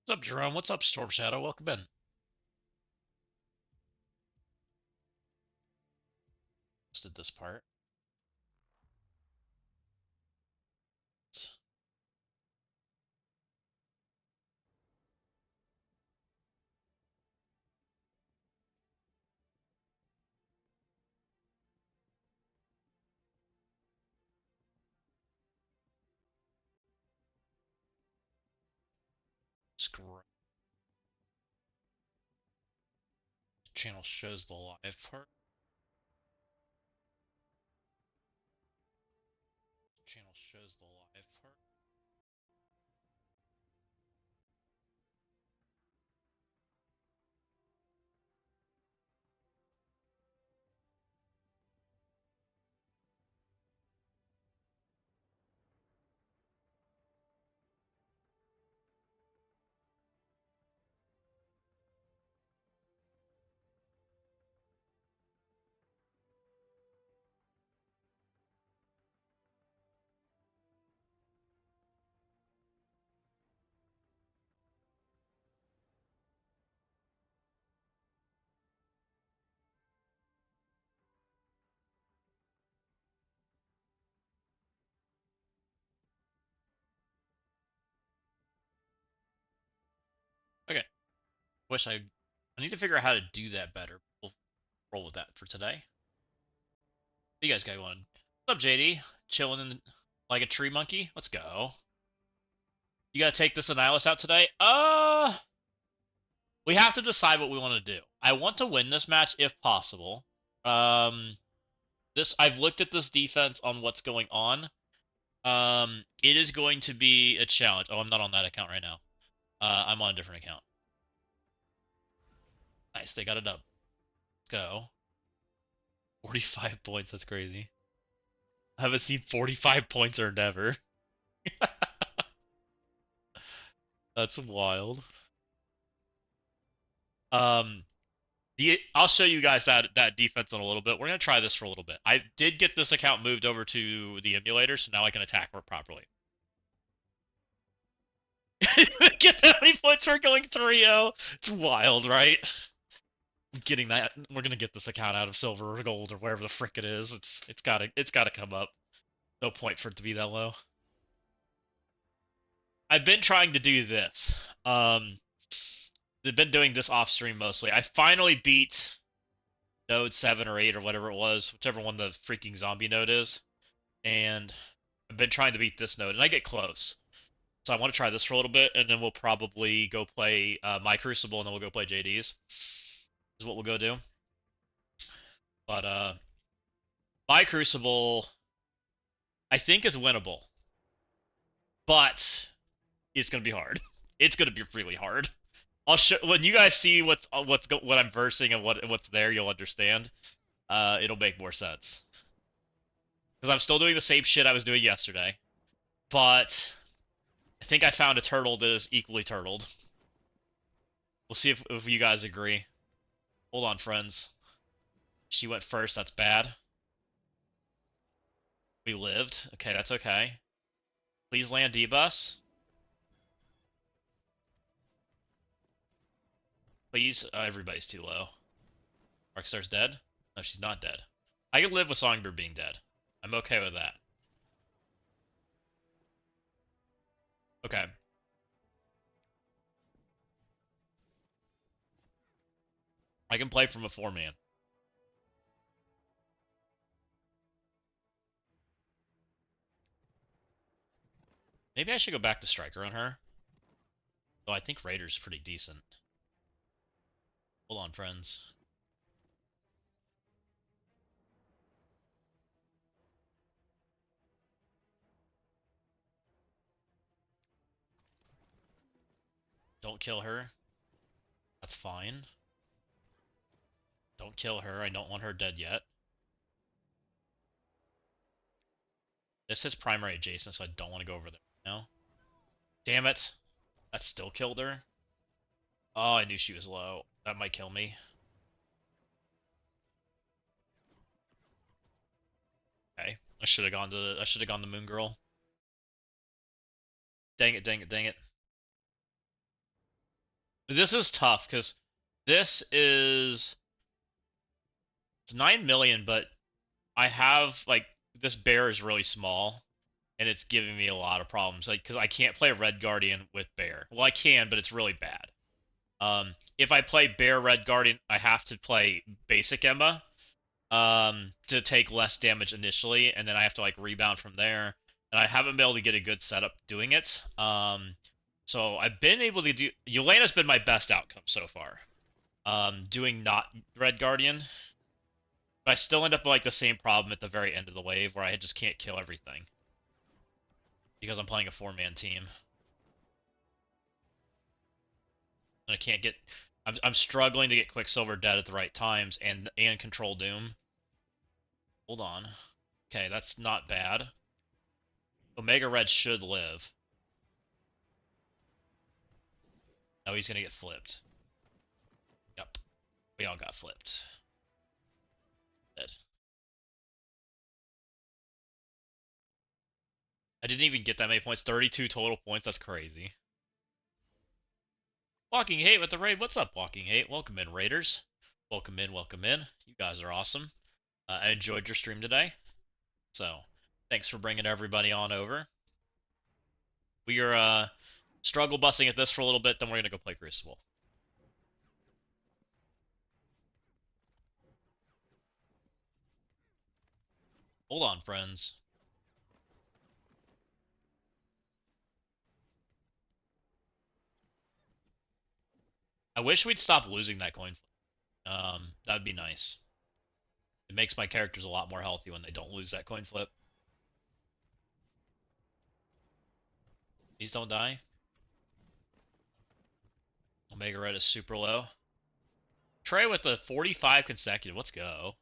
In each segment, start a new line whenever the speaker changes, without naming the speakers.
What's up, Jerome? What's up, Storm Shadow? Welcome in. Just did this part. Screw. Channel shows the live part. Channel shows the live part. Okay. I need to figure out how to do that better. We'll roll with that for today. What you guys got going? What's up, JD? Chilling in like a tree monkey? Let's go. You gotta take this Annihilus out today? We have to decide what we want to do. I want to win this match if possible. Um, I've looked at this defense on what's going on. It is going to be a challenge. Oh, I'm not on that account right now. I'm on a different account. Nice, they got it up. Let's go. 45 points, that's crazy. I haven't seen 45 points earned ever. That's wild. Um, I'll show you guys that defense in a little bit. We're gonna try this for a little bit. I did get this account moved over to the emulator, so now I can attack it properly. Get that many points for going 3-0. It's wild, right? Getting that, we're gonna get this account out of silver or gold or wherever the frick it is. It's gotta come up. No point for it to be that low. I've been trying to do this. I've been doing this off stream mostly. I finally beat node 7 or 8 or whatever it was, whichever one the freaking zombie node is, and I've been trying to beat this node, and I get close. So I want to try this for a little bit, and then we'll probably go play my Crucible, and then we'll go play JD's. Is what we'll go do. But my Crucible, I think, is winnable, but it's gonna be hard. It's gonna be really hard. I'll show when you guys see what I'm versing and what's there, you'll understand. It'll make more sense because I'm still doing the same shit I was doing yesterday, but I think I found a turtle that is equally turtled. We'll see if you guys agree. Hold on, friends. She went first. That's bad. We lived. Okay, that's okay. Please land D-bus. Please. Everybody's too low. Rockstar's dead? No, she's not dead. I can live with Songbird being dead. I'm okay with that. Okay. I can play from a 4-man. Maybe I should go back to Striker on her. Though I think Raider's pretty decent. Hold on, friends. Don't kill her. That's fine. Don't kill her. I don't want her dead yet. This is primary adjacent, so I don't want to go over there now. Damn it. That still killed her. Oh, I knew she was low. That might kill me. Okay. I should have gone to Moon Girl. Dang it, dang it, dang it. This is tough because this is it's 9 million, but I have like this bear is really small and it's giving me a lot of problems. Like because I can't play a Red Guardian with bear. Well, I can, but it's really bad. If I play bear Red Guardian, I have to play basic Emma to take less damage initially, and then I have to like rebound from there. And I haven't been able to get a good setup doing it. So I've been able to do. Yelena's been my best outcome so far. Doing not Red Guardian, but I still end up with like the same problem at the very end of the wave where I just can't kill everything because I'm playing a 4-man team. And I can't get. I'm struggling to get Quicksilver dead at the right times and control Doom. Hold on. Okay, that's not bad. Omega Red should live. No, he's gonna get flipped. Yep. We all got flipped. Dead. I didn't even get that many points. 32 total points. That's crazy. Walking Hate with the raid. What's up, Walking Hate? Welcome in, Raiders. Welcome in, welcome in. You guys are awesome. I enjoyed your stream today. So, thanks for bringing everybody on over. We are struggle busting at this for a little bit, then we're going to go play Crucible. Hold on, friends. I wish we'd stop losing that coin flip. That would be nice. It makes my characters a lot more healthy when they don't lose that coin flip. Please don't die. Omega Red is super low. Trey with the 45 consecutive. Let's go.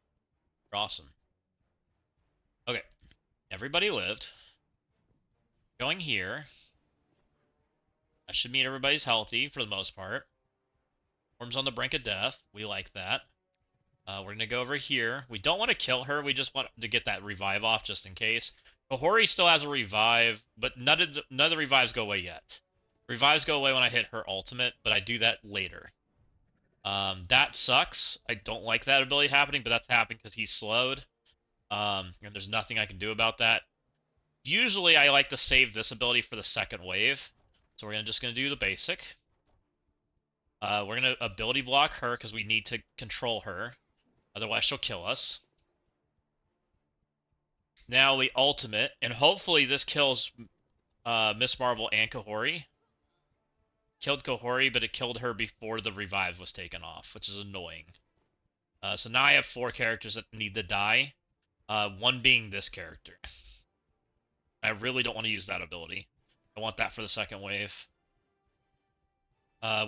You're awesome. Okay. Everybody lived. Going here. That should mean everybody's healthy for the most part. Worm's on the brink of death. We like that. We're going to go over here. We don't want to kill her. We just want to get that revive off just in case. Kahori still has a revive, but none of the revives go away yet. Revives go away when I hit her ultimate, but I do that later. That sucks. I don't like that ability happening, but that's happening because he's slowed. And there's nothing I can do about that. Usually I like to save this ability for the second wave. So we're just going to do the basic. We're going to ability block her because we need to control her. Otherwise she'll kill us. Now we ultimate, and hopefully this kills Miss Marvel and Kahori. Killed Kahori, but it killed her before the revive was taken off, which is annoying. So now I have 4 characters that need to die. One being this character. I really don't want to use that ability. I want that for the second wave.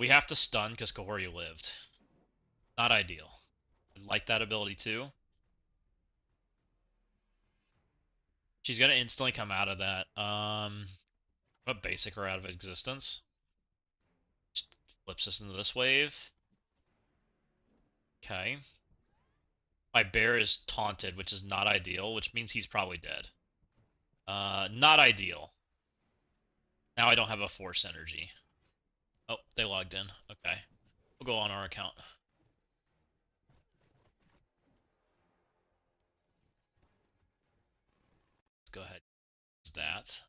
We have to stun because Kahori lived. Not ideal. I like that ability too. She's gonna instantly come out of that. I'm gonna basic her out of existence. Just flips us into this wave. Okay. My bear is taunted, which is not ideal, which means he's probably dead. Not ideal. Now I don't have a force energy. Oh, they logged in. Okay. We'll go on our account. Let's go ahead and use that.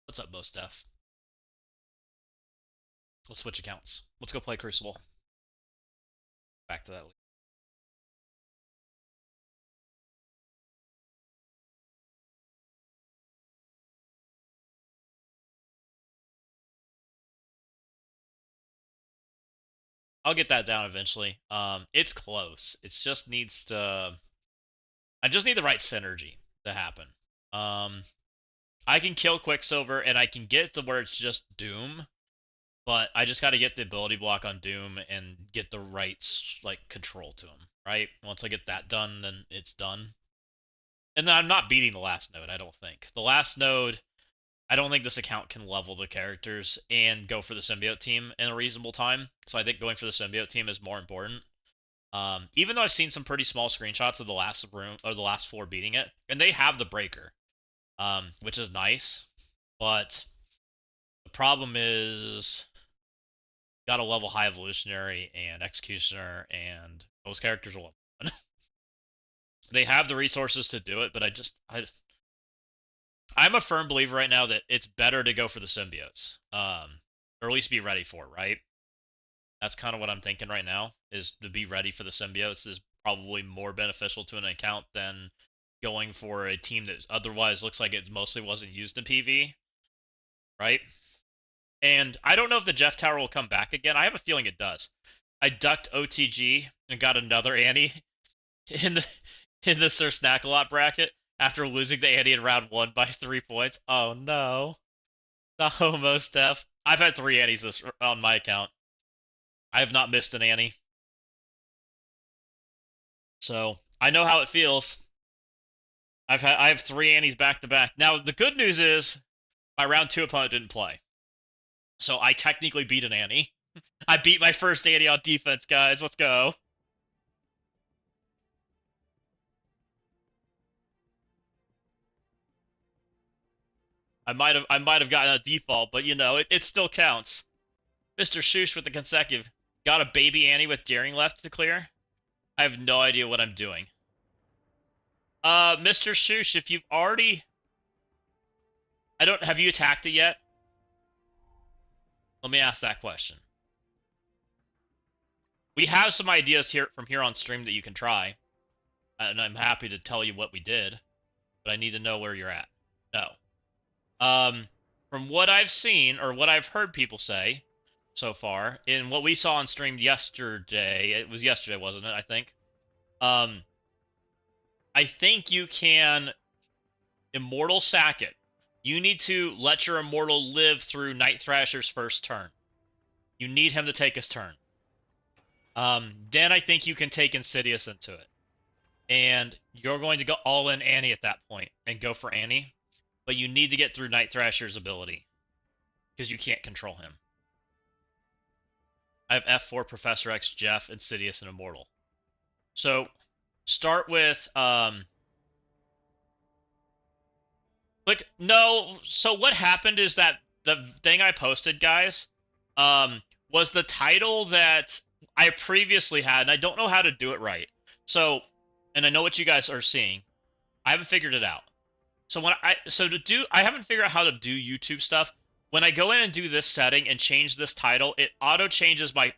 What's up, Bosteph? Let's switch accounts. Let's go play Crucible. Back to that. I'll get that down eventually. It's close. It just needs to. I just need the right synergy to happen. I can kill Quicksilver and I can get to where it's just Doom, but I just got to get the ability block on Doom and get the right like control to him. Right? Once I get that done, then it's done. And then I'm not beating the last node. I don't think the last node. I don't think this account can level the characters and go for the symbiote team in a reasonable time. So I think going for the symbiote team is more important. Even though I've seen some pretty small screenshots of the last room or the last 4 beating it, and they have the breaker, which is nice. But the problem is got a level high evolutionary and executioner, and those characters are level 1. They have the resources to do it, but I'm a firm believer right now that it's better to go for the symbiotes, or at least be ready for it, right? That's kind of what I'm thinking right now, is to be ready for the symbiotes is probably more beneficial to an account than going for a team that otherwise looks like it mostly wasn't used in PV, right? And I don't know if the Jeff Tower will come back again. I have a feeling it does. I ducked OTG and got another Annie in the Sir Snack-a-Lot bracket after losing the Annie in round 1 by 3 points. Oh no. The homo Steph. I've had 3 Annies on my account. I have not missed an Annie. So I know how it feels. I have 3 Annies back to back. Now the good news is my round 2 opponent didn't play. So I technically beat an Annie. I beat my first Annie on defense, guys. Let's go. I might have gotten a default, but you know, it still counts. Mr. Shoosh with the consecutive. Got a baby Annie with daring left to clear. I have no idea what I'm doing. Mr. Shoosh, if you've already have you attacked it yet? Let me ask that question. We have some ideas here from here on stream that you can try, and I'm happy to tell you what we did, but I need to know where you're at. No. From what I've seen or what I've heard people say so far, in what we saw on stream yesterday, it was yesterday, wasn't it? I think. I think you can Immortal sack it. You need to let your Immortal live through Night Thrasher's first turn. You need him to take his turn. Then I think you can take Insidious into it. And you're going to go all in Annie at that point and go for Annie. But you need to get through Night Thrasher's ability. Because you can't control him. I have F4, Professor X, Jeff, Insidious, and Immortal. So, start with, no, so what happened is that the thing I posted, guys, was the title that I previously had, and I don't know how to do it right. So, and I know what you guys are seeing. I haven't figured it out. So I haven't figured out how to do YouTube stuff. When I go in and do this setting and change this title, it auto changes my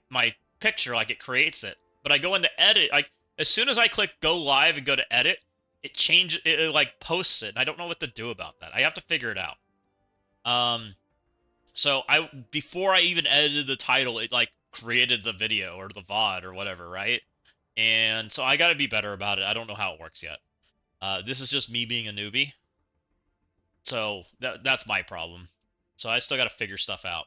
picture, like it creates it. But I go into edit, like as soon as I click go live and go to edit, it like posts it. And I don't know what to do about that. I have to figure it out. So before I even edited the title, it like created the video or the VOD or whatever, right? And so I got to be better about it. I don't know how it works yet. This is just me being a newbie. So that's my problem. So I still got to figure stuff out.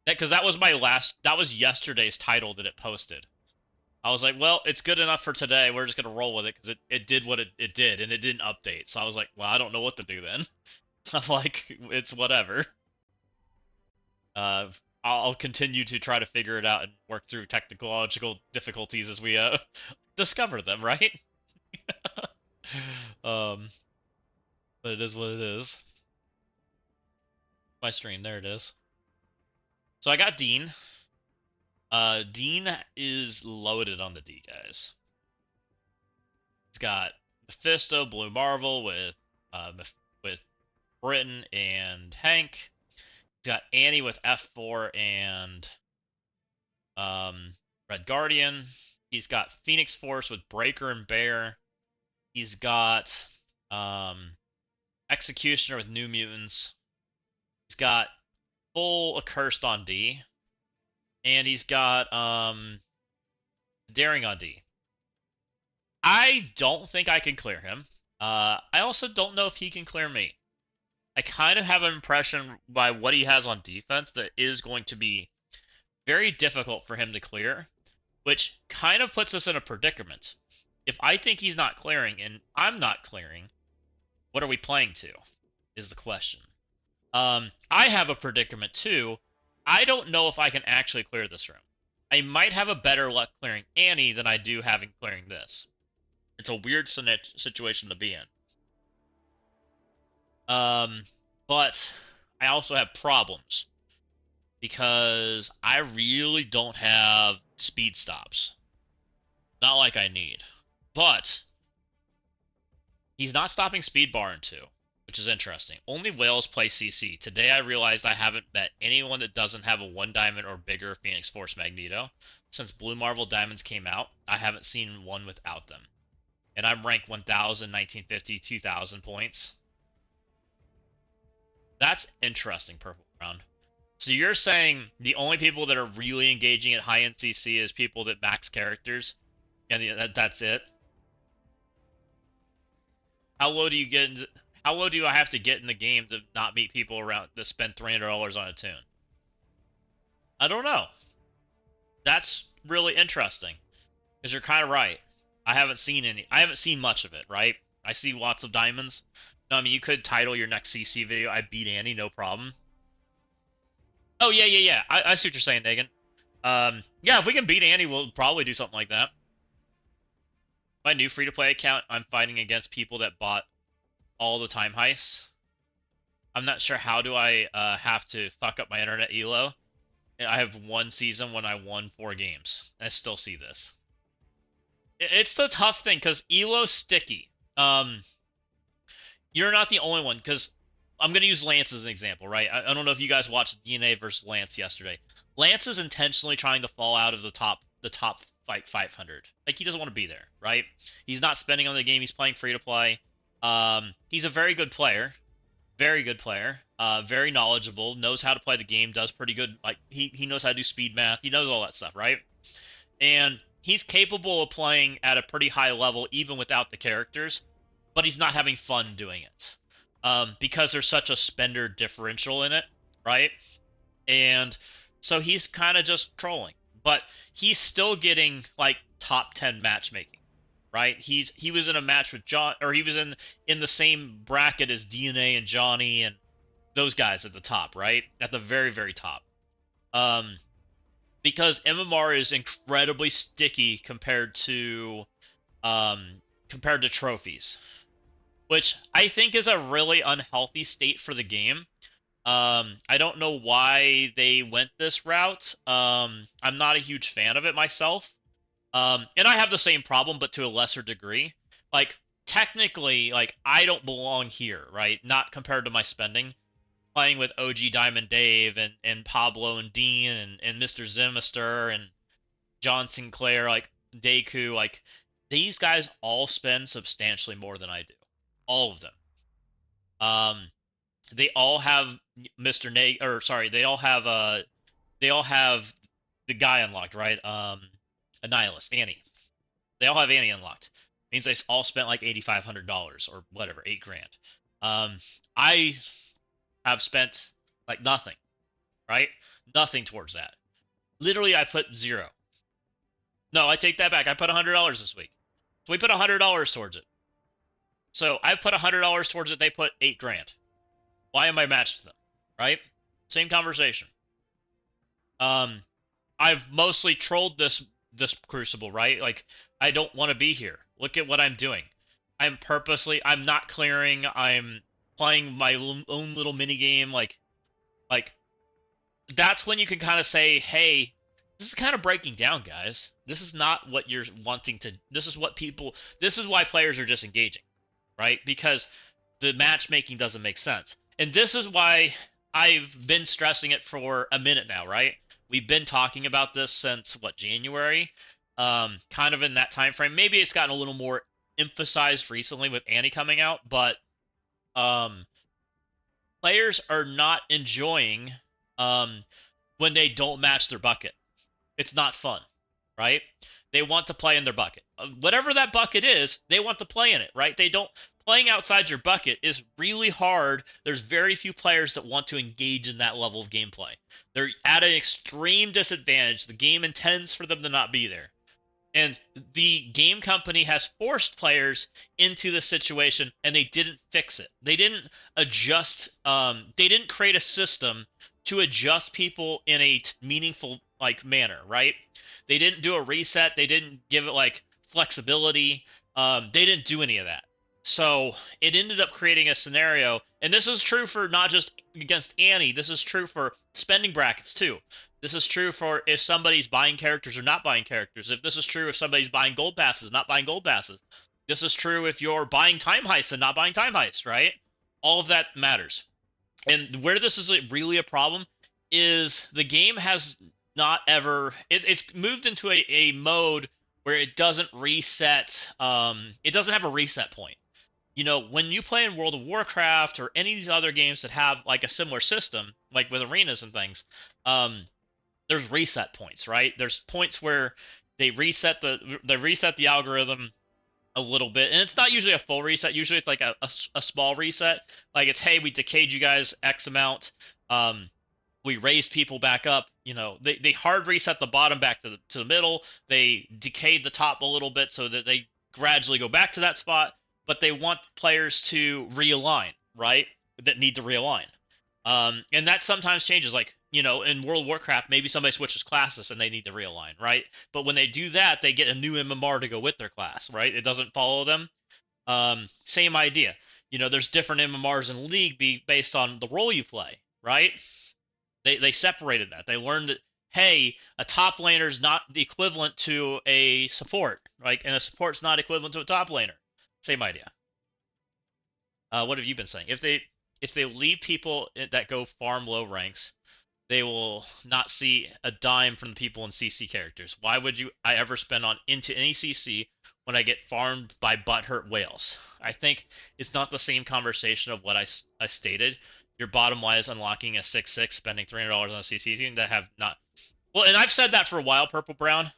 Because that was yesterday's title that it posted. I was like, well, it's good enough for today. We're just going to roll with it because it did what it did, and it didn't update. So I was like, well, I don't know what to do then. I'm like, it's whatever. I'll continue to try to figure it out and work through technological difficulties as we discover them, right? But it is what it is. My stream, there it is. So I got Dean. Dean is loaded on the D, guys. He's got Mephisto, Blue Marvel with Britain and Hank. He's got Annie with F4 and Red Guardian. He's got Phoenix Force with Breaker and Bear. He's got Executioner with New Mutants. He's got full Accursed on D. And he's got Daring on D. I don't think I can clear him. I also don't know if he can clear me. I kind of have an impression by what he has on defense that is going to be very difficult for him to clear, which kind of puts us in a predicament. If I think he's not clearing and I'm not clearing, what are we playing to, is the question. I have a predicament too. I don't know if I can actually clear this room. I might have a better luck clearing Annie than I do having clearing this. It's a weird situation to be in. Um, but I also have problems because I really don't have speed stops. Not like I need. But he's not stopping speed bar in 2, which is interesting. Only whales play CC. Today I realized I haven't met anyone that doesn't have a 1 diamond or bigger Phoenix Force Magneto. Since Blue Marvel Diamonds came out, I haven't seen one without them. And I'm ranked 1000, 1950, 2000 points. That's interesting, Purple Brown. So you're saying the only people that are really engaging at high end CC is people that max characters, and that's it? How low do you get? How low do I have to get in the game to not meet people around to spend $300 on a tune? I don't know. That's really interesting because you're kind of right. I haven't seen any. I haven't seen much of it. Right? I see lots of diamonds. No, I mean you could title your next CC video "I beat Annie, no problem." Oh yeah, yeah, yeah. I see what you're saying, Negan. Yeah, if we can beat Annie, we'll probably do something like that. My new free-to-play account, I'm fighting against people that bought all the time heists. I'm not sure how do I have to fuck up my internet elo. I have one season when I won 4 games. I still see this. It's the tough thing because elo's sticky. You're not the only one because I'm gonna use Lance as an example, right? I don't know if you guys watched DNA versus Lance yesterday. Lance is intentionally trying to fall out of the top fight 500. Like he doesn't want to be there, right? He's not spending on the game. He's playing free to play. He's a very good player, very knowledgeable, knows how to play the game, does pretty good. Like he knows how to do speed math. He knows all that stuff, right? And he's capable of playing at a pretty high level even without the characters, but he's not having fun doing it because there's such a spender differential in it, right? And so he's kind of just trolling, but he's still getting like top 10 matchmaking, right? He was in a match with John, or he was in the same bracket as DNA and Johnny and those guys at the top, right? At the very, very top. Um, because MMR is incredibly sticky compared to trophies, which I think is a really unhealthy state for the game. I don't know why they went this route. I'm not a huge fan of it myself. And I have the same problem, but to a lesser degree. Like, technically, like, I don't belong here, right? Not compared to my spending. Playing with OG Diamond Dave and Pablo and Dean and Mr. Zimister and John Sinclair, like, Deku, like, these guys all spend substantially more than I do. All of them. Um, they all have Mr. Neg, or sorry, they all have the guy unlocked, right? Annihilus, Annie. They all have Annie unlocked. Means they all spent like $8,500 or whatever, 8 grand. I have spent like nothing, right? Nothing towards that. Literally, I put 0. No, I take that back. I put $100 this week. So we put $100 towards it. So I put $100 towards it. They put 8 grand. Why am I matched to them? Right? Same conversation. I've mostly trolled this Crucible, right? Like, I don't want to be here. Look at what I'm doing. I'm not clearing. I'm playing my own little mini game. Like that's when you can kind of say, hey, this is kind of breaking down, guys. This is not what you're wanting to. This is why players are disengaging, right? Because the matchmaking doesn't make sense. And this is why I've been stressing it for a minute now, right? We've been talking about this since January, kind of in that time frame. Maybe it's gotten a little more emphasized recently with Annie coming out, but players are not enjoying when they don't match their bucket. It's not fun, right? They want to play in their bucket. Whatever that bucket is, they want to play in it, right? Playing outside your bucket is really hard. There's very few players that want to engage in that level of gameplay. They're at an extreme disadvantage. The game intends for them to not be there. And the game company has forced players into the situation, and they didn't fix it. They didn't adjust. They didn't create a system to adjust people in a meaningful manner, right? They didn't do a reset. They didn't give it flexibility. They didn't do any of that. So it ended up creating a scenario, and this is true for not just against Annie, this is true for spending brackets too. This is true for if somebody's buying characters or not buying characters. If this is true if somebody's buying gold passes, not buying gold passes. This is true if you're buying time heists and not buying time heists, right? All of that matters. And where this is really a problem is the game has not ever it's moved into a mode where it doesn't reset. It doesn't have a reset point. You know, when you play in World of Warcraft or any of these other games that have like a similar system, like with arenas and things, there's reset points, right? There's points where they reset the algorithm a little bit, and it's not usually a full reset. Usually it's like a small reset. Like it's, hey, we decayed you guys X amount. We raised people back up. You know, they hard reset the bottom back to the middle. They decayed the top a little bit so that they gradually go back to that spot. But they want players to realign, right? That need to realign. And that sometimes changes. Like, you know, in World of Warcraft, maybe somebody switches classes and they need to realign, right? But when they do that, they get a new MMR to go with their class, right? It doesn't follow them. Same idea. You know, there's different MMRs in League based on the role you play, right? They separated that. They learned that, hey, a top laner is not the equivalent to a support, right? And a support's not equivalent to a top laner. Same idea. What have you been saying? If they leave people that go farm low ranks, they will not see a dime from the people in CC characters. Why would I ever spend on into any CC when I get farmed by butthurt whales? I think it's not the same conversation of what I stated. Your bottom line is unlocking a 6/6, spending $300 on a CC team that have not. Well, and I've said that for a while, Purple Brown.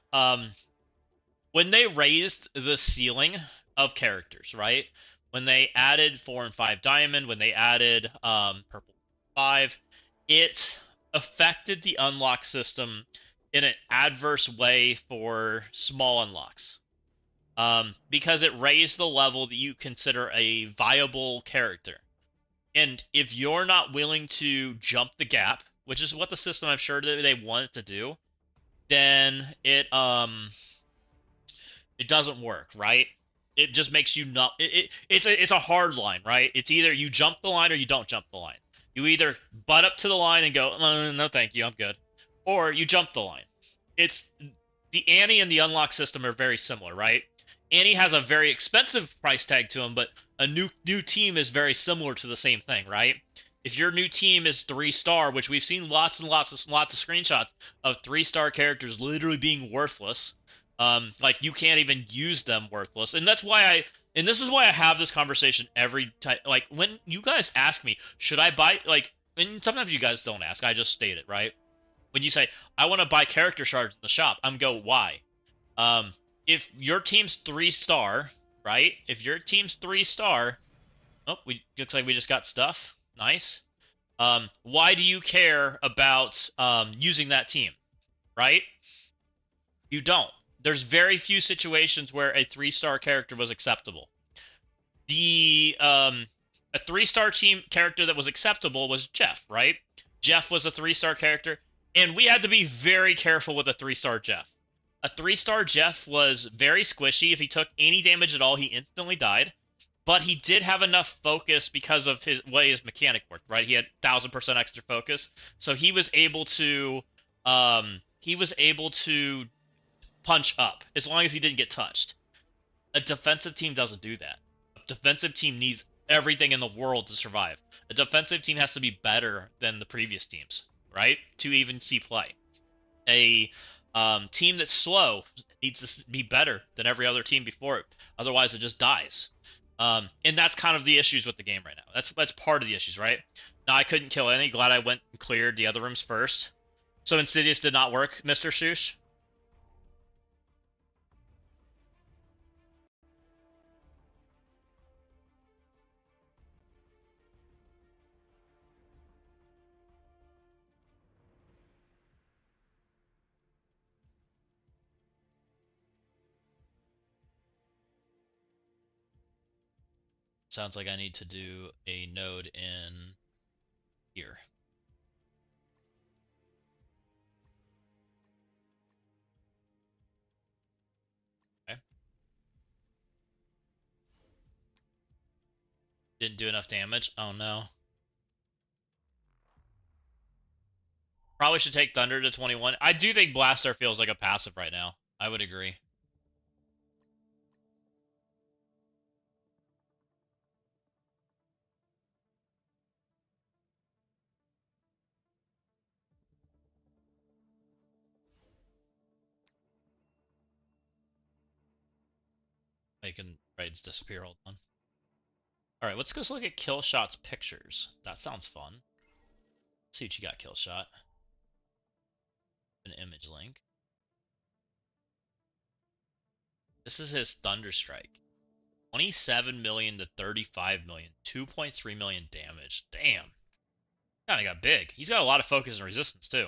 When they raised the ceiling of characters, right? When they added 4 and 5 diamond, when they added purple 5, it affected the unlock system in an adverse way for small unlocks. Because it raised the level that you consider a viable character. And if you're not willing to jump the gap, which is what the system I'm sure that they want it to do, then it doesn't work, right? It just makes you not. It's a hard line, right? It's either you jump the line or you don't jump the line. You either butt up to the line and go, no, thank you, I'm good, or you jump the line. It's the Annie and the unlock system are very similar, right? Annie has a very expensive price tag to them, but a new team is very similar to the same thing, right? If your new team is 3-star, which we've seen lots and lots of screenshots of 3-star characters literally being worthless. Like you can't even use them worthless. And that's why this is why I have this conversation every time. Like when you guys ask me, should I buy, like, and sometimes you guys don't ask, I just state it, right? When you say, I want to buy character shards in the shop, I'm go, why? If your team's 3-star, right? If your team's 3-star, oh, looks like we just got stuff. Nice. Why do you care about using that team, right? You don't. There's very few situations where a 3-star character was acceptable. A 3-star team character that was acceptable was Jeff, right? Jeff was a 3-star character, and we had to be very careful with a 3-star Jeff. A 3-star Jeff was very squishy. If he took any damage at all, he instantly died. But he did have enough focus because of his way his mechanic worked, right? He had 1000% extra focus, so he was able to punch up as long as he didn't get touched. A defensive team doesn't do that. A defensive team needs everything in the world to survive. A defensive team has to be better than the previous teams, right? To even see play. A team that's slow needs to be better than every other team before it. Otherwise, it just dies. And that's kind of the issues with the game right now. That's part of the issues, right? Now, I couldn't kill any. Glad I went and cleared the other rooms first. So Insidious did not work, Mr. Shoosh? Sounds like I need to do a node in here. Okay. Didn't do enough damage. Oh no. Probably should take Thunder to 21. I do think Blaster feels like a passive right now. I would agree. Making raids disappear. Hold on. All right, let's go look at Killshot's pictures. That sounds fun. Let's see what you got, Killshot. An image link. This is his Thunderstrike. 27 million to 35 million. 2.3 million damage. Damn. Kinda got big. He's got a lot of focus and resistance, too.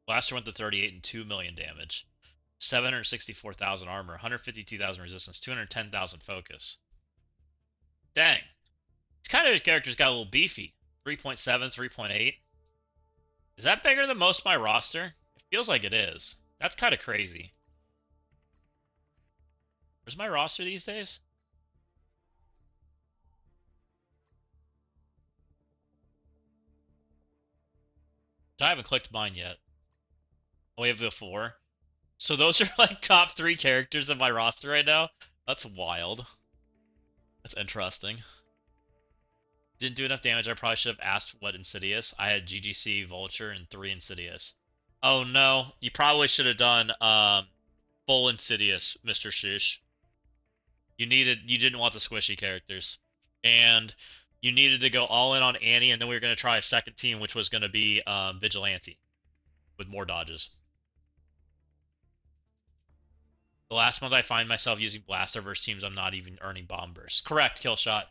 Blaster went to 38 and 2 million damage. 764,000 armor, 152,000 resistance, 210,000 focus. Dang. These kind of characters got a little beefy. 3.7, 3.8. Is that bigger than most of my roster? It feels like it is. That's kind of crazy. Where's my roster these days? I haven't clicked mine yet. Oh, we have the 4. So those are like top 3 characters of my roster right now? That's wild. That's interesting. Didn't do enough damage. I probably should have asked what Insidious. I had GGC, Vulture, and 3 Insidious. Oh no, you probably should have done full Insidious, Mr. Shush. You didn't want the squishy characters. And you needed to go all in on Annie, and then we were going to try a second team, which was going to be Vigilante with more dodges. The last month I find myself using Blaster versus teams I'm not even earning bomb bursts. Correct, Killshot.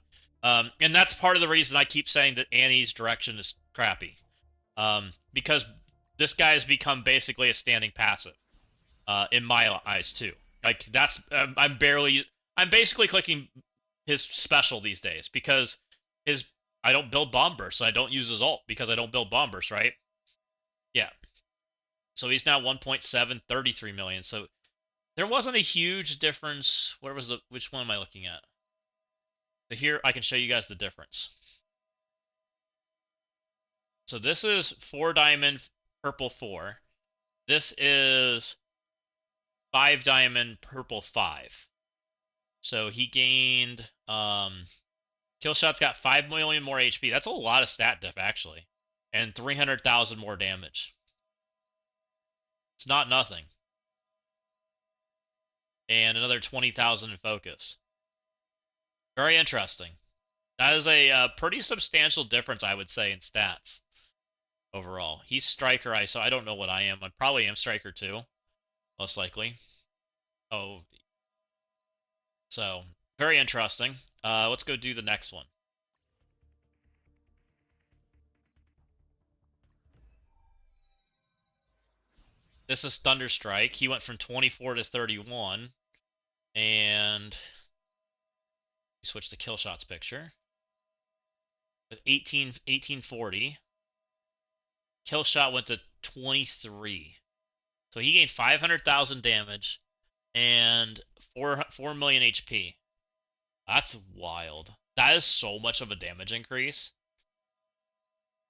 And that's part of the reason I keep saying that Annie's direction is crappy. Because this guy has become basically a standing passive. In my eyes, too. Like, that's... I'm basically clicking his special these days, because I don't build bomb bursts. I don't use his ult because I don't build bomb bursts, right? Yeah. So he's now 1.7, 33 million. So there wasn't a huge difference. Which one am I looking at? So here I can show you guys the difference. So this is 4 diamond purple 4. This is 5 diamond purple 5. So he gained Killshot's got 5 million more HP. That's a lot of stat diff, actually. And 300,000 more damage. It's not nothing. And another 20,000 in focus. Very interesting. That is a pretty substantial difference, I would say, in stats overall. He's Striker, so I don't know what I am. I probably am Striker too, most likely. Oh, so very interesting. Let's go do the next one. This is Thunderstrike. He went from 24 to 31. And we switch to Killshot's picture. With 1840. Killshot went to 23. So he gained 500,000 damage and 4 million HP. That's wild. That is so much of a damage increase.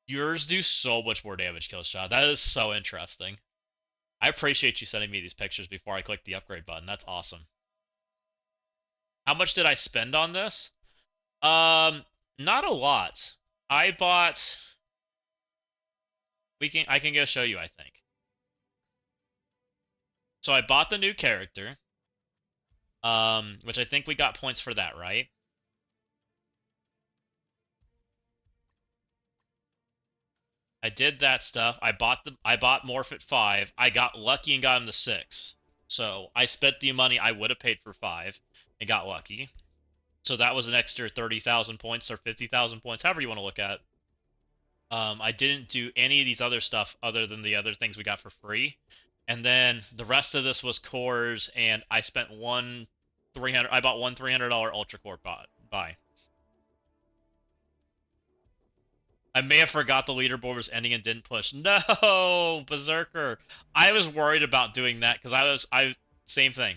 Yours do so much more damage, Killshot. That is so interesting. I appreciate you sending me these pictures before I click the upgrade button. That's awesome. How much did I spend on this? Not a lot. I bought... I can go show you, I think. So I bought the new character. Which I think we got points for that, right? I did that stuff. I bought Morph at 5. I got lucky and got him to 6. So I spent the money I would have paid for 5 and got lucky. So that was an extra 30,000 points or 50,000 points, however you want to look at it. I didn't do any of these other stuff other than the other things we got for free. And then the rest of this was cores, and I spent I bought one $300 Ultra Core buy. I may have forgot the leaderboard was ending and didn't push. No, Berserker. I was worried about doing that because same thing.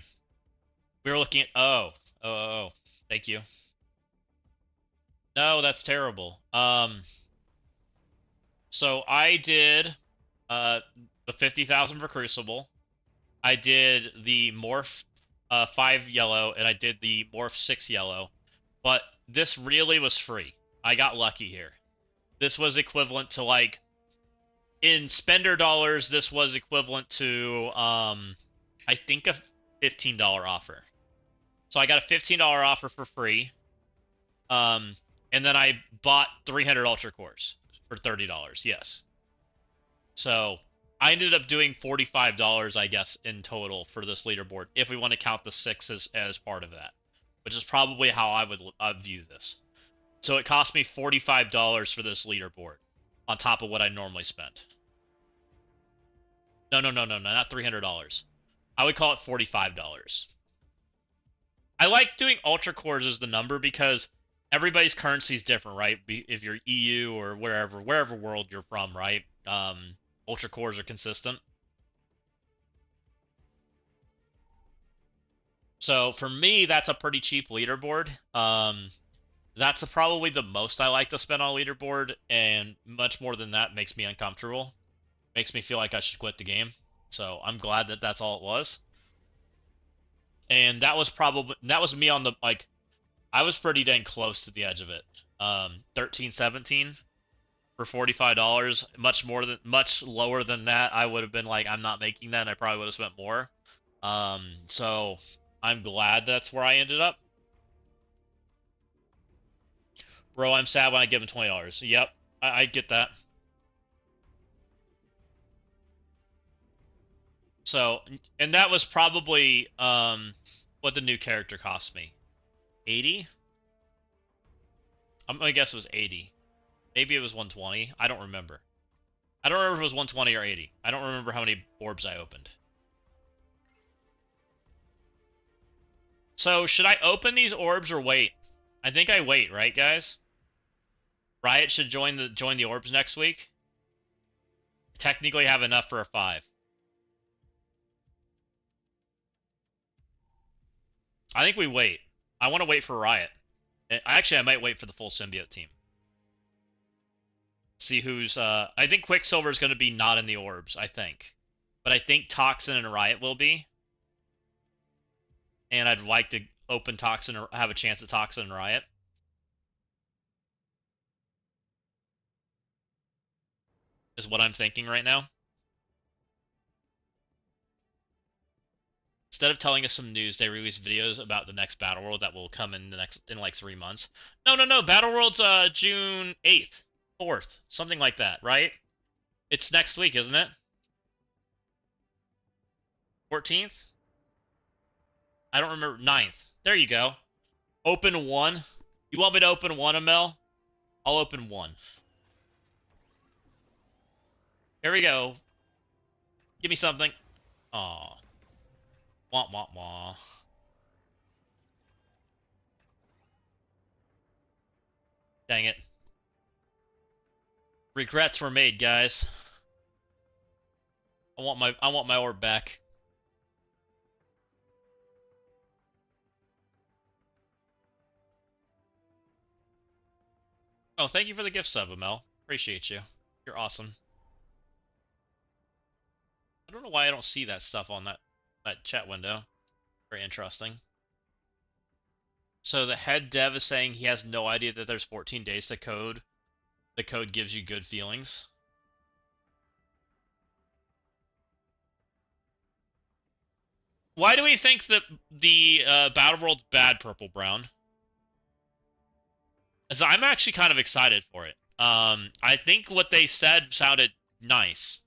We were looking at, oh. Thank you. No, that's terrible. So I did uh the 50,000 for Crucible. I did the Morph 5 yellow, and I did the Morph 6 yellow. But this really was free. I got lucky here. This was equivalent to, like, in spender dollars, this was equivalent to I think a $15 offer. So I got a $15 offer for free. And then I bought 300 Ultra Cores for $30. Yes. So I ended up doing $45, I guess, in total for this leaderboard, if we want to count the 6 as part of that, which is probably how I would view this. So it cost me $45 for this leaderboard on top of what I normally spend. No, not $300. I would call it $45. I like doing Ultra Cores as the number because everybody's currency is different, right? If you're EU or wherever world you're from, right? Ultra Cores are consistent. So for me, that's a pretty cheap leaderboard. That's probably the most I like to spend on a leaderboard, and much more than that makes me uncomfortable. Makes me feel like I should quit the game. So I'm glad that that's all it was. And that was me on the, like, I was pretty dang close to the edge of it. 13, 17 for $45. Much lower than that, I would have been like, I'm not making that, and I probably would have spent more. So I'm glad that's where I ended up. Bro, I'm sad when I give him $20. Yep, I get that. So, and that was probably what the new character cost me. 80? I'm gonna guess it was 80. Maybe it was 120. I don't remember. I don't remember if it was 120 or 80. I don't remember how many orbs I opened. So, should I open these orbs or wait? I think I wait, right, guys? Riot should join the orbs next week. Technically have enough for a 5. I think we wait. I want to wait for Riot. Actually, I might wait for the full symbiote team. See who's I think Quicksilver is going to be not in the orbs, I think. But I think Toxin and Riot will be. And I'd like to open Toxin or have a chance at Toxin and Riot. Is what I'm thinking right now. Instead of telling us some news, they release videos about the next Battle World that will come in like 3 months. No. Battle World's June 8th, 4th, something like that, right? It's next week, isn't it? 14th? I don't remember. 9th. There you go. Open 1. You want me to open 1, Amel? I'll open 1. Here we go. Give me something. Aw. Wah, wah, wah. Dang it. Regrets were made, guys. I want my orb back. Oh, thank you for the gift sub, Amel. Appreciate you. You're awesome. I don't know why I don't see that stuff on that chat window. Very interesting. So the head dev is saying he has no idea that there's 14 days to code. The code gives you good feelings. Why do we think that the Battle World's bad, Purple Brown? As I'm actually kind of excited for it. I think what they said sounded nice.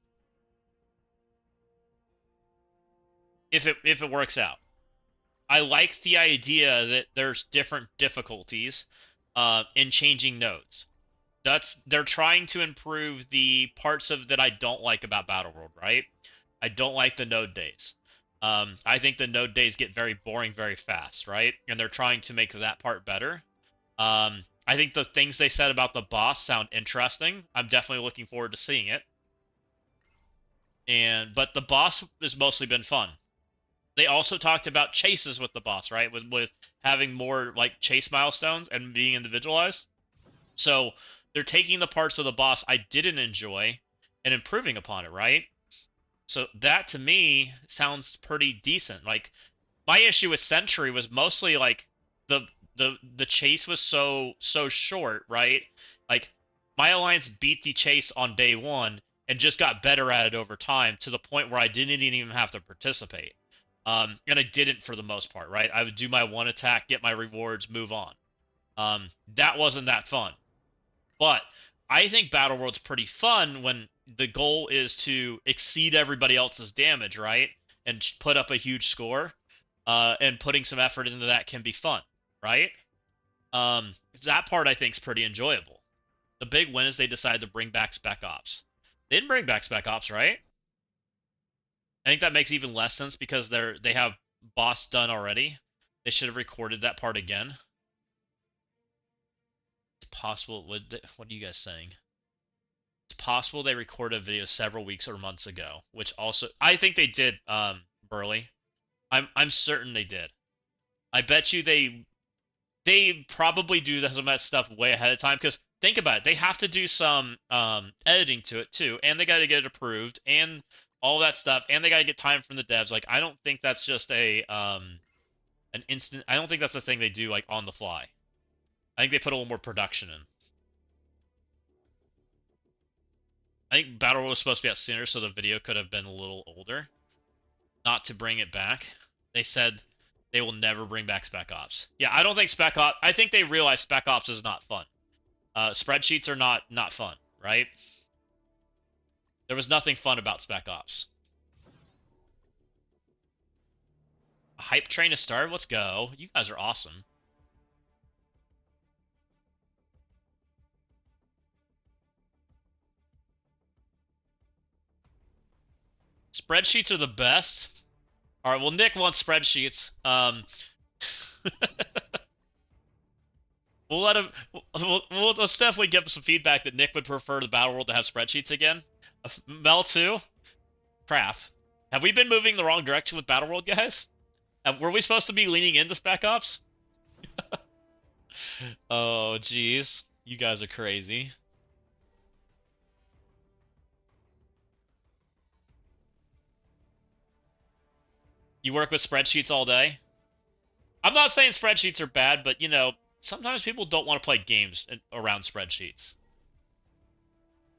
If it works out. I like the idea that there's different difficulties in changing nodes. They're trying to improve the parts of that I don't like about Battle World, right? I don't like the node days. I think the node days get very boring very fast, right? And they're trying to make that part better. I think the things they said about the boss sound interesting. I'm definitely looking forward to seeing it. But the boss has mostly been fun. They also talked about chases with the boss, right? With having more like chase milestones and being individualized. So they're taking the parts of the boss I didn't enjoy and improving upon it, right? So that to me sounds pretty decent. Like my issue with Sentry was mostly like the the chase was so short, right? Like my alliance beat the chase on day one and just got better at it over time to the point where I didn't even have to participate. And I didn't for the most part, right? I would do my one attack, get my rewards, move on. That wasn't that fun. But I think Battle World's pretty fun when the goal is to exceed everybody else's damage, right? And put up a huge score. And putting some effort into that can be fun, right? That part I think is pretty enjoyable. The big win is they decided to bring back Spec Ops. They didn't bring back Spec Ops, right? I think that makes even less sense because they have boss done already. They should have recorded that part again. It's possible. What are you guys saying? It's possible they recorded a video several weeks or months ago, which also I think they did. Burley, I'm certain they did. I bet you they probably do some of that stuff way ahead of time because think about it, they have to do some editing to it too, and they got to get it approved and all that stuff, and they got to get time from the devs. Like I don't think that's just an instant. I don't think that's a thing they do like on the fly. I think they put a little more production in. I think Battle Royale was supposed to be out sooner, so the video could have been a little older. Not to bring it back. They said they will never bring back Spec Ops. Yeah, I don't think Spec Ops. I think they realize Spec Ops is not fun. Spreadsheets are not fun, right? There was nothing fun about Spec Ops. A hype train to start. Let's go. You guys are awesome. Spreadsheets are the best. All right. Well, Nick wants spreadsheets. We'll let him. Let's definitely give him some feedback that Nick would prefer the Battle World to have spreadsheets again. Mel too. Crap. Have we been moving the wrong direction with Battle World, guys? Were we supposed to be leaning into Spec Ops? Oh, jeez. You guys are crazy. You work with spreadsheets all day? I'm not saying spreadsheets are bad, but, you know, sometimes people don't want to play games around spreadsheets.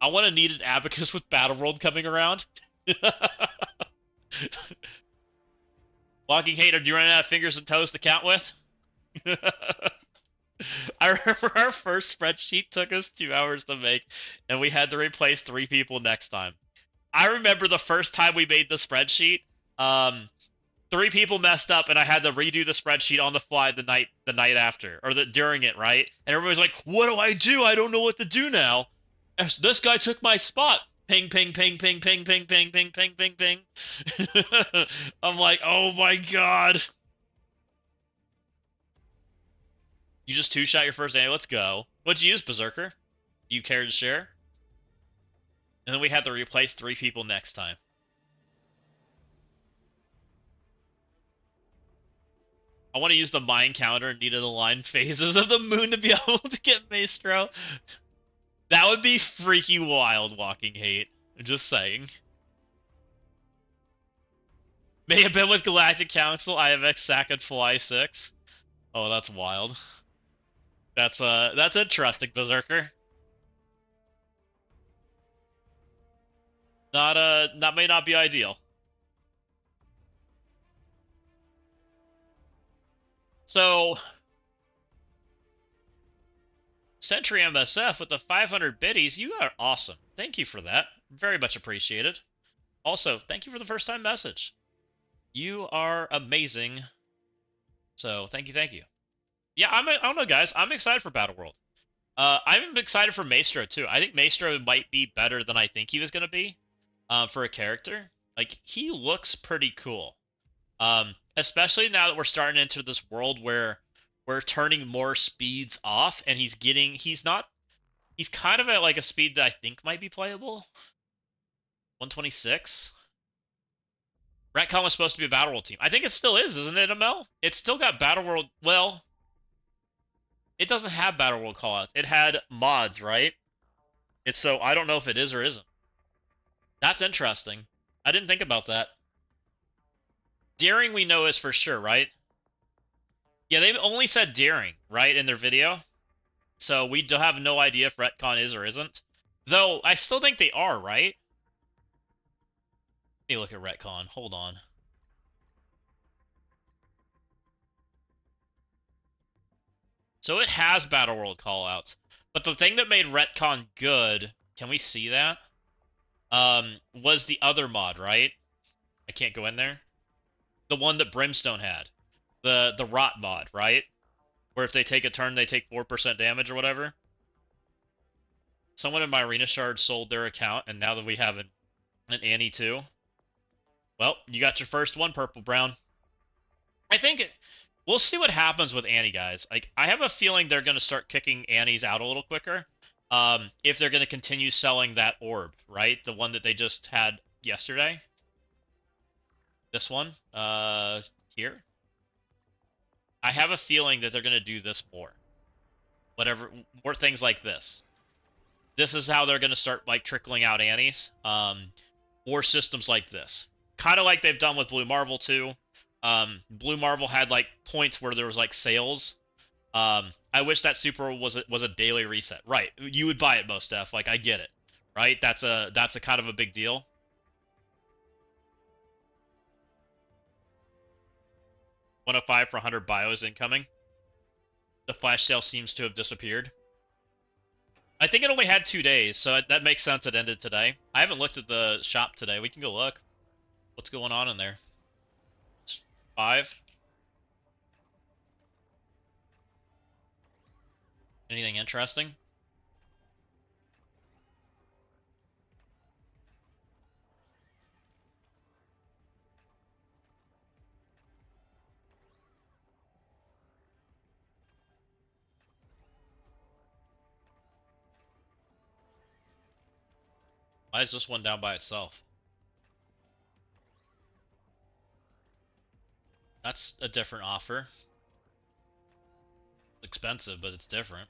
I want a needed abacus with Battle World coming around. Walking hater, do you run out of fingers and toes to count with? I remember our first spreadsheet took us 2 hours to make, and we had to replace 3 people next time. I remember the first time we made the spreadsheet, 3 people messed up, and I had to redo the spreadsheet on the fly the night after, or during it, right? And everybody's like, "What do I do? I don't know what to do now. This guy took my spot." Ping, ping, ping, ping, ping, ping, ping, ping, ping, ping, ping. I'm like, oh my god. You just 2-shot your first aim. Let's go. What'd you use, Berserker? Do you care to share? And then we had to replace 3 people next time. I want to use the mine counter and needed align phases of the moon to be able to get Maestro. That would be freaky wild, Walking Hate. I'm just saying. May have been with Galactic Council, IFX, Sack, and Fly 6. Oh, that's wild. That's interesting, Berserker. That may not be ideal. So Sentry MSF with the 500 biddies, you are awesome. Thank you for that. Very much appreciated. Also, thank you for the first time message. You are amazing. So, thank you, thank you. Yeah, I don't know, guys. I'm excited for Battle World. I'm excited for Maestro, too. I think Maestro might be better than I think he was going to be for a character. Like, he looks pretty cool. Especially now that we're starting into this world where we're turning more speeds off, and he's kind of at like a speed that I think might be playable. 126. Retcon was supposed to be a Battle World team. I think it still is, isn't it, Amel? It's still got Battle World. Well, it doesn't have Battle World callouts. It had mods, right? It's so I don't know if it is or isn't. That's interesting. I didn't think about that. Daring we know is for sure, right? Yeah, they've only said Daring, right, in their video. So we do have no idea if Retcon is or isn't. Though, I still think they are, right? Let me look at Retcon. Hold on. So it has Battle World callouts. But the thing that made Retcon good, can we see that? Was the other mod, right? I can't go in there. The one that Brimstone had. The Rot mod, right? Where if they take a turn, they take 4% damage or whatever. Someone in my Arena Shard sold their account, and now that we have an Annie too. Well, you got your first one, Purple Brown. I think we'll see what happens with Annie, guys. Like, I have a feeling they're going to start kicking Annies out a little quicker. If they're going to continue selling that orb, right? The one that they just had yesterday. This one, here. I have a feeling that they're going to do this more. Whatever, more things like this. This is how they're going to start, like, trickling out Annies. More systems like this. Kind of like they've done with Blue Marvel, too. Blue Marvel had, like, points where there was, like, sales. I wish that Super was a daily reset. Right, you would buy it, MSF. Like, I get it. Right? That's a kind of a big deal. $105 for 100 bios incoming. The flash sale seems to have disappeared. I think it only had 2 days, so that makes sense it ended today. I haven't looked at the shop today. We can go look. What's going on in there? 5. Anything interesting? Why is this one down by itself? That's a different offer. It's expensive, but it's different.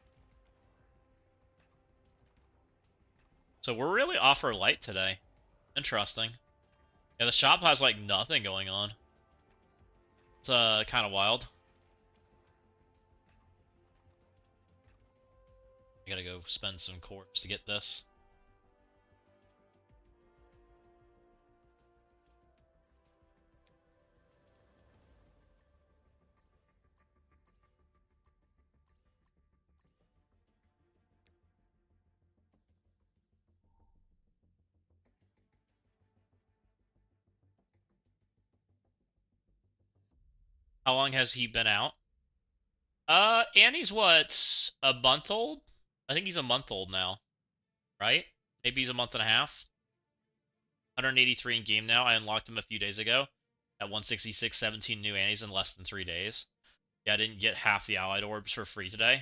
So we're really offer light today. Interesting. Yeah, the shop has like nothing going on. It's kind of wild. I gotta go spend some cores to get this. How long has he been out? Annie's what, a month old? I think he's a month old now, right? Maybe he's a month and a half. 183 in game now. I unlocked him a few days ago at 166, 17 new Annies in less than 3 days. Yeah, I didn't get half the allied orbs for free today.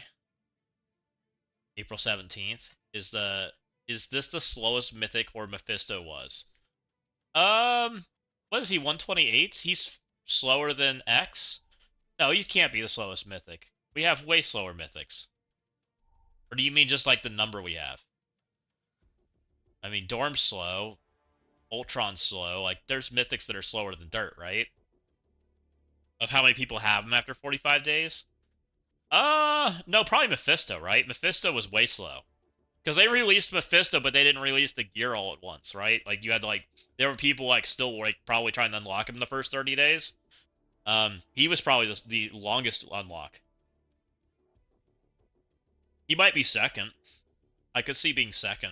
April 17th. Is this the slowest mythic or Mephisto was? What is he, 128? He's slower than X? No, you can't be the slowest mythic. We have way slower mythics. Or do you mean just like the number we have? I mean, Dorm's slow. Ultron's slow. Like, there's mythics that are slower than dirt, right? Of how many people have them after 45 days? No, probably Mephisto, right? Mephisto was way slow. Because they released Mephisto, but they didn't release the gear all at once, right? Like, you had to, like, there were people, like, still, like, probably trying to unlock him the first 30 days. He was probably the longest unlock. He might be second. I could see being second.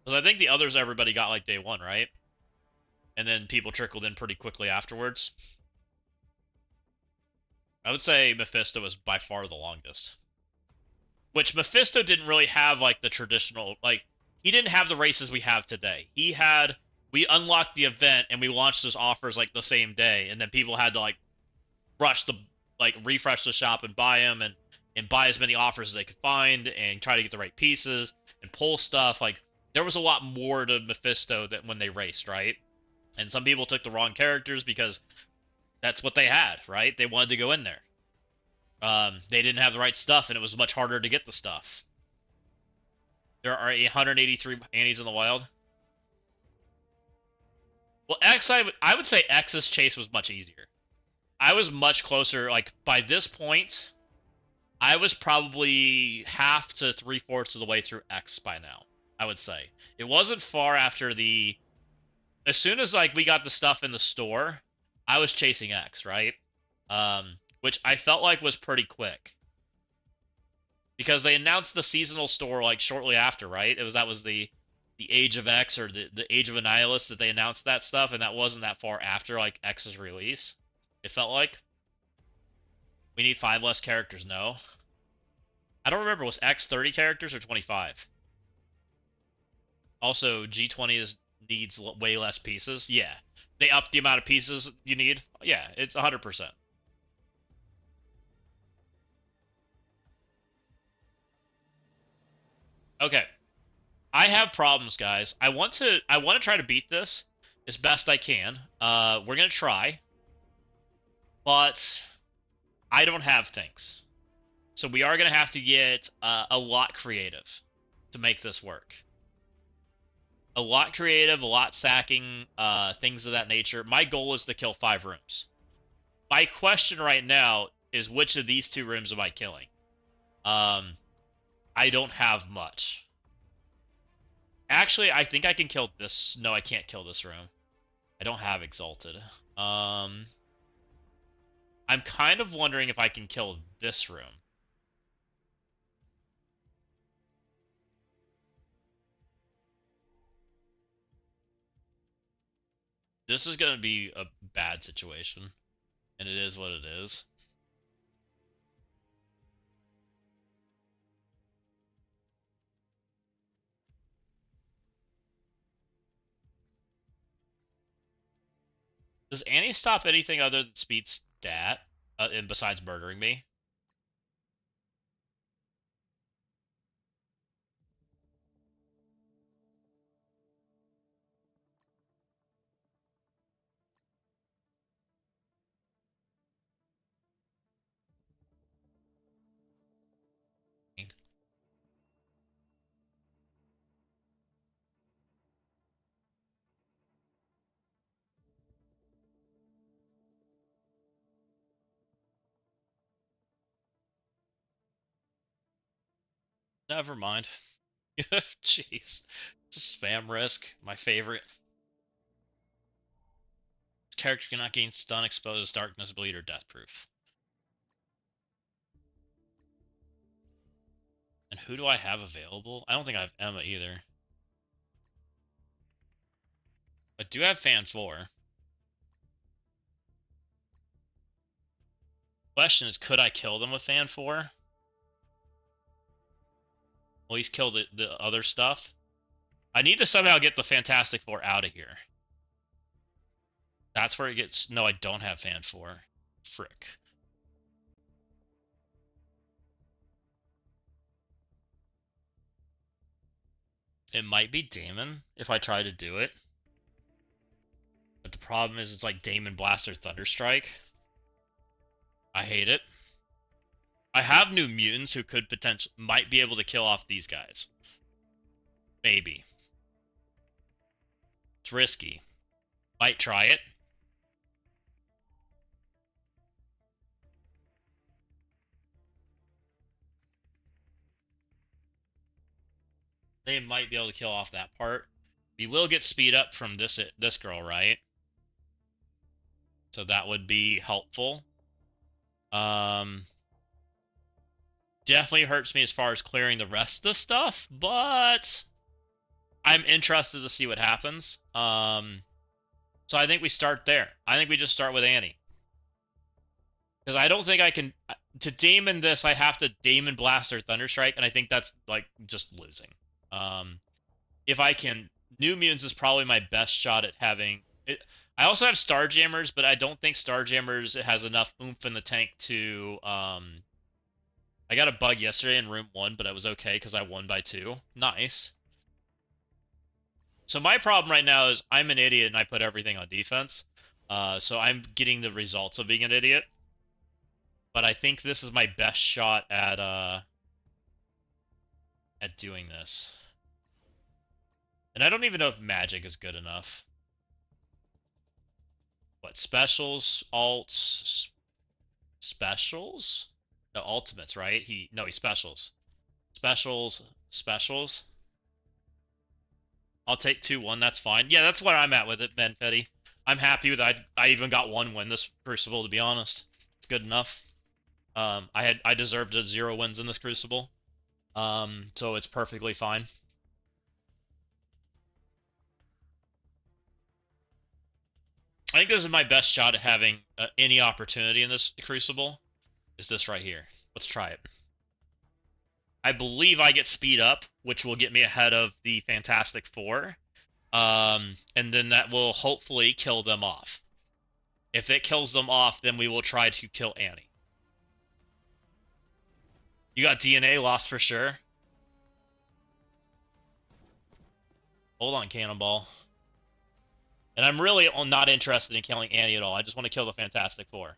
Because I think the others everybody got, like, day one, right? And then people trickled in pretty quickly afterwards. I would say Mephisto was by far the longest. Which Mephisto didn't really have, like, the traditional, like, he didn't have the races we have today. We unlocked the event and we launched his offers, like, the same day, and then people had to, like, refresh the shop and buy them and buy as many offers as they could find and try to get the right pieces and pull stuff. Like, there was a lot more to Mephisto than when they raced, right? And some people took the wrong characters because that's what they had, right? They wanted to go in there. They didn't have the right stuff, and it was much harder to get the stuff. There are 183 Annies in the wild. Well, I would say X's chase was much easier. I was much closer. Like, by this point, I was probably half to 3/4 of the way through X by now, I would say. It wasn't far after the... As soon as, like, we got the stuff in the store, I was chasing X, right? Which I felt like was pretty quick. Because they announced the seasonal store, like, shortly after, right? That was the Age of X or the Age of Annihilus that they announced that stuff, and that wasn't that far after, like, X's release. It felt like. We need 5 less characters, no. I don't remember, was X 30 characters or 25? Also, G20 needs way less pieces. Yeah. They upped the amount of pieces you need. Yeah, it's 100%. Okay. I have problems, guys. I want to try to beat this as best I can. We're gonna try, but I don't have things. So we are gonna have to get a lot creative to make this work. A lot creative, a lot sacking, things of that nature. My goal is to kill 5 rooms. My question right now is which of these 2 rooms am I killing? I don't have much. Actually, I think I can kill this. No, I can't kill this room. I don't have Exalted. I'm kind of wondering if I can kill this room. This is going to be a bad situation, and it is what it is. Does Annie stop anything other than speed stat, and besides murdering me? Never mind. Jeez. Spam risk, my favorite. This character cannot gain stun, expose, darkness, bleed, or death proof. And who do I have available? I don't think I have Emma either. I do have Fan 4. Question is, could I kill them with Fan 4? At least kill the other stuff. I need to somehow get the Fantastic Four out of here. That's where it gets... No, I don't have Fan 4. Frick. It might be Damon if I try to do it. But the problem is it's like Damon Blaster Thunderstrike. I hate it. I have New Mutants who might be able to kill off these guys. Maybe. It's risky. Might try it. They might be able to kill off that part. We will get speed up from this girl, right? So that would be helpful. Definitely hurts me as far as clearing the rest of the stuff, but I'm interested to see what happens. So I think we start there. I think we just start with Annie. Because I don't think I can... To Damon this, I have to Damon Blaster Thunderstrike, and I think that's, like, just losing. If I can... New Mutants is probably my best shot at having... I also have Starjammers, but I don't think Starjammers has enough oomph in the tank to... I got a bug yesterday in room 1, but I was okay because I won by 2. Nice. So my problem right now is I'm an idiot and I put everything on defense. So I'm getting the results of being an idiot. But I think this is my best shot at doing this. And I don't even know if magic is good enough. What, specials, alts, specials? No, ultimates, right? He specials. Specials. I'll take 2-1, that's fine. Yeah, that's where I'm at with it, Ben Fetty. I'm happy with it. I even got 1 win this Crucible, to be honest. It's good enough. I deserved 0 wins in this Crucible. So it's perfectly fine. I think this is my best shot at having any opportunity in this Crucible. Is this right here. Let's try it. I believe I get speed up, which will get me ahead of the Fantastic Four. And then that will hopefully kill them off. If it kills them off, then we will try to kill Annie. You got DNA lost for sure. Hold on, Cannonball. And I'm really not interested in killing Annie at all. I just want to kill the Fantastic Four.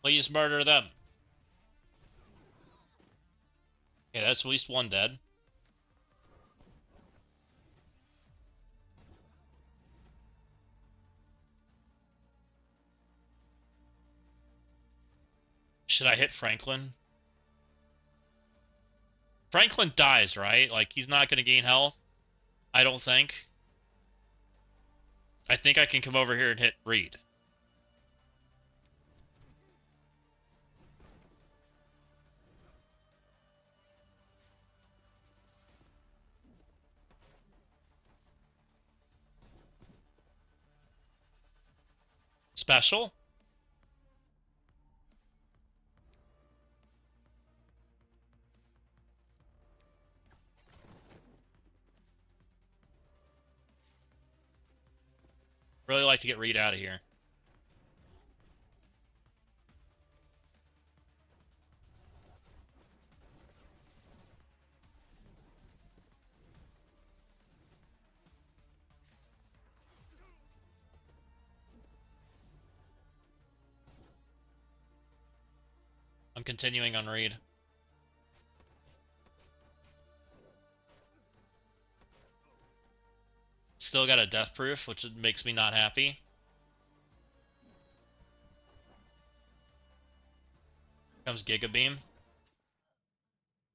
Please murder them. Okay, that's at least 1 dead. Should I hit Franklin? Franklin dies, right? Like, he's not going to gain health. I don't think. I think I can come over here and hit Reed. Special? Really like to get Reed out of here. I'm continuing on Reed. Still got a death proof, which makes me not happy. Comes Giga Beam.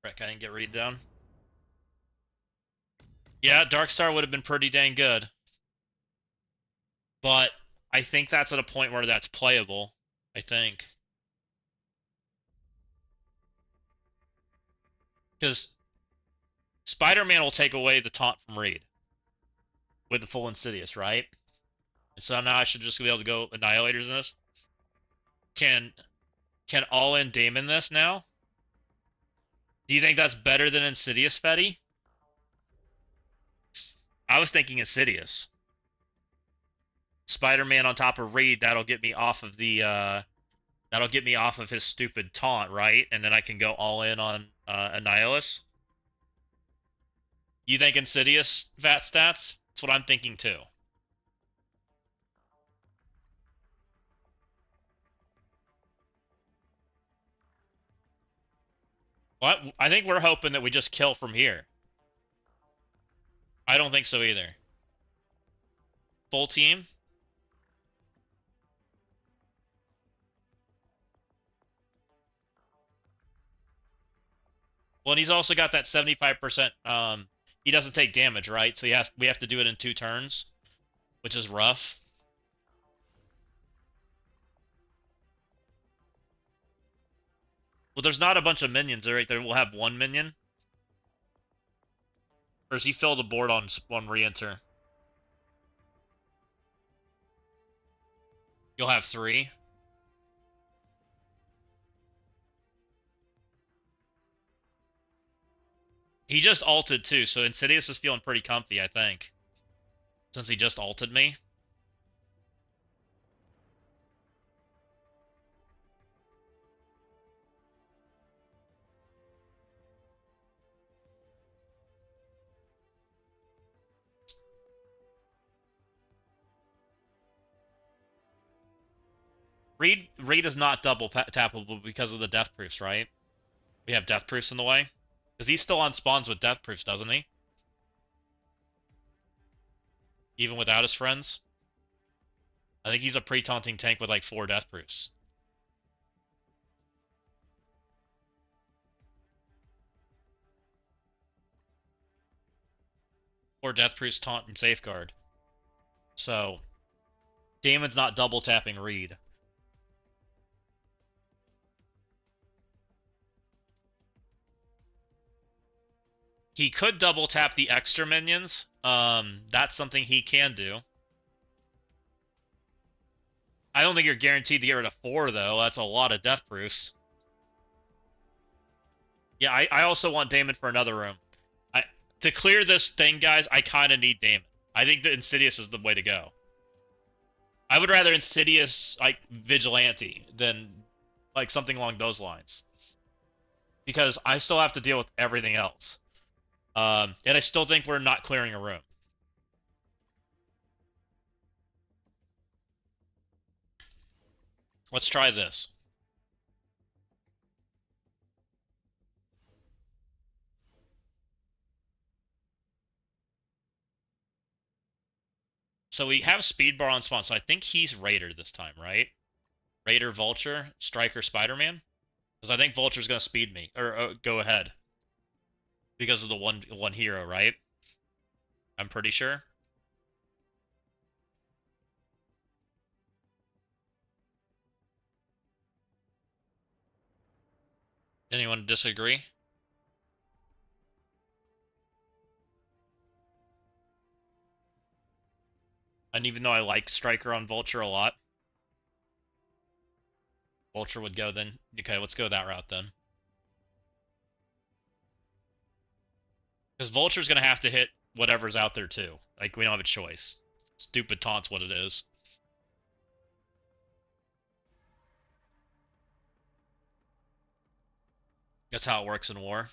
Frick, I didn't get Reed down. Yeah, Darkstar would have been pretty dang good. But I think that's at a point where that's playable. I think. Because Spider-Man will take away the taunt from Reed with the full Insidious, right? And so now I should just be able to go Annihilators in this. Can all-in Damon this now? Do you think that's better than Insidious, Fetty? I was thinking Insidious. Spider-Man on top of Reed, that'll get me off of the that'll get me off of his stupid taunt, right? And then I can go all in on Annihilus. You think Insidious VAT stats? That's what I'm thinking too. What? I think we're hoping that we just kill from here. I don't think so either. Full team? Well, and he's also got that 75%. He doesn't take damage, right? So we have to do it in 2 turns, which is rough. Well, there's not a bunch of minions right there. We'll have 1 minion. Or does he fill the board on re-enter? You'll have 3. He just ulted too, so Insidious is feeling pretty comfy, I think. Since he just ulted me. Reed is not double tappable because of the death proofs, right? We have death proofs in the way. Because he's still on spawns with death proofs, doesn't he? Even without his friends? I think he's a pre-taunting tank with like 4 death proofs. Or death proofs, taunt, and safeguard. So, Damon's not double tapping Reed. He could double tap the extra minions. That's something he can do. I don't think you're guaranteed to get rid of 4, though. That's a lot of death proofs. Yeah, I also want Damon for another room. To clear this thing, guys, I kind of need Damon. I think that Insidious is the way to go. I would rather Insidious, like, Vigilante than, like, something along those lines. Because I still have to deal with everything else. And I still think we're not clearing a room. Let's try this. So we have Speed Bar on spawn, so I think he's Raider this time, right? Raider, Vulture, Striker, Spider-Man? Because I think Vulture's gonna speed me, or go ahead. Because of the one hero, right? I'm pretty sure. Anyone disagree? And even though I like Striker on Vulture a lot, Vulture would go then. Okay, let's go that route then. Because Vulture's gonna have to hit whatever's out there too. Like, we don't have a choice. Stupid taunt's what it is. That's how it works in war.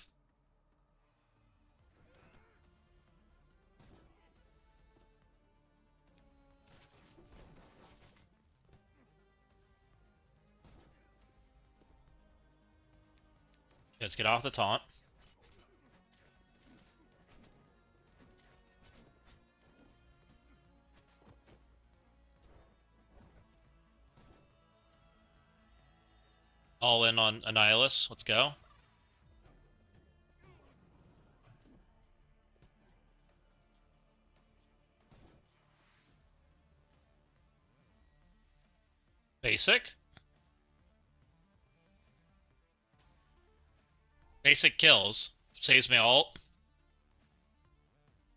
Let's get off the taunt. All in on Annihilus. Let's go. Basic. Basic kills. Saves me alt.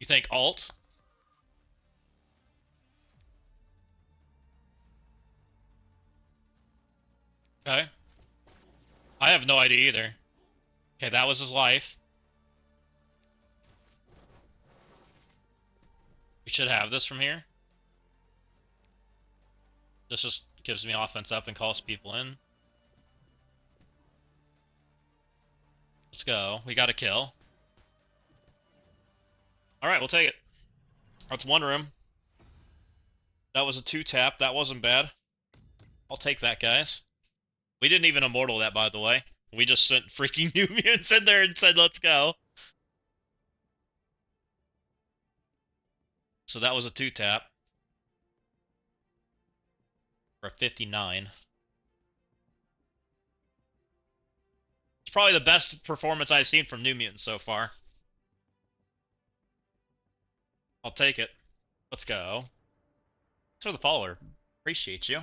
You think alt? Okay. I have no idea either. Okay, that was his life. We should have this from here. This just gives me offense up and calls people in. Let's go. We got a kill. Alright, we'll take it. That's 1 room. That was a 2-tap. That wasn't bad. I'll take that, guys. We didn't even immortal that, by the way. We just sent freaking new mutants in there and said, let's go. So that was a 2-tap. For a 59. It's probably the best performance I've seen from New Mutants so far. I'll take it. Let's go. Thanks for the follower. Appreciate you.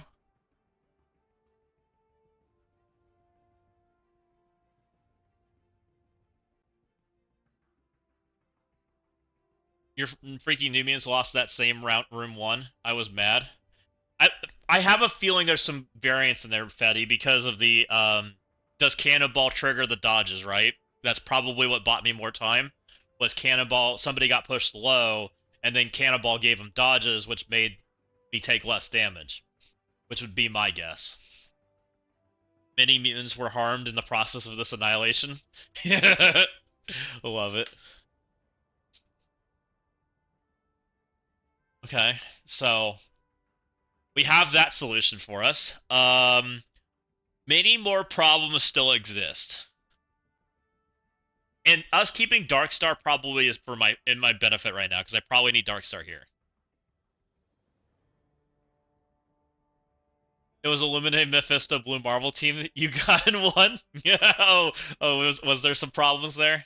Your freaking New Mutants lost that same round, room 1. I was mad. I have a feeling there's some variance in there, Fetty, because of the does Cannonball trigger the dodges, right? That's probably what bought me more time. Was Cannonball, somebody got pushed low, and then Cannonball gave him dodges, which made me take less damage, which would be my guess. Many mutants were harmed in the process of this annihilation. Love it. Okay, so we have that solution for us. Many more problems still exist. And us keeping Darkstar probably is for in my benefit right now, because I probably need Darkstar here. It was Illuminate Mephisto Blue Marvel team that you got in one? Was there some problems there?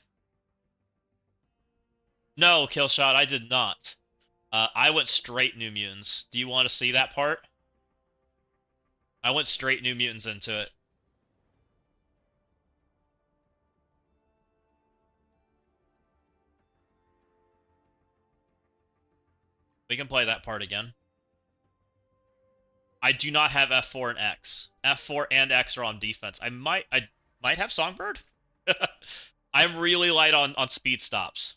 No, Killshot, I did not. I went straight New Mutants. Do you want to see that part? I went straight New Mutants into it. We can play that part again. I do not have F4 and X. F4 and X are on defense. I might have Songbird. I'm really light on speed stops.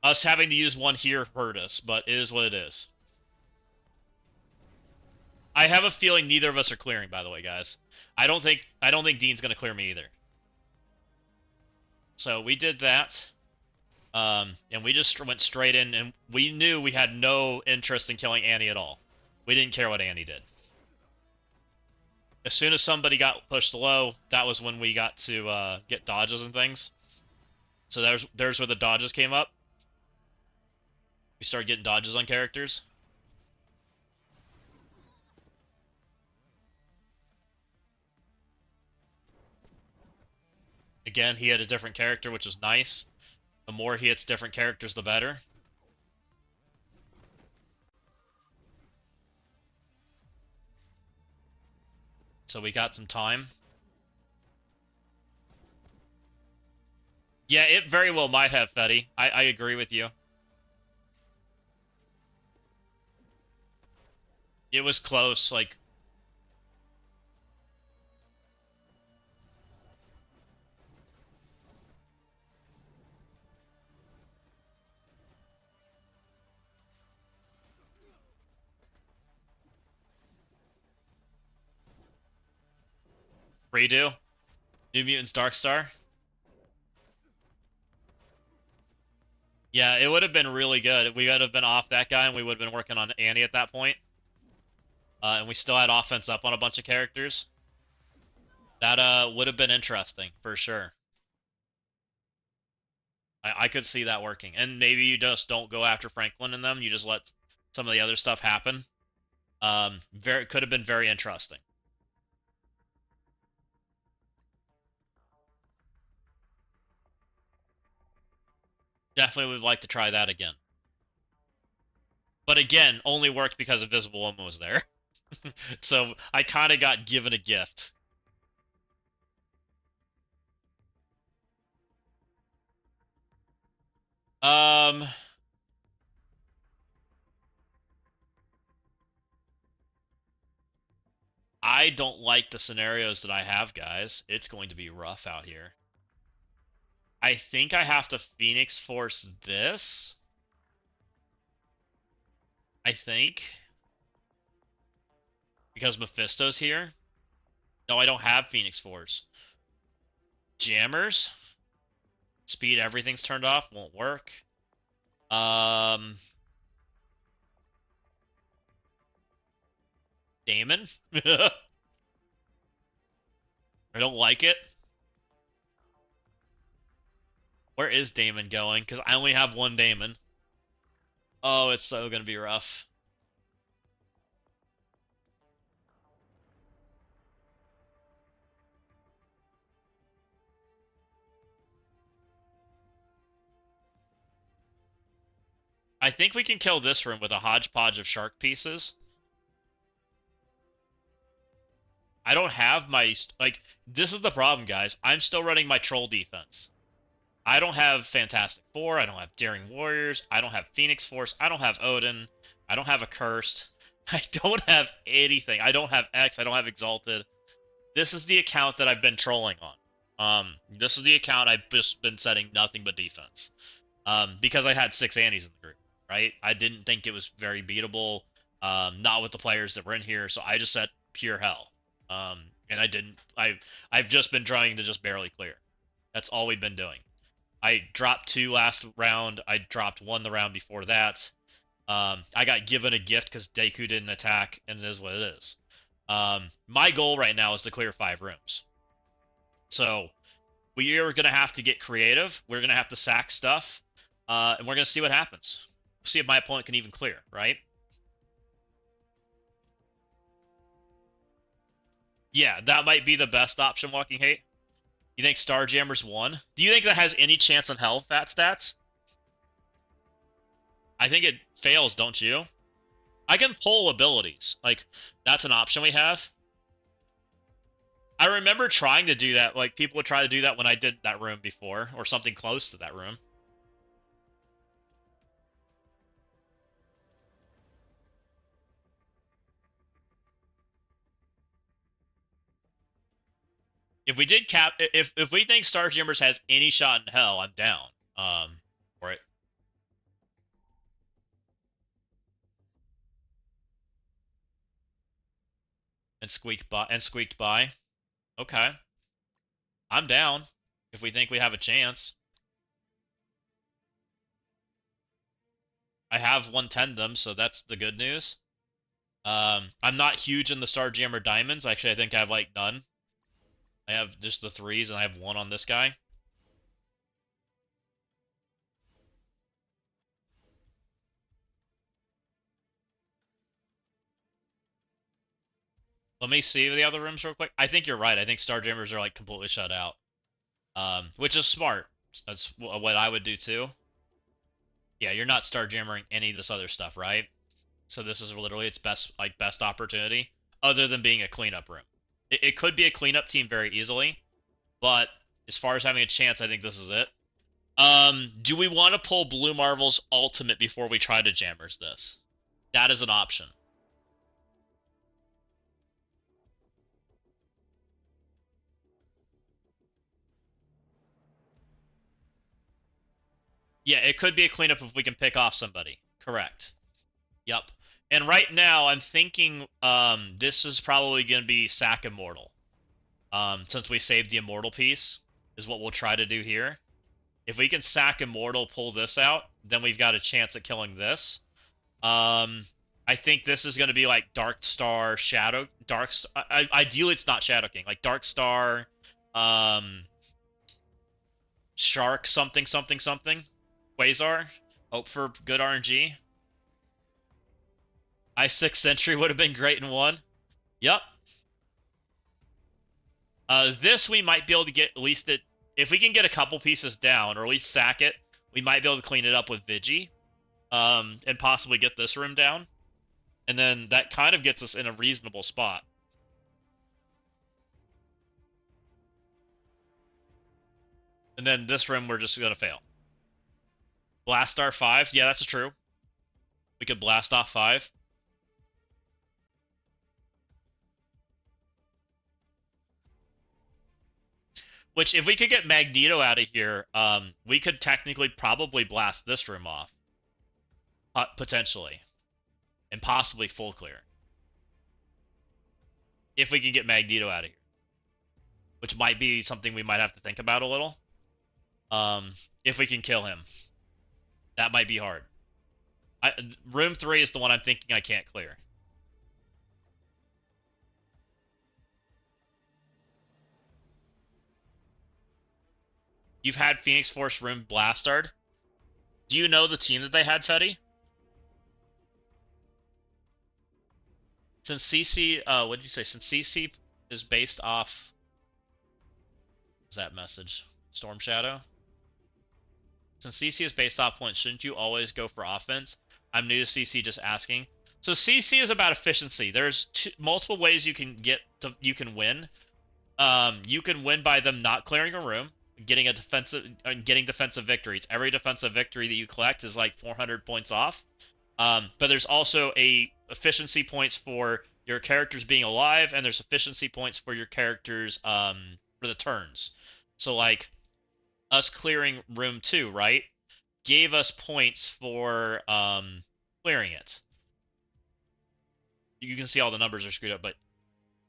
Us having to use one here hurt us, but it is what it is. I have a feeling neither of us are clearing, by the way, guys. I don't think Dean's gonna clear me either. So we did that. And we just went straight in, and we knew we had no interest in killing Annie at all. We didn't care what Annie did. As soon as somebody got pushed low, that was when we got to get dodges and things. So there's where the dodges came up. We started getting dodges on characters. Again, he had a different character, which was nice. The more he hits different characters, the better. So we got some time. Yeah, it very well might have, Fetty. I agree with you. It was close, like... Redo? New Mutants Darkstar? Yeah, it would have been really good. We would have been off that guy, and we would have been working on Annie at that point. And we still had offense up on a bunch of characters. That would have been interesting, for sure. I could see that working. And maybe you just don't go after Franklin and them. You just let some of the other stuff happen. Could have been very interesting. Definitely would like to try that again. But again, only worked because Invisible Woman was there. So I kind of got given a gift. I don't like the scenarios that I have, guys. It's going to be rough out here. I think I have to Phoenix Force this. I think. Because Mephisto's here. No, I don't have Phoenix Force. Jammers. Speed, everything's turned off. Won't work. Damon? I don't like it. Where is Damon going? Because I only have one Damon. Oh, it's so gonna be rough. I think we can kill this room with a hodgepodge of shark pieces. I don't have my... Like, this is the problem, guys. I'm still running my troll defense. I don't have Fantastic Four. I don't have Daring Warriors. I don't have Phoenix Force. I don't have Odin. I don't have Accursed. I don't have anything. I don't have X. I don't have Exalted. This is the account that I've been trolling on. This is the account I've just been setting nothing but defense. Because I had 6 Annies in the group, right? I didn't think it was very beatable. Not with the players that were in here, so I just set pure hell. And I didn't. I've just been trying to just barely clear. That's all we've been doing. I dropped 2 last round. I dropped 1 the round before that. I got given a gift because Deku didn't attack, and it is what it is. My goal right now is to clear 5 rooms. So we are going to have to get creative. We're going to have to sack stuff, and we're going to see what happens. See if my opponent can even clear, right? Yeah, that might be the best option, Walking Hate. You think Starjammer's won? Do you think that has any chance on hell, Fat Stats? I think it fails, don't you? I can pull abilities. Like, that's an option we have. I remember trying to do that. Like, people would try to do that when I did that room before, or something close to that room. If we did cap, if we think Starjammers has any shot in hell, I'm down. For it. And squeaked by. Okay. I'm down if we think we have a chance. I have 110 them, so that's the good news. I'm not huge in the Starjammer diamonds. Actually, I think I have like none. I have just the 3s, and I have 1 on this guy. Let me see the other rooms real quick. I think you're right. I think Starjammers are like completely shut out, which is smart. That's what I would do too. Yeah, you're not Starjammering any of this other stuff, right? So this is literally its best opportunity, other than being a cleanup room. It could be a cleanup team very easily, but as far as having a chance, I think this is it. Do we want to pull Blue Marvel's ultimate before we try to jammers this? That is an option. Yeah, it could be a cleanup if we can pick off somebody. Correct. Yep. And right now, I'm thinking this is probably going to be Sack Immortal. Since we saved the Immortal piece, is what we'll try to do here. If we can Sack Immortal, pull this out, then we've got a chance at killing this. I think this is going to be like Dark Star, Shadow, Dark. Ideally, it's not Shadow King. Like Dark Star, Shark, something, something, something. Quasar. Hope for good RNG. I6 Sentry would have been great in 1. Yep. This we might be able to get at least it. If we can get a couple pieces down, or at least sack it, we might be able to clean it up with Vigi. And possibly get this room down. And then that kind of gets us in a reasonable spot. And then this room we're just going to fail. Blast Star 5. Yeah, that's true. We could blast off 5. Which, if we could get Magneto out of here, we could technically probably blast this room off. Potentially. And possibly full clear. If we can get Magneto out of here. Which might be something we might have to think about a little. If we can kill him. That might be hard. Room 3 is the one I'm thinking I can't clear. You've had Phoenix Force Room Blastard. Do you know the team that they had, Fetty? Since CC, what did you say? Since CC is based off... What's that message? Storm Shadow? Since CC is based off points, shouldn't you always go for offense? I'm new to CC, just asking. So CC is about efficiency. There's multiple ways you can win. You can win by them not clearing a room, getting defensive victories. Every defensive victory that you collect is like 400 points off. But there's also a efficiency points for your characters being alive, and there's efficiency points for your characters for the turns. So like us clearing room 2, right? Gave us points for clearing it. You can see all the numbers are screwed up, but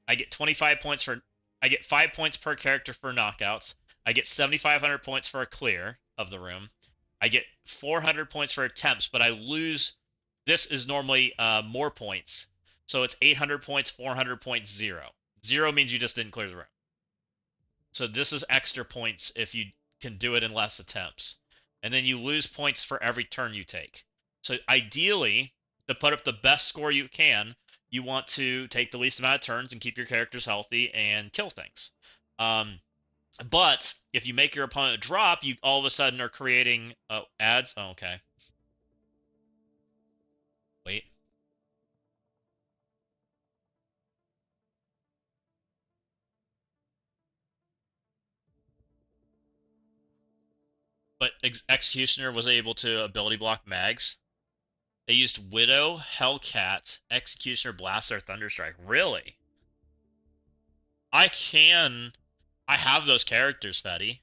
I get 25 points for I get 5 points per character for knockouts. I get 7,500 points for a clear of the room. I get 400 points for attempts, but I lose. This is normally more points. So it's 800 points, 400 points, 0. 0 means you just didn't clear the room. So this is extra points if you can do it in less attempts. And then you lose points for every turn you take. So ideally, to put up the best score you can, you want to take the least amount of turns and keep your characters healthy and kill things. But if you make your opponent drop, you all of a sudden are creating ads. Oh, okay. Wait. But Executioner was able to ability block mags. They used Widow, Hellcat, Executioner, Blaster, Thunderstrike. Really? I have those characters, Fetty.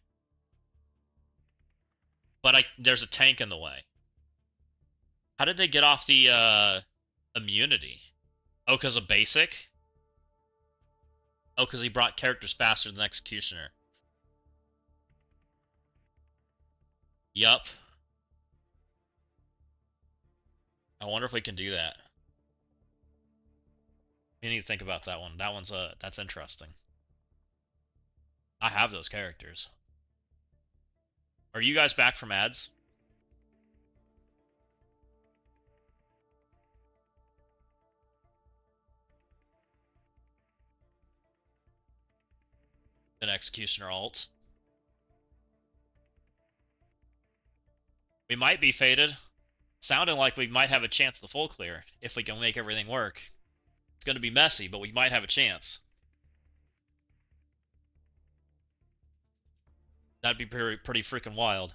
But there's a tank in the way. How did they get off the immunity? Oh, because of basic? Oh, because he brought characters faster than Executioner. Yup. I wonder if we can do that. We need to think about that one. That's interesting. I have those characters. Are you guys back from ads? An Executioner alt. We might be faded. Sounding like we might have a chance to full clear if we can make everything work. It's going to be messy, but we might have a chance. That'd be pretty freaking wild.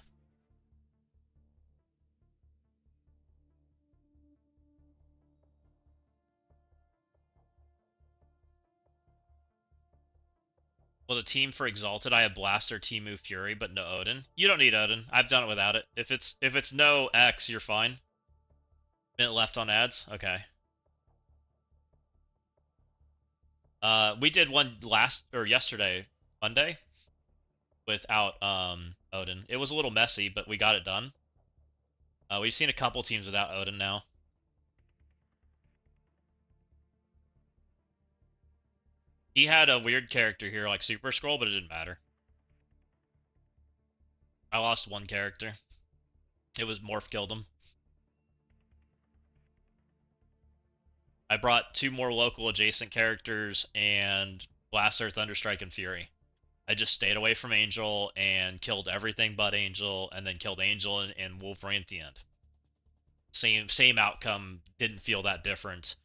Well, the team for Exalted, I have Blaster, Timu, Fury, but no Odin. You don't need Odin. I've done it without it. If it's no X, you're fine. Minute left on ads. Okay. We did one yesterday, Monday, without Odin. It was a little messy, but we got it done. We've seen a couple teams without Odin now. He had a weird character here, like Super Scroll, but it didn't matter. I lost one character. It was Morph killed him. I brought 2 more local adjacent characters and Blaster, Thunderstrike, and Fury. I just stayed away from Angel and killed everything but Angel, and then killed Angel and Wolverine at the end. Same outcome. Didn't feel that different.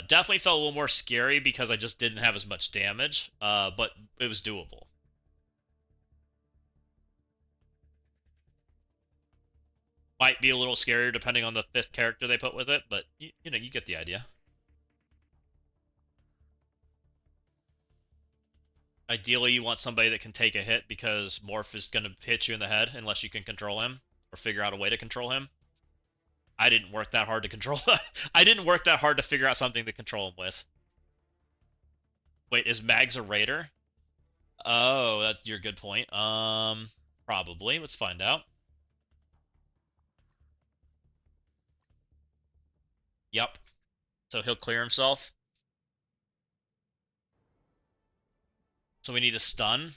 Definitely felt a little more scary because I just didn't have as much damage, but it was doable. Might be a little scarier depending on the 5th character they put with it, but you know, you get the idea. Ideally, you want somebody that can take a hit because Morph is going to hit you in the head unless you can control him or figure out a way to control him. I didn't work that hard to control that. I didn't work that hard to figure out something to control him with. Wait, is Mags a raider? Oh, that's your good point. Probably. Let's find out. Yep. So he'll clear himself. So we need a stun,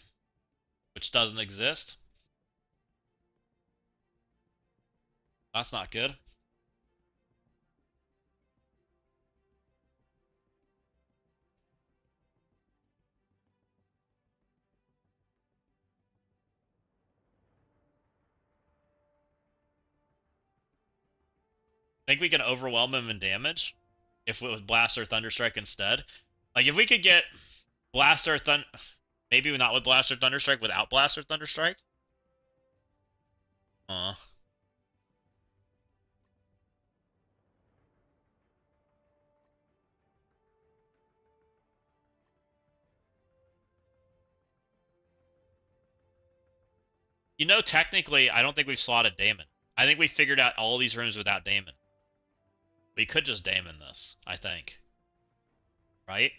which doesn't exist. That's not good. Think we can overwhelm him in damage if it was Blast or Thunderstrike instead. Like if we could get Blast or maybe not with Blast or Thunderstrike, without Blast or Thunderstrike. You know, technically, I don't think we've slotted Daemon. I think we figured out all these rooms without Daemon. We could just Daemon this, I think. Right?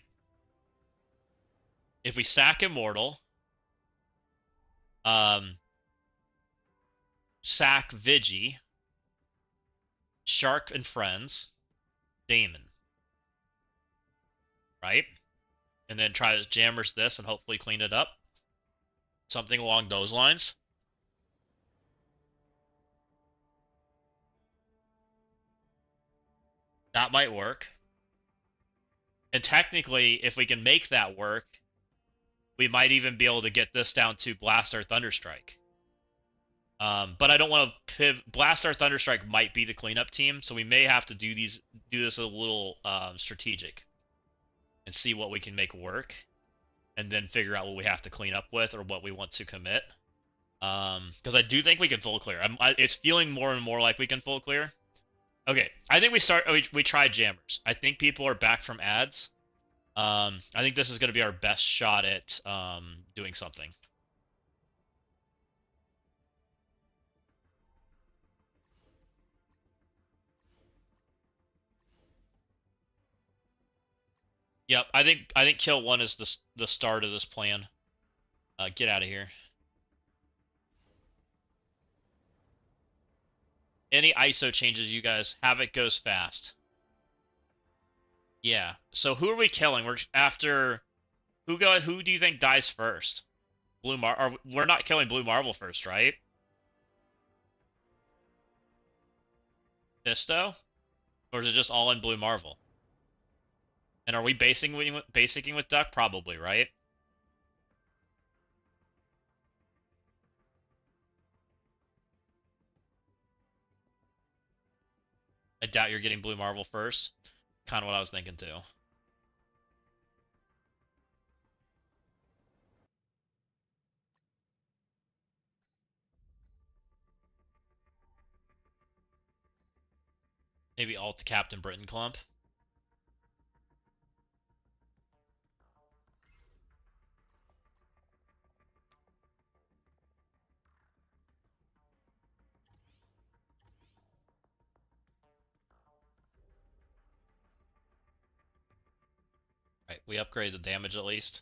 If we sack Immortal, sack Vigi, Shark and Friends, Daemon. Right? And then try to Jammers this and hopefully clean it up. Something along those lines. That might work. And technically, if we can make that work, we might even be able to get this down to Blast or Thunderstrike. But I don't want to pivot. Blast or Thunderstrike might be the cleanup team, so we may have to do this a little strategic and see what we can make work, and then figure out what we have to clean up with or what we want to commit. Because I do think we can full clear. It's feeling more and more like we can full clear. Okay, I think we try Jammers. I think people are back from ads. I think this is going to be our best shot at doing something. Yep, I think kill one is the start of this plan. Get out of here. Any ISO changes, you guys? Havoc goes fast. Yeah. So who are we killing? We're after who do you think dies first? We're not killing Blue Marble first, right? Fisto? Or is it just all in Blue Marble? And are we basicing with Duck? Probably, right? I doubt you're getting Blue Marble first. Kind of what I was thinking too. Maybe alt Captain Britain Clump. Right, we upgrade the damage at least.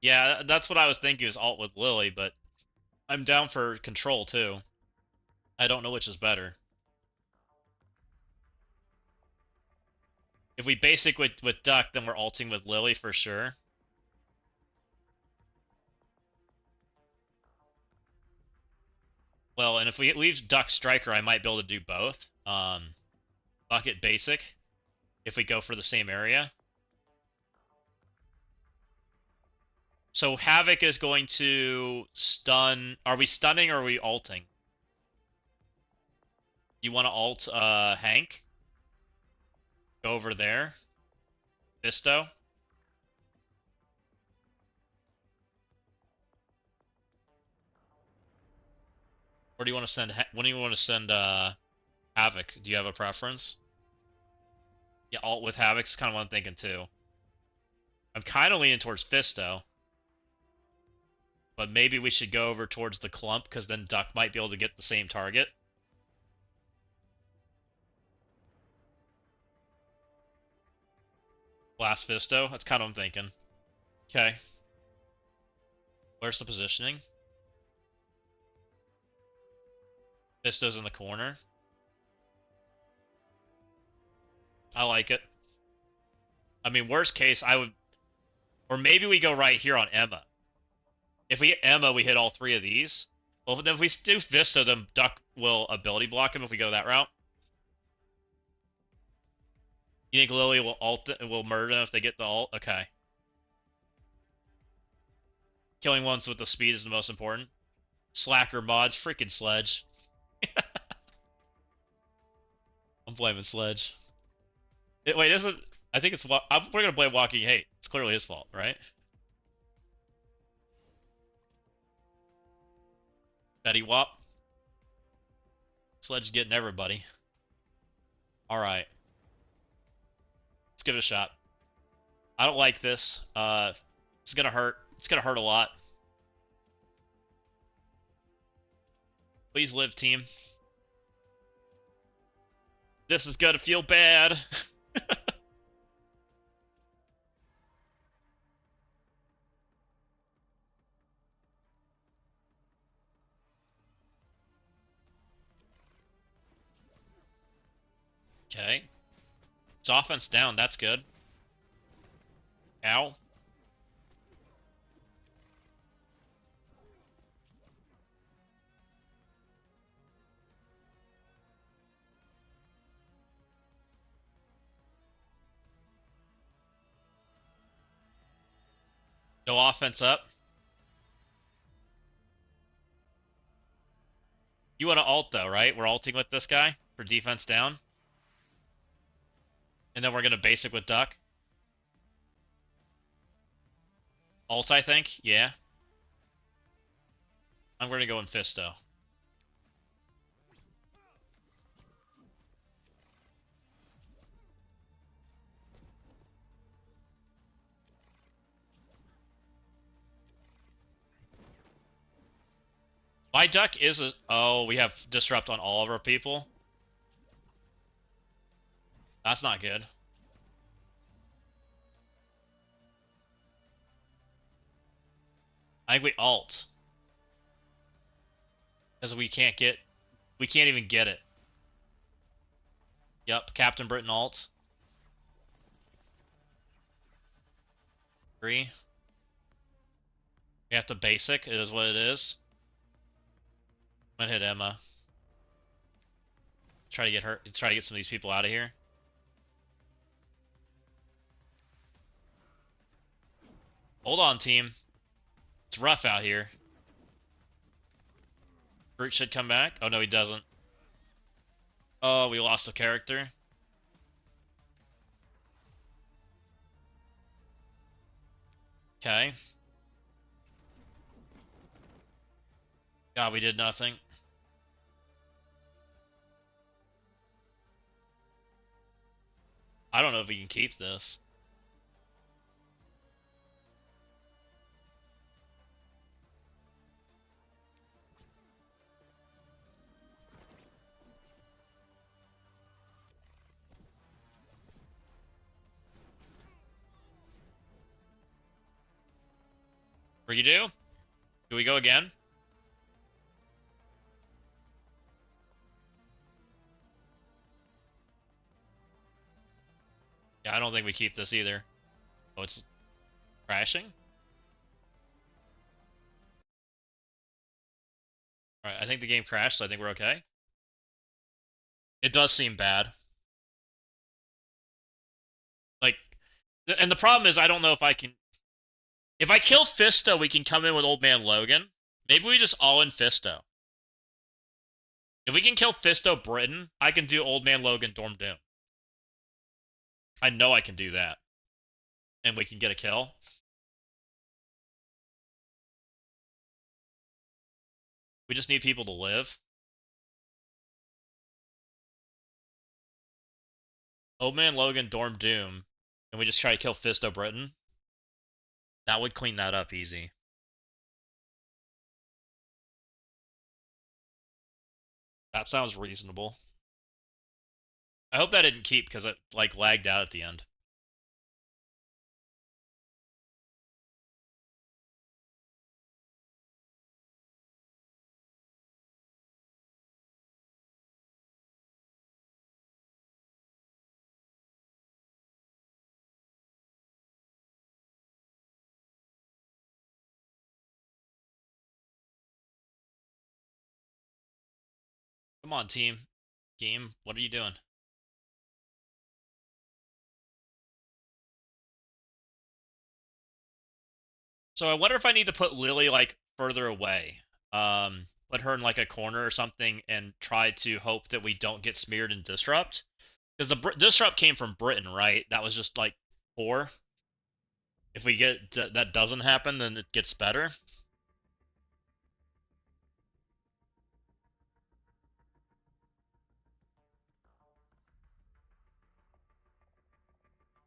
Yeah, that's what I was thinking is alt with Lily, but I'm down for control too. I don't know which is better. If we basic with Duck, then we're alting with Lily for sure. Well, and if we leave Duck Striker, I might be able to do both. Bucket basic, if we go for the same area. So Havoc is going to stun. Are we stunning or are we alting? You want to alt Hank? Go over there. Fisto. Or do you want to send? When do you want to send Havoc? Do you have a preference? Yeah, alt with Havoc's kind of what I'm thinking too. I'm kind of leaning towards Fisto. But maybe we should go over towards the clump, because then Duck might be able to get the same target. Blast Fisto, that's kind of what I'm thinking. Okay. Where's the positioning? Fisto's in the corner. I like it. I mean, worst case, I would... Or maybe we go right here on Emma. If we hit Emma, we hit all three of these. Well, then if we do Fisto, then Duck will ability block him if we go that route. You think Lily will murder them if they get the ult? Okay. Killing ones with the speed is the most important. Slacker mods, freaking Sledge. I'm blaming Sledge. Wait, this is... I think it's... We're gonna blame Walking Hate. It's clearly his fault, right? Betty Wop. Sledge getting everybody. Alright. Let's give it a shot. I don't like this. It's gonna hurt. It's gonna hurt a lot. Please live, team. This is gonna feel bad. Okay. It's offense down. That's good. Ow. No offense up. You want to ult though, right? We're ulting with this guy for defense down. And then we're gonna basic with Duck. Ult, I think. Yeah. I'm gonna go in Fisto. My Duck is a... Oh, we have Disrupt on all of our people. That's not good. I think we ult. Because we can't get... We can't even get it. Yep, Captain Britain ult. 3. We have to basic. It is what it is. I'm gonna hit Emma. Try to get her. Try to get some of these people out of here. Hold on, team. It's rough out here. Brute should come back. Oh no, he doesn't. Oh, we lost a character. Okay. God, we did nothing. I don't know if we can keep this. What do you do? Do we go again? Yeah, I don't think we keep this either. Oh, it's crashing? Alright, I think the game crashed, so I think we're okay. It does seem bad. Like, and the problem is I don't know if I can... If I kill Fisto, we can come in with Old Man Logan. Maybe we just all in Fisto. If we can kill Fisto Britain, I can do Old Man Logan Dorm Doom. I know I can do that. And we can get a kill. We just need people to live. Old Man Logan Dorm Doom. And we just try to kill Fisto Britain. That would clean that up easy. That sounds reasonable. I hope that didn't keep because it like lagged out at the end. Come on, team. Game, what are you doing? So I wonder if I need to put Lily like further away. Put her in like a corner or something and try to hope that we don't get smeared in Disrupt. Because the Disrupt came from Britain, right? That was just like poor. If we get that doesn't happen, then it gets better.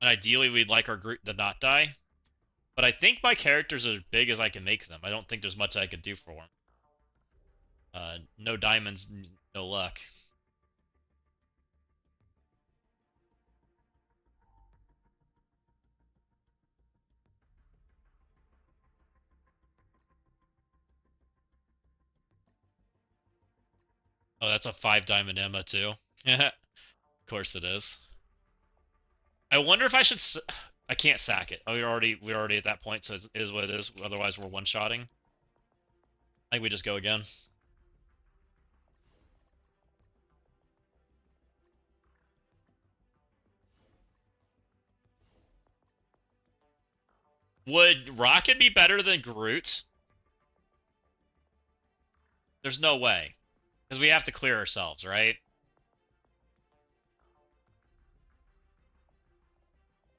And ideally, we'd like our group to not die. But I think my characters are as big as I can make them. I don't think there's much I could do for them. No diamonds, no luck. Oh, that's a 5 diamond Emma too. Of course it is. I wonder if I should. I can't sack it. Oh, we're already at that point, so it is what it is. Otherwise, we're one-shotting. I think we just go again. Would Rocket be better than Groot? There's no way. Because we have to clear ourselves, right?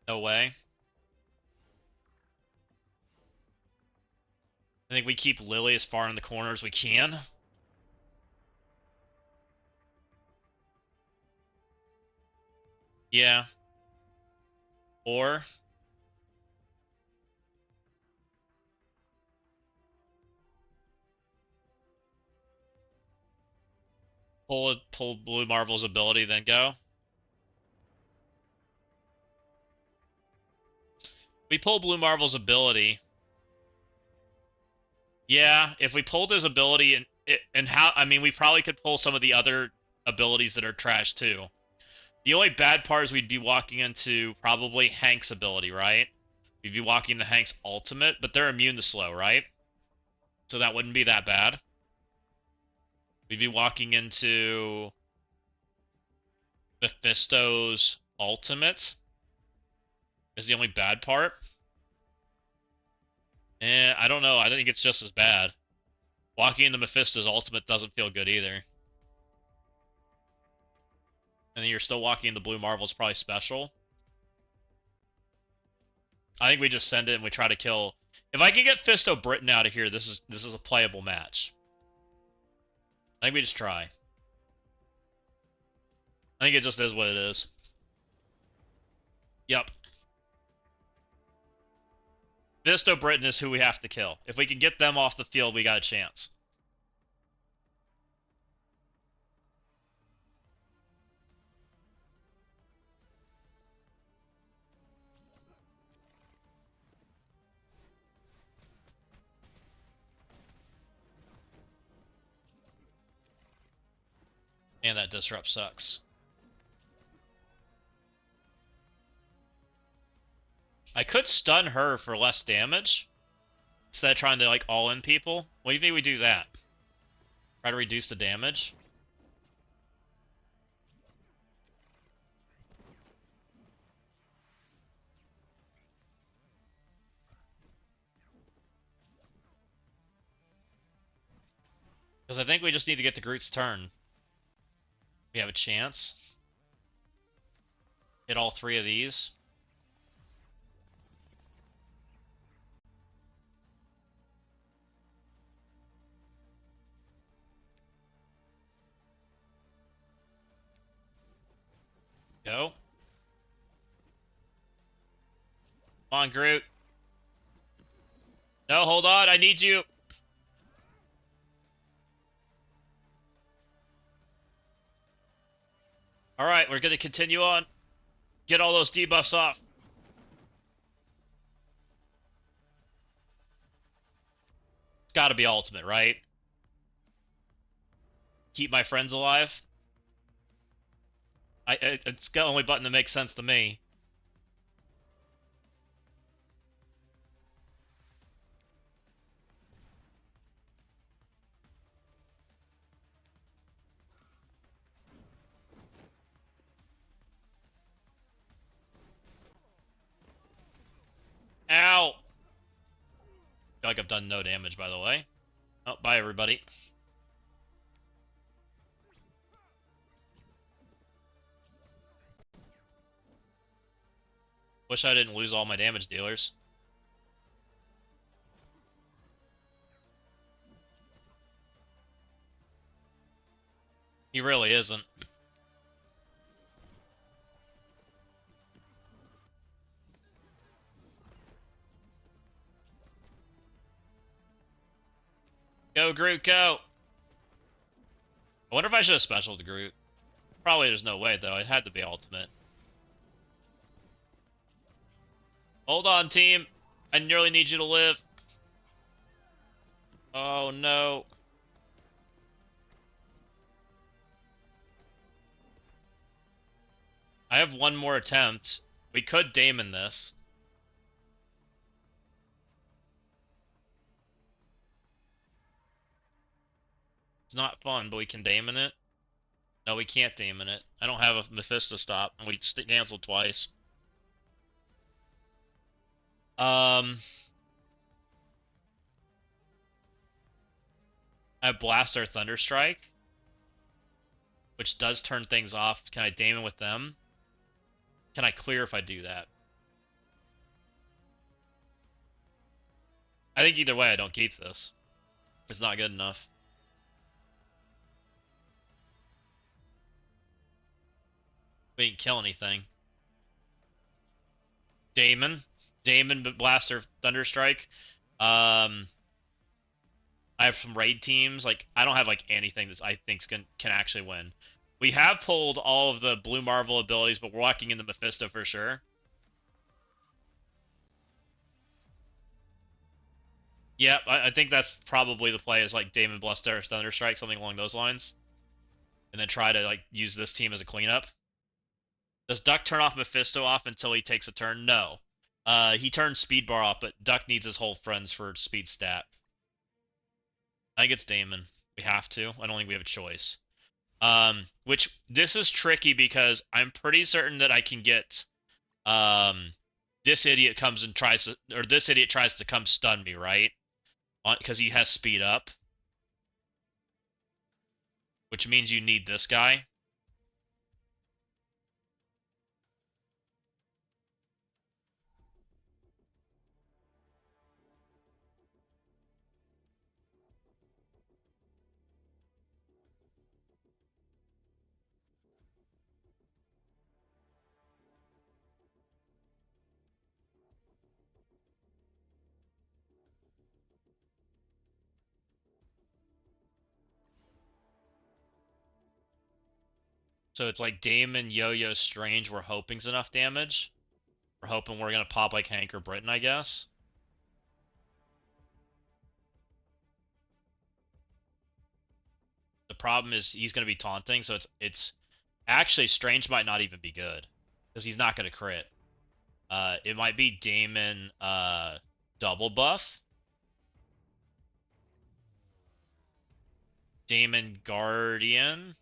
No way. I think we keep Lily as far in the corner as we can. Yeah. Or pull Blue Marvel's ability, then go. We pull Blue Marvel's ability. Yeah, if we pulled his ability and how, I mean, we probably could pull some of the other abilities that are trash too. The only bad part is we'd be walking into probably Hank's ability, right? We'd be walking into Hank's ultimate, but they're immune to slow, right? So that wouldn't be that bad. We'd be walking into Mephisto's ultimate is the only bad part. And I don't know. I think it's just as bad. Walking into Mephisto's ultimate doesn't feel good either. And then you're still walking into Blue Marvel's probably special. I think we just send it and we try to kill. If I can get Fisto Britain out of here, this is a playable match. I think we just try. I think it just is what it is. Yep. Fisto Britain is who we have to kill. If we can get them off the field, we got a chance. And that disrupt sucks. I could stun her for less damage instead of trying to like all in people. What do you think we do that? Try to reduce the damage? Because I think we just need to get to Groot's turn. We have a chance. Hit all 3 of these. Go. Come on, Groot. No, hold on. I need you. All right, we're going to continue on. Get all those debuffs off. It's got to be ultimate, right? Keep my friends alive. It's the only button that makes sense to me. Ow! I feel like I've done no damage, by the way. Oh, bye, everybody. Wish I didn't lose all my damage dealers. He really isn't. Go, Groot, go! I wonder if I should have specialed Groot. Probably there's no way, though. It had to be ultimate. Hold on, team. I nearly need you to live. Oh, no. I have one more attempt. We could Daemon this. It's not fun, but we can Daemon it. No, we can't Daemon it. I don't have a Mephisto stop, and we canceled twice. I have Blaster Thunderstrike, which does turn things off. Can I Daemon with them? Can I clear if I do that? I think either way, I don't keep this. It's not good enough. We didn't kill anything. Daemon, Blaster, Thunderstrike. I have some raid teams. Like I don't have like anything that I think can actually win. We have pulled all of the Blue Marvel abilities, but we're locking in the Mephisto for sure. Yep, I think that's probably the play is like Daemon, Blaster, Thunderstrike, something along those lines. And then try to like use this team as a cleanup. Does Duck turn off Mephisto off until he takes a turn? No. He turns Speed Bar off, but Duck needs his whole friends for speed stat. I think it's Daemon. We have to. I don't think we have a choice. Which this is tricky because I'm pretty certain that I can get this idiot comes and tries to, or this idiot tries to come stun me, right? Because he has speed up. Which means you need this guy. So it's like Daemon, Yo-Yo, Strange. We're hoping's enough damage. We're hoping we're gonna pop like Hank or Britain, I guess. The problem is he's gonna be taunting, so it's actually Strange might not even be good because he's not gonna crit. It might be Daemon double buff. Daemon Guardian.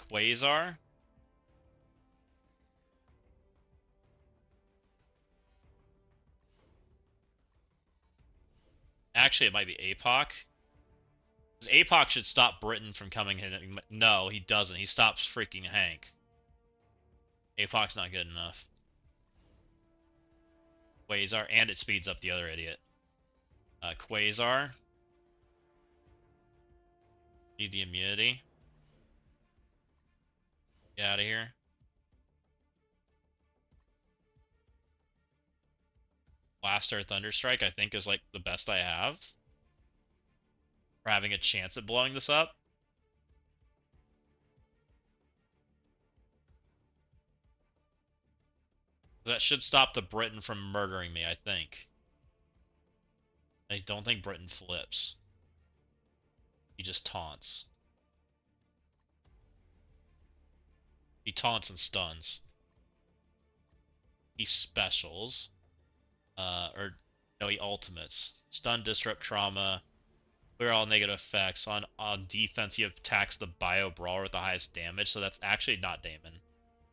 Quasar. Actually, it might be APOC. Because APOC should stop Britain from coming in. No, he doesn't. He stops freaking Hank. APOC's not good enough. Quasar, and it speeds up the other idiot. Quasar. Need the immunity. Get out of here. Blaster Thunderstrike, I think, is like the best I have for having a chance at blowing this up. That should stop the Briton from murdering me, I think. I don't think Britain flips. He just taunts. He taunts and stuns. He specials. Or no, he ultimates. Stun, disrupt, trauma. Clear all negative effects. On defense, he attacks the Bio Brawler with the highest damage, so that's actually not Daemon.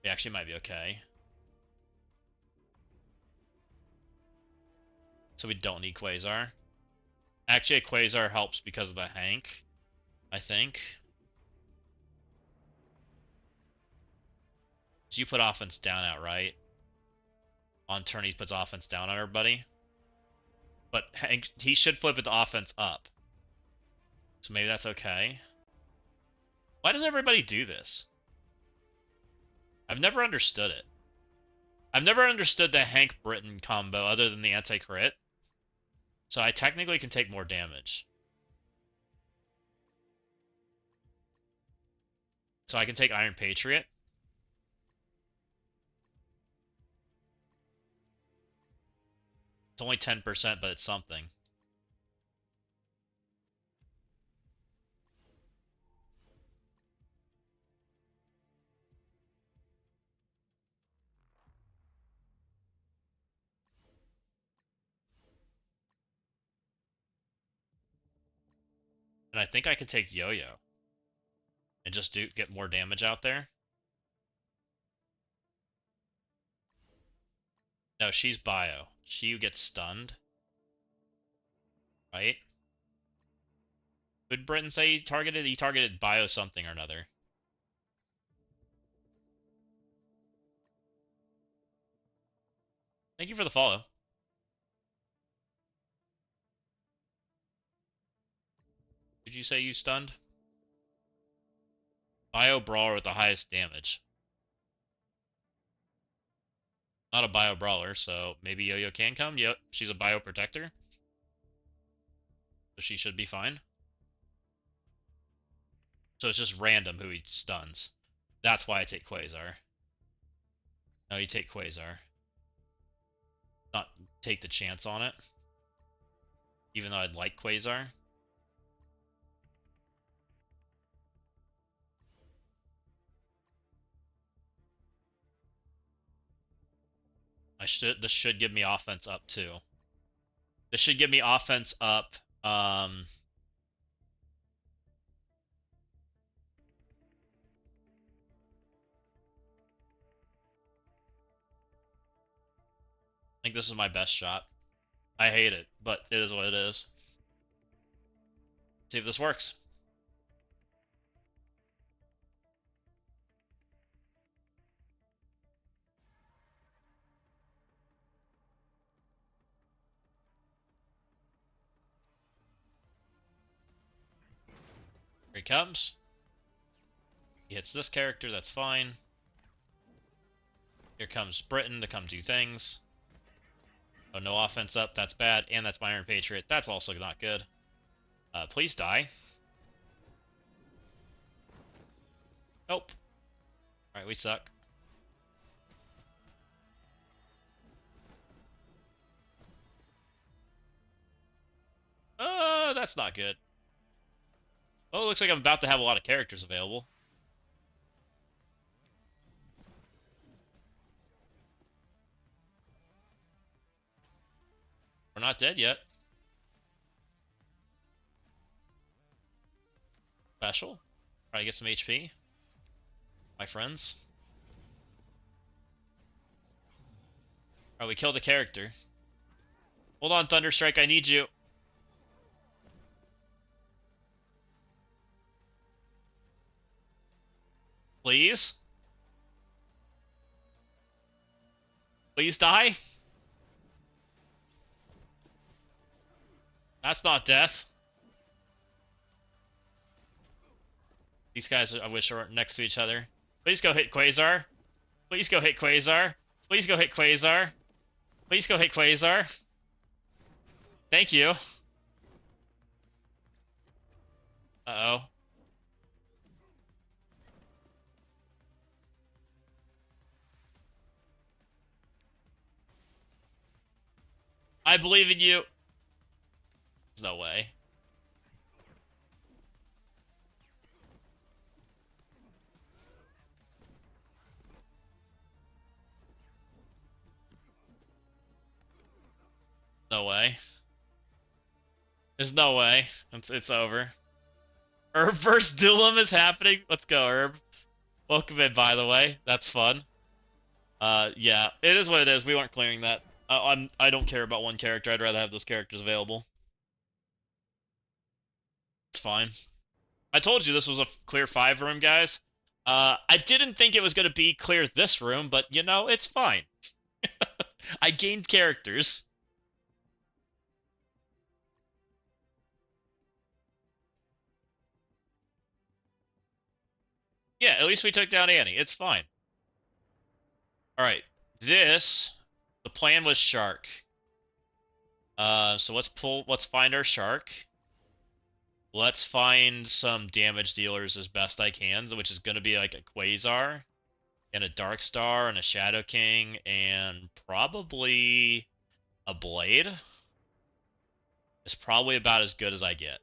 He actually might be okay. So we don't need Quasar. Actually, a Quasar helps because of the Hank, I think. So you put offense down outright. On turn, he puts offense down on everybody. But Hank, he should flip it to offense up. So maybe that's okay. Why does everybody do this? I've never understood it. I've never understood the Hank Britton combo other than the anti-crit. So I technically can take more damage. So I can take Iron Patriot. It's only 10%, but it's something. And I think I could take Yo-Yo and just get more damage out there. No, she's bio. She gets stunned. Right? Would Britton say he targeted? He targeted bio something or another. Thank you for the follow. Did you say you stunned? Bio Brawler with the highest damage. Not a Bio Brawler, so maybe Yo-Yo can come. Yep, she's a Bio Protector. So she should be fine. So it's just random who he stuns. That's why I take Quasar. No, you take Quasar. Not take the chance on it. Even though I'd like Quasar. This should give me offense up too. This should give me offense up. I think this is my best shot. I hate it, but it is what it is. See if this works. Here he comes. He hits this character, that's fine. Here comes Britain to come do things. Oh, no offense up, that's bad. And that's my Iron Patriot. That's also not good. Please die. Nope. Alright, we suck. That's not good. Oh, it looks like I'm about to have a lot of characters available. We're not dead yet. Special. Try to get some HP. My friends. Alright, we killed a character. Hold on, Thunderstrike, I need you. Please? Please die? That's not death. These guys, I wish, are next to each other. Please go hit Quasar. Please go hit Quasar. Please go hit Quasar. Please go hit Quasar. Thank you. Uh-oh. I believe in you. There's no way. No way. There's no way. It's over. Herb versus Duelim is happening. Let's go, Herb. Welcome in, by the way. That's fun. Yeah, it is what it is. We weren't clearing that. I don't care about one character. I'd rather have those characters available. It's fine. I told you this was a clear 5 room, guys. I didn't think it was going to be clear this room, but you know, it's fine. I gained characters. Yeah, at least we took down Annie. It's fine. Alright. The plan was Shark. So let's find our Shark. Let's find some damage dealers as best I can, which is going to be like a Quasar, and a Dark Star, and a Shadow King, and probably a Blade. It's probably about as good as I get.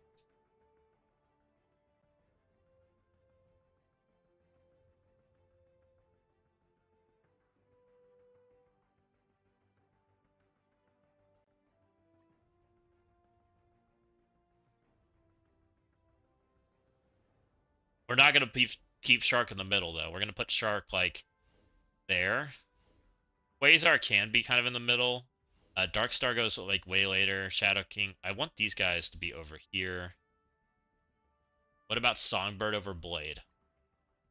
We're not going to keep Shark in the middle, though. We're going to put Shark, like, there. Quasar can be kind of in the middle. Dark Star goes, like, way later. Shadow King. I want these guys to be over here. What about Songbird over Blade?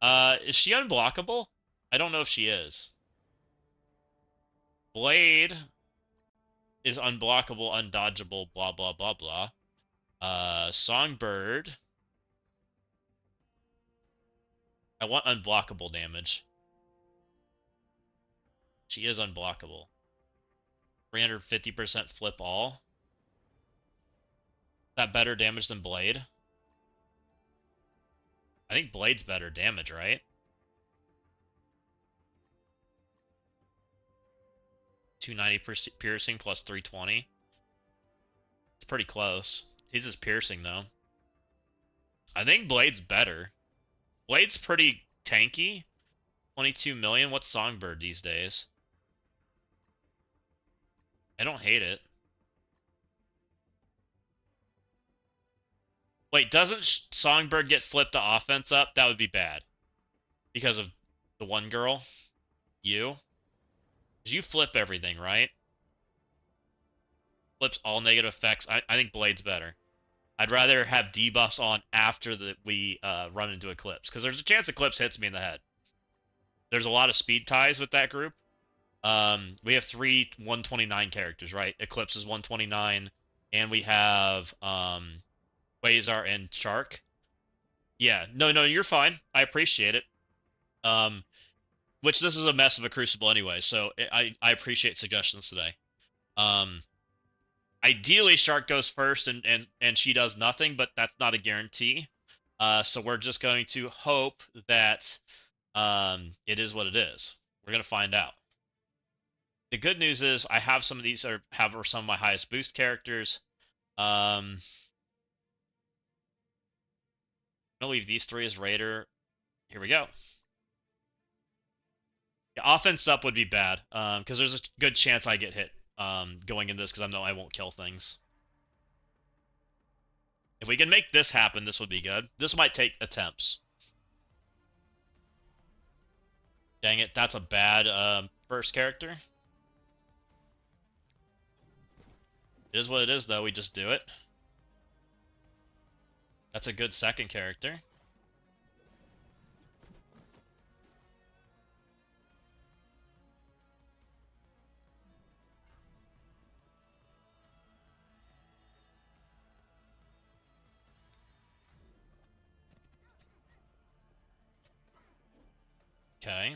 Is she unblockable? I don't know if she is. Blade is unblockable, undodgeable, blah, blah, blah, blah. Songbird. I want unblockable damage. She is unblockable. 350% flip all. Is that better damage than Blade? I think Blade's better damage, right? 290 piercing plus 320. It's pretty close. He's just piercing, though. I think Blade's better. Blade's pretty tanky. 22 million. What's Songbird these days? I don't hate it. Wait, doesn't Songbird get flipped to offense up? That would be bad. Because of the one girl? You? Because you flip everything, right? Flips all negative effects. I think Blade's better. I'd rather have debuffs on after we run into Eclipse. Because there's a chance Eclipse hits me in the head. There's a lot of speed ties with that group. We have 3 129 characters, right? Eclipse is 129. And we have Quasar and Shark. Yeah, no, you're fine. I appreciate it. Which this is a mess of a Crucible anyway, so I appreciate suggestions today. Ideally, Shark goes first and she does nothing, but that's not a guarantee. So we're just going to hope that it is what it is. We're going to find out. The good news is I have some of these are some of my highest boost characters. I'm gonna leave these 3 as Raider. Here we go. Yeah, offense up would be bad, because there's a good chance I get hit going into this because I know I won't kill things. If we can make this happen, this would be good. This might take attempts. Dang it, that's a bad first character. It is what it is, though. We just do it. That's a good second character. Okay.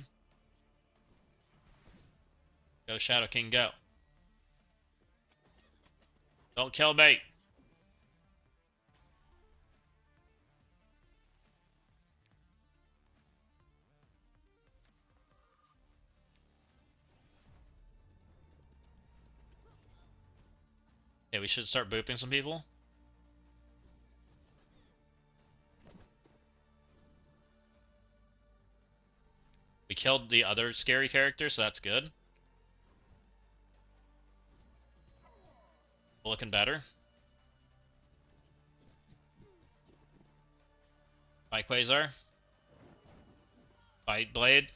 Go, Shadow King, go. Don't kill me. Okay, we should start booping some people. We killed the other scary character, so that's good. Looking better. Fight Quasar. Fight Blade.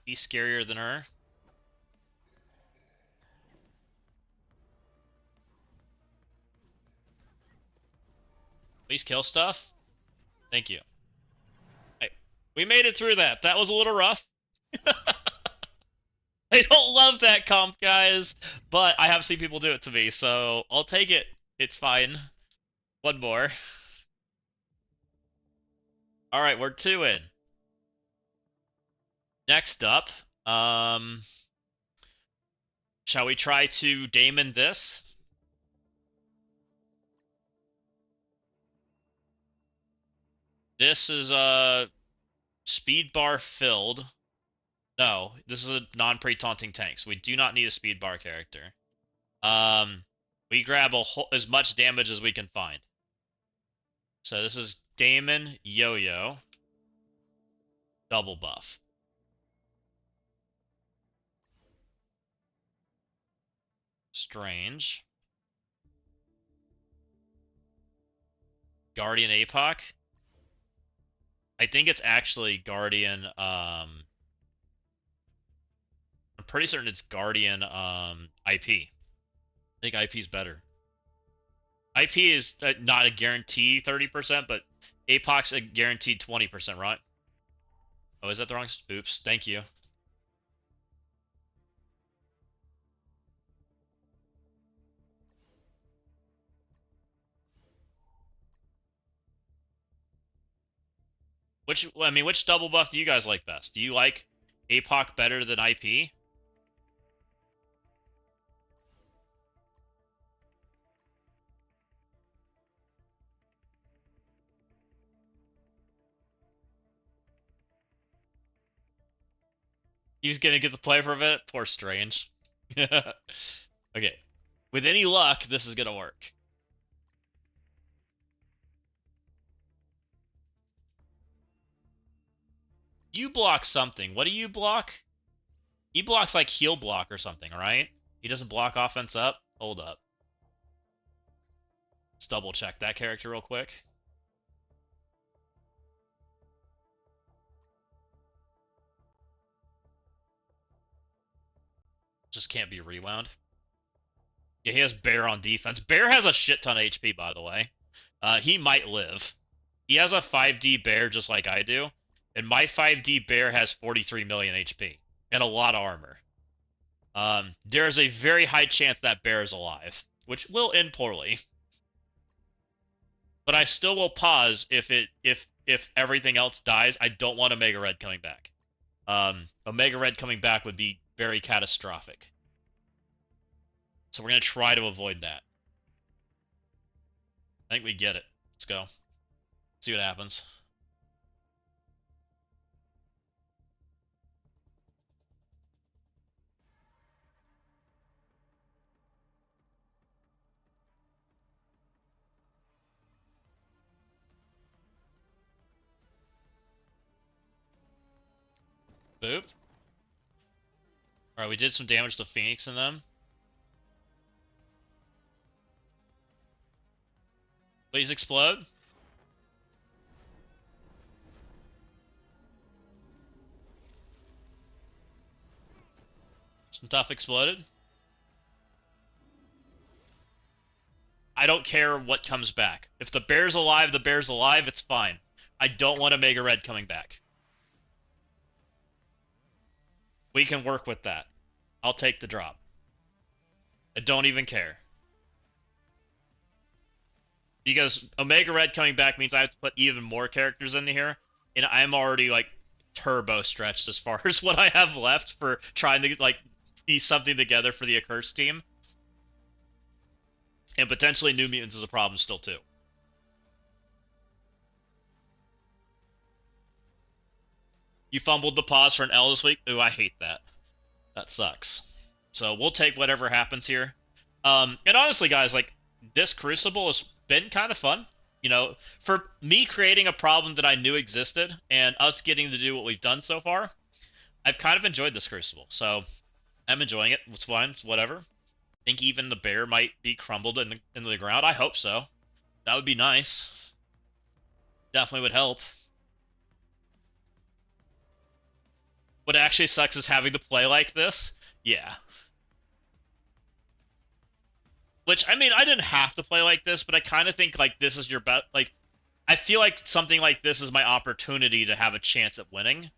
He's scarier than her. Please kill stuff. Thank you. Hey, we made it through that. That was a little rough. I don't love that comp, guys, but I have seen people do it to me, so I'll take it. It's fine. One more. All right, we're two in. Next up, um, shall we try to Damon this? This is a speed bar filled. No, this is a non-pre-taunting tank, so we do not need a speed bar character. We grab as much damage as we can find. So this is Damon Yo-Yo double buff. Strange. Guardian APOC. I think it's actually Guardian, I'm pretty certain it's Guardian, IP. I think IP's better. IP is not a guarantee 30%, but APOC's a guaranteed 20%, right? Oh, is that the wrong? Oops, thank you. Which double buff do you guys like best? Do you like APOC better than IP? He's gonna get the flavor of it? Poor Strange. Okay. With any luck, this is gonna work. You block something. What do you block? He blocks like heal block or something, right? He doesn't block offense up? Hold up. Let's double check that character real quick. Just can't be rewound. Yeah, he has Bear on defense. Bear has a shit ton of HP, by the way. He might live. He has a 5D Bear just like I do. And my 5D Bear has 43 million HP. And a lot of armor. There's a very high chance that Bear is alive. Which will end poorly. But I still will pause if everything else dies. I don't want Omega Red coming back. Omega Red coming back would be very catastrophic. So we're going to try to avoid that. I think we get it. Let's go. See what happens. Boop. Alright, we did some damage to Phoenix in them. Please explode. Some stuff exploded. I don't care what comes back. If the bear's alive, the bear's alive, it's fine. I don't want Omega Red coming back. We can work with that. I'll take the drop. I don't even care. Because Omega Red coming back means I have to put even more characters into here, and I'm already like turbo stretched as far as what I have left for trying to like piece something together for the Accursed team. And potentially New Mutants is a problem still too. You fumbled the pause for an L this week? Ooh, I hate that. That sucks. So we'll take whatever happens here. And honestly, guys, like, this Crucible has been kind of fun. You know, for me creating a problem that I knew existed and us getting to do what we've done so far, I've kind of enjoyed this Crucible. So I'm enjoying it. It's fine. It's whatever. I think even the bear might be crumbled into the ground. I hope so. That would be nice. Definitely would help. What actually sucks is having to play like this. Yeah. Which, I mean, I didn't have to play like this, but I kind of think, like, this is your bet. Like, I feel like something like this is my opportunity to have a chance at winning.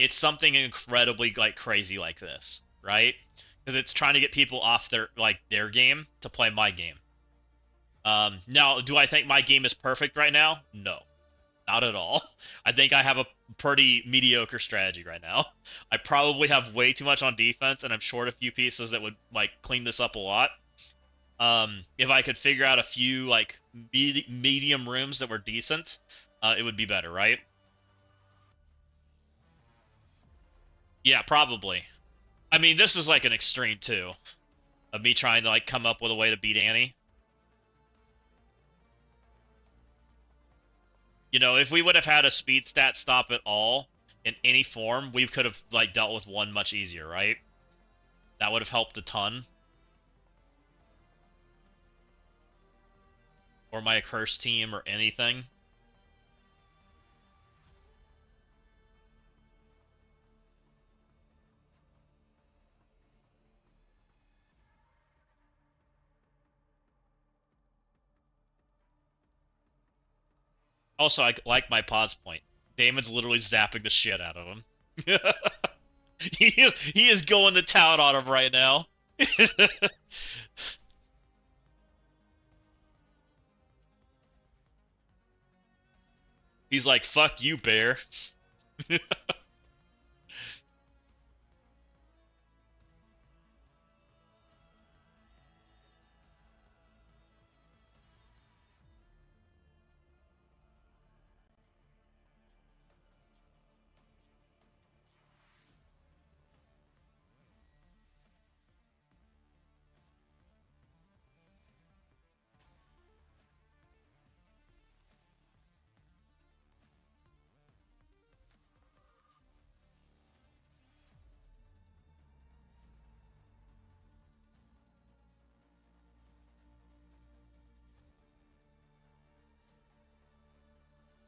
It's something incredibly, like, crazy like this, right? Because it's trying to get people off their game to play my game. Now, do I think my game is perfect right now? No. Not at all. I think I have a pretty mediocre strategy right now. I probably have way too much on defense, and I'm short a few pieces that would like clean this up a lot. If I could figure out a few like medium rooms that were decent, it would be better, right? Yeah, probably. I mean, this is like an extreme too, of me trying to like come up with a way to beat Annie. You know, if we would have had a speed stat stop at all in any form, we could have like dealt with one much easier, right? That would have helped a ton. Or my accursed team or anything. Also, I like my pause point. Damon's literally zapping the shit out of him. He is going to town on him right now. He's like, fuck you, bear.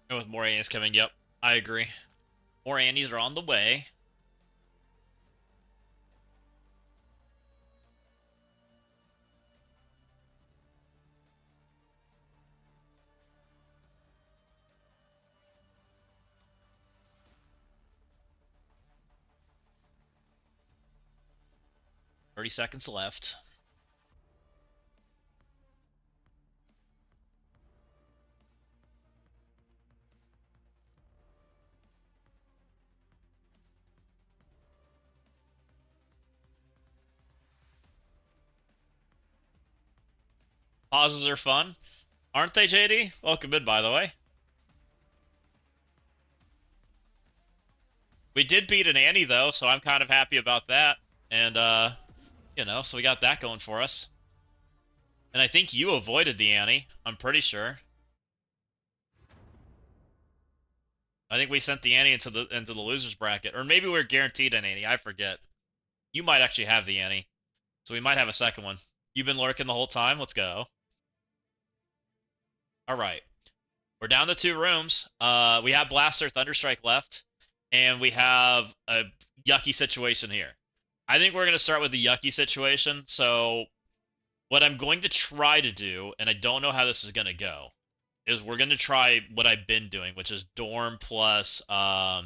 And with more Annies coming, yep, I agree. More Annies are on the way. 30 seconds left. Pauses are fun. Aren't they, JD? Welcome in, by the way. We did beat an Annie, though, so I'm kind of happy about that. And, you know, so we got that going for us. And I think you avoided the Annie. I'm pretty sure. I think we sent the Annie into the losers bracket, or maybe we are guaranteed an Annie. I forget. You might actually have the Annie, so we might have a second one. You've been lurking the whole time. Let's go. All right, we're down to 2 rooms. We have Blaster Thunderstrike left, and we have a yucky situation here. I think we're gonna start with the yucky situation. So what I'm going to try to do, and I don't know how this is gonna go, is we're gonna try what I've been doing, which is Dorm plus the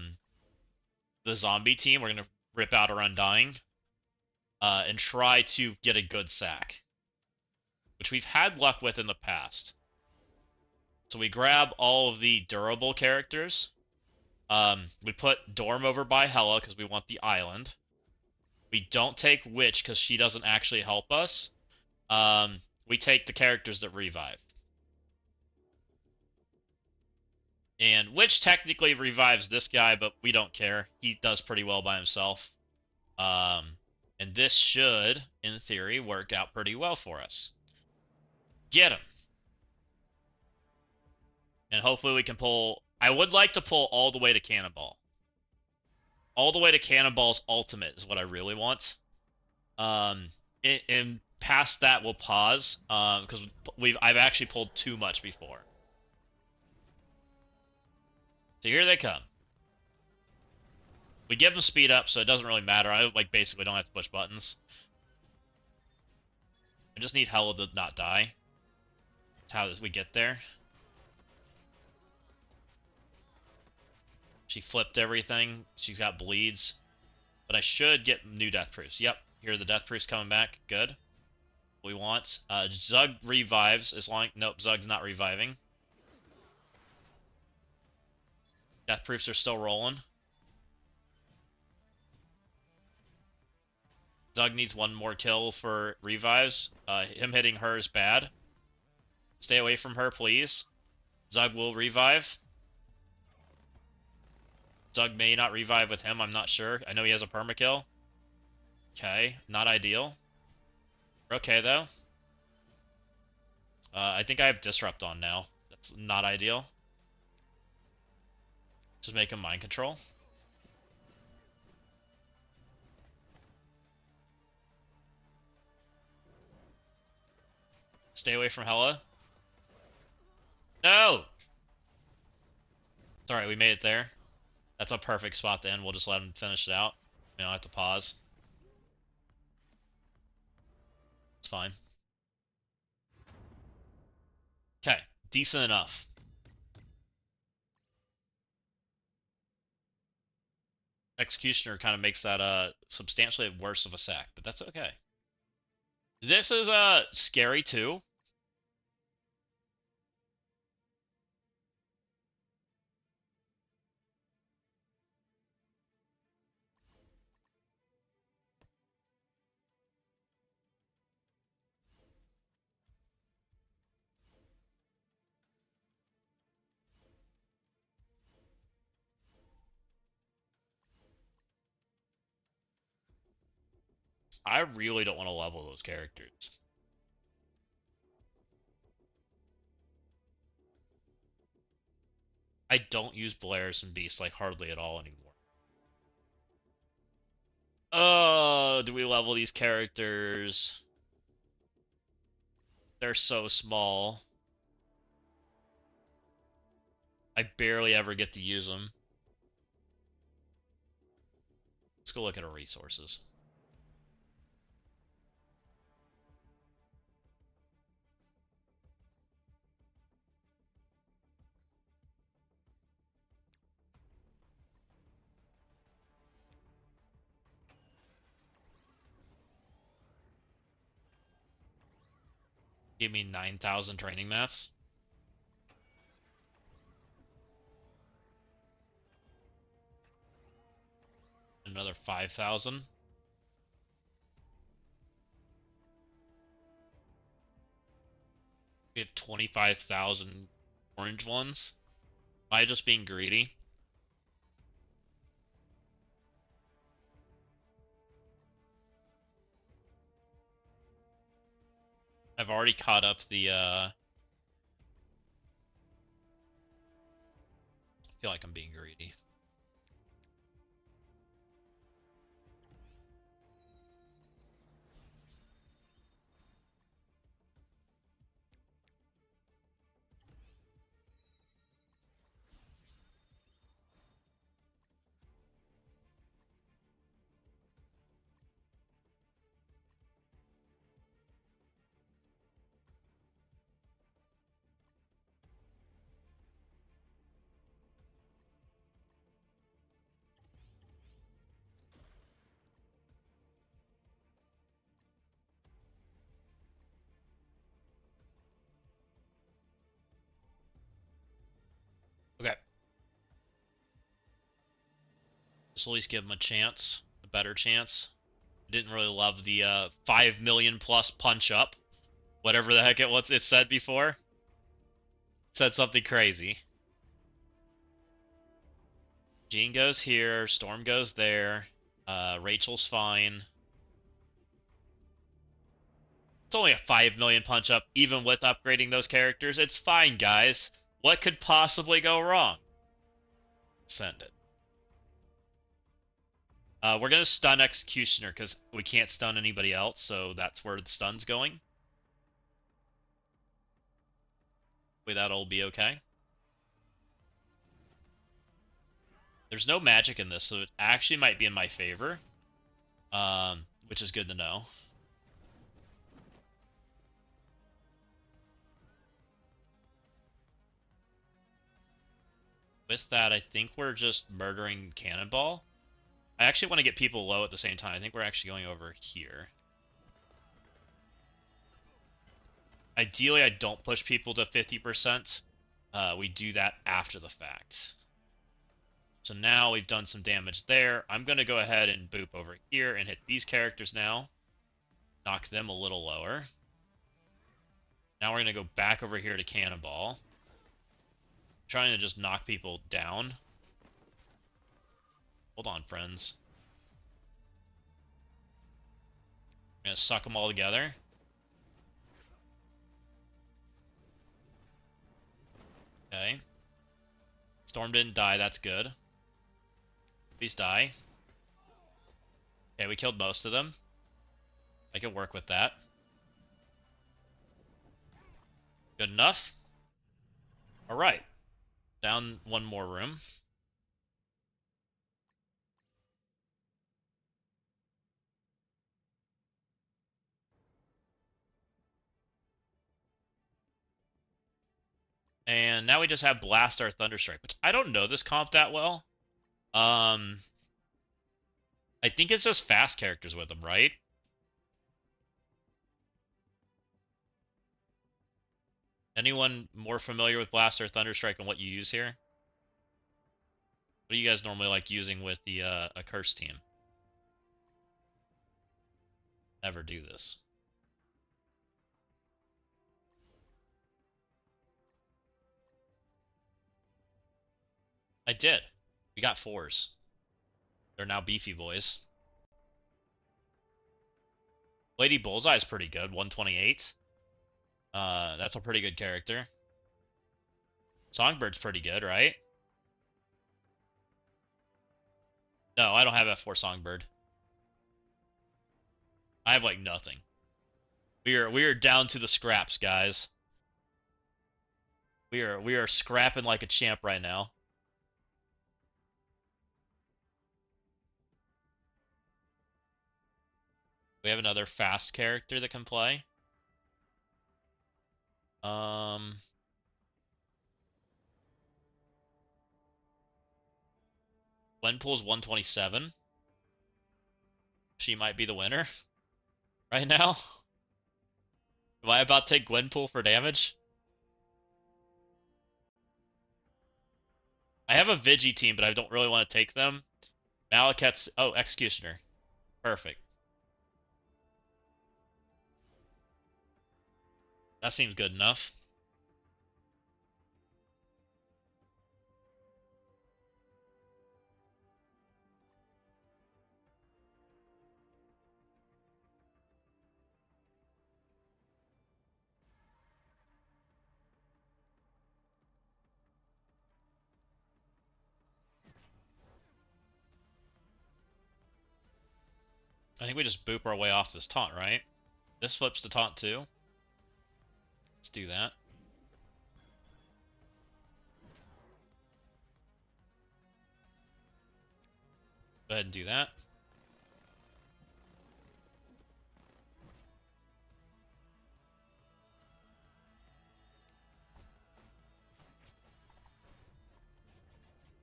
zombie team. We're gonna rip out our Undying and try to get a good sack, which we've had luck with in the past. So we grab all of the durable characters. We put Dorm over by Hella because we want the island. We don't take Witch because she doesn't actually help us. We take the characters that revive. And Witch technically revives this guy, but we don't care. He does pretty well by himself. And this should, in theory, work out pretty well for us. Get him. And hopefully we can pull... I would like to pull all the way to Cannonball. All the way to Cannonball's ultimate is what I really want. And past that, we'll pause, because I've actually pulled too much before. So here they come. We give them speed up, so it doesn't really matter. I like basically don't have to push buttons. I just need Hella to not die. That's how we get there. She flipped everything. She's got bleeds. But I should get new death proofs. Yep, here are the death proofs coming back. Good. We want. Zug revives as long... Nope, Zug's not reviving. Death proofs are still rolling. Zug needs one more kill for revives. Him hitting her is bad. Stay away from her, please. Zug will revive. Zug may not revive with him, I'm not sure. I know he has a permakill. Okay, not ideal. Okay, though. I think I have Disrupt on now. That's not ideal. Just make him mind control. Stay away from Hela. No! It's alright, we made it there. That's a perfect spot to end. We'll just let him finish it out. We don't have to pause. It's fine. Okay, decent enough. Executioner kind of makes that substantially worse of a sack, but that's okay. This is scary too. I really don't want to level those characters. I don't use Blairs and Beasts like hardly at all anymore. Oh, do we level these characters? They're so small. I barely ever get to use them. Let's go look at our resources. Give me 9,000 training mats. Another 5,000. We have 25,000 orange ones. Am I just being greedy? I've already caught up I feel like I'm being greedy. Okay. Just at least give him a chance. A better chance. I didn't really love the 5 million plus punch up. Whatever the heck it said before. It said something crazy. Jean goes here, Storm goes there, Rachel's fine. It's only a 5 million punch up, even with upgrading those characters. It's fine, guys. What could possibly go wrong? Send it. We're going to stun Executioner because we can't stun anybody else, so that's where the stun's going. Hopefully that'll be okay. There's no magic in this, so it actually might be in my favor, which is good to know. With that, I think we're just murdering Cannonball. I actually want to get people low at the same time. I think we're actually going over here. Ideally, I don't push people to 50%. We do that after the fact. So now we've done some damage there. I'm going to go ahead and boop over here and hit these characters now. Knock them a little lower. Now we're going to go back over here to Cannonball. Trying to just knock people down. Hold on, friends. I'm going to suck them all together. Okay. Storm didn't die, that's good. Please die. Okay, we killed most of them. I can work with that. Good enough. Alright. Down one more room. And now we just have Blast our Thunderstrike, which I don't know this comp that well. I think it's just fast characters with them, right? Anyone more familiar with Blast or Thunderstrike and what you use here? What do you guys normally like using with the a curse team? Never do this. I did. We got 4s. They're now beefy boys. Lady Bullseye is pretty good, 128. That's a pretty good character. Songbird's pretty good, right? No, I don't have F4 Songbird. I have like nothing. We are down to the scraps, guys. We are scrapping like a champ right now. We have another fast character that can play. Gwenpool's 127. She might be the winner right now. Am I about to take Gwenpool for damage? I have a Vigi team, but I don't really want to take them. Malekith's... Oh, Executioner. Perfect. That seems good enough. I think we just boop our way off this taunt, right? This flips the taunt too. Let's do that. Go ahead and do that.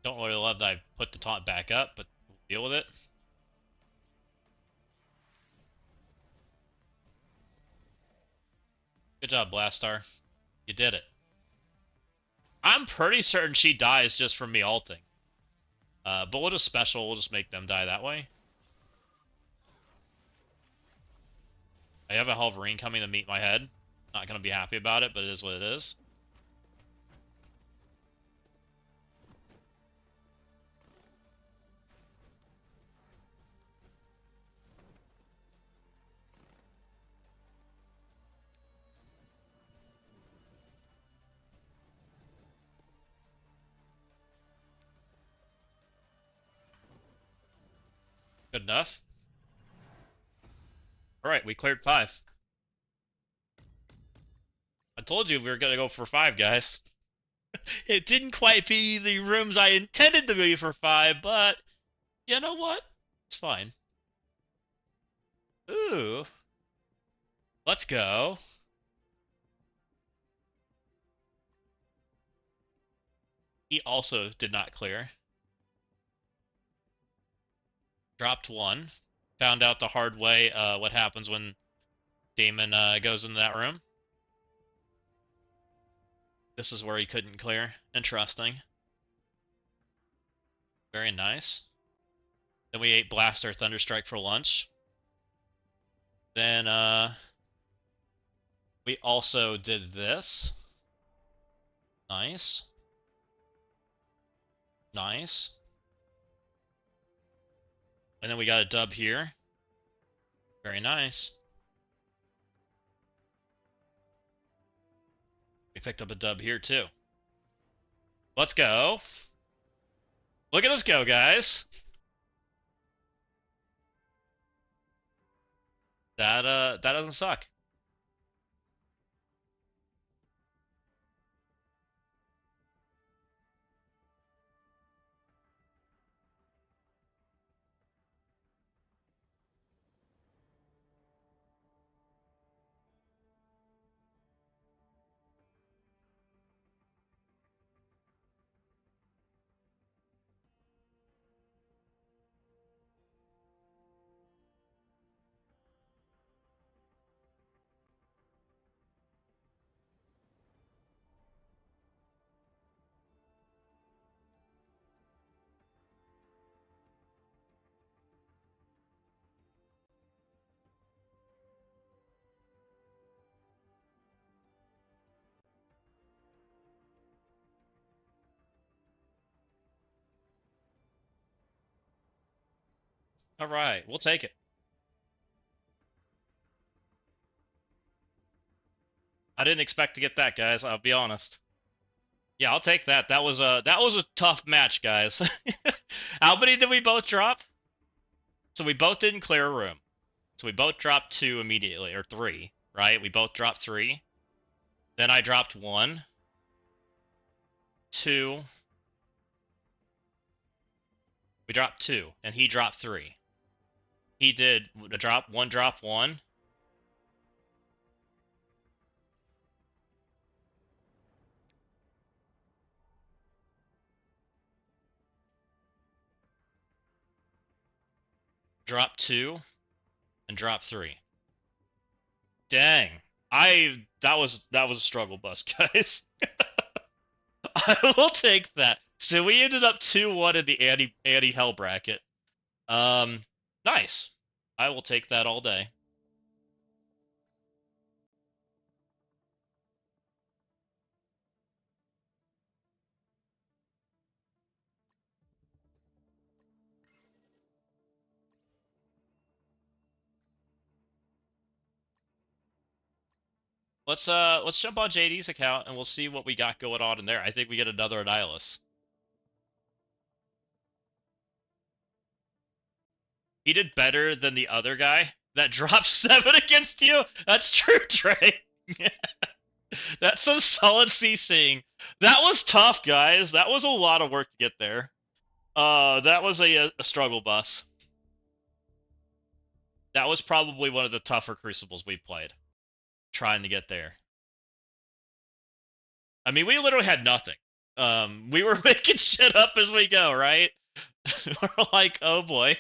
Don't really love that I put the taunt back up, but we'll deal with it. Good job, Blastar. You did it. I'm pretty certain she dies just from me ulting. But we'll just special, we'll just make them die that way. I have a Halvarine coming to meet my head. Not gonna be happy about it, but it is what it is. Good enough. Alright, we cleared 5. I told you we were gonna go for 5, guys. It didn't quite be the rooms I intended to be for 5, but you know what? It's fine. Ooh. Let's go. He also did not clear. Dropped 1. Found out the hard way what happens when Damon goes into that room. This is where he couldn't clear. Interesting. Very nice. Then we ate Blast or Thunderstrike for lunch. Then we also did this. Nice. Nice. And then we got a dub here. Very nice. We picked up a dub here too. Let's go. Look at us go, guys. That doesn't suck. All right, we'll take it. I didn't expect to get that, guys. I'll be honest. Yeah, I'll take that. That was a tough match, guys. How many did we both drop? So we both didn't clear a room. So we both dropped 2 immediately, or 3, right? We both dropped 3. Then I dropped 1, 2. We dropped 2, and he dropped 3. He did a drop 1, drop 2, and drop 3. Dang. That was a struggle bus, guys. I will take that. So we ended up 2-1 in the anti hell bracket. Um, nice. I will take that all day. Let's jump on JD's account and we'll see what we got going on in there. I think we get another Annihilus. He did better than the other guy that dropped 7 against you. That's true, Trey. That's some solid CCing. That was tough, guys. That was a lot of work to get there. That was a struggle bus. That was probably one of the tougher Crucibles we played, trying to get there. I mean, we literally had nothing. We were making shit up as we go, right? We're like, oh boy.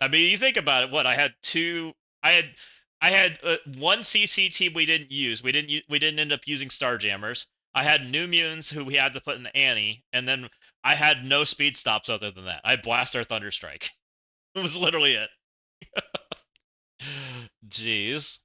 I mean, you think about it. What I had two. I had one CC team we didn't use. We didn't end up using Starjammers. I had New Mutants who we had to put in the Annie, and then I had no speed stops other than that. I blast our Thunderstrike. It was literally it. Jeez.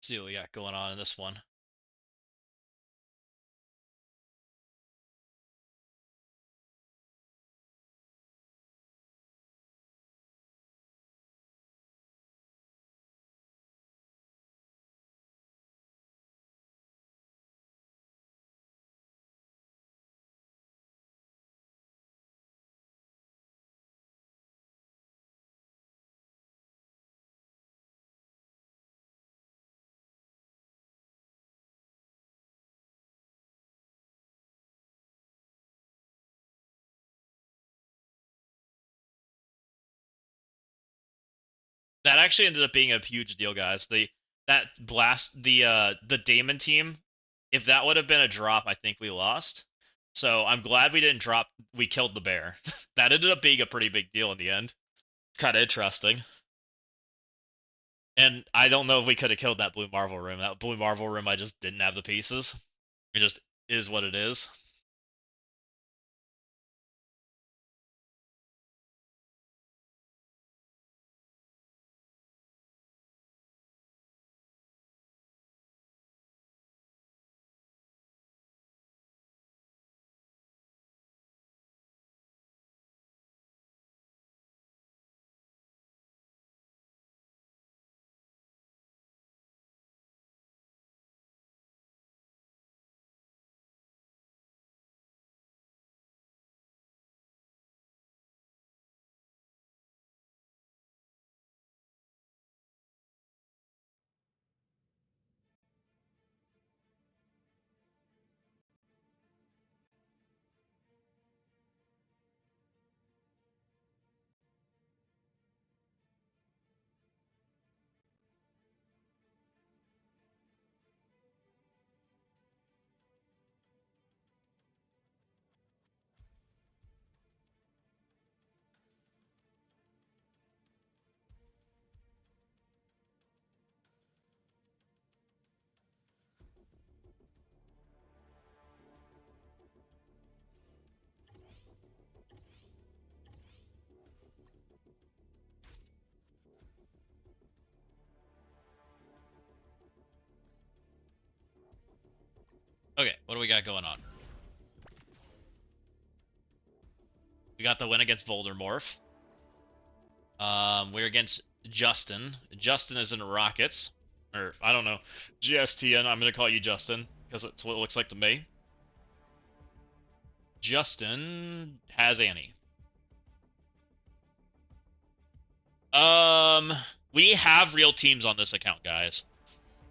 See what we got going on in this one. that actually ended up being a huge deal, guys. The Damon team, if that would have been a drop, I think we lost. So I'm glad we didn't drop. We killed the bear. That ended up being a pretty big deal in the end. It's kind of interesting. And I don't know if we could have killed that blue Marvel room. That blue Marvel room, I just didn't have the pieces. It just is what it is. Okay, what do we got going on? We got the win against Voldemorph. We're against Justin. Justin is in Rockets. Or, I don't know. GSTN, I'm going to call you Justin, because that's what it looks like to me. Justin has Annie. We have real teams on this account, guys.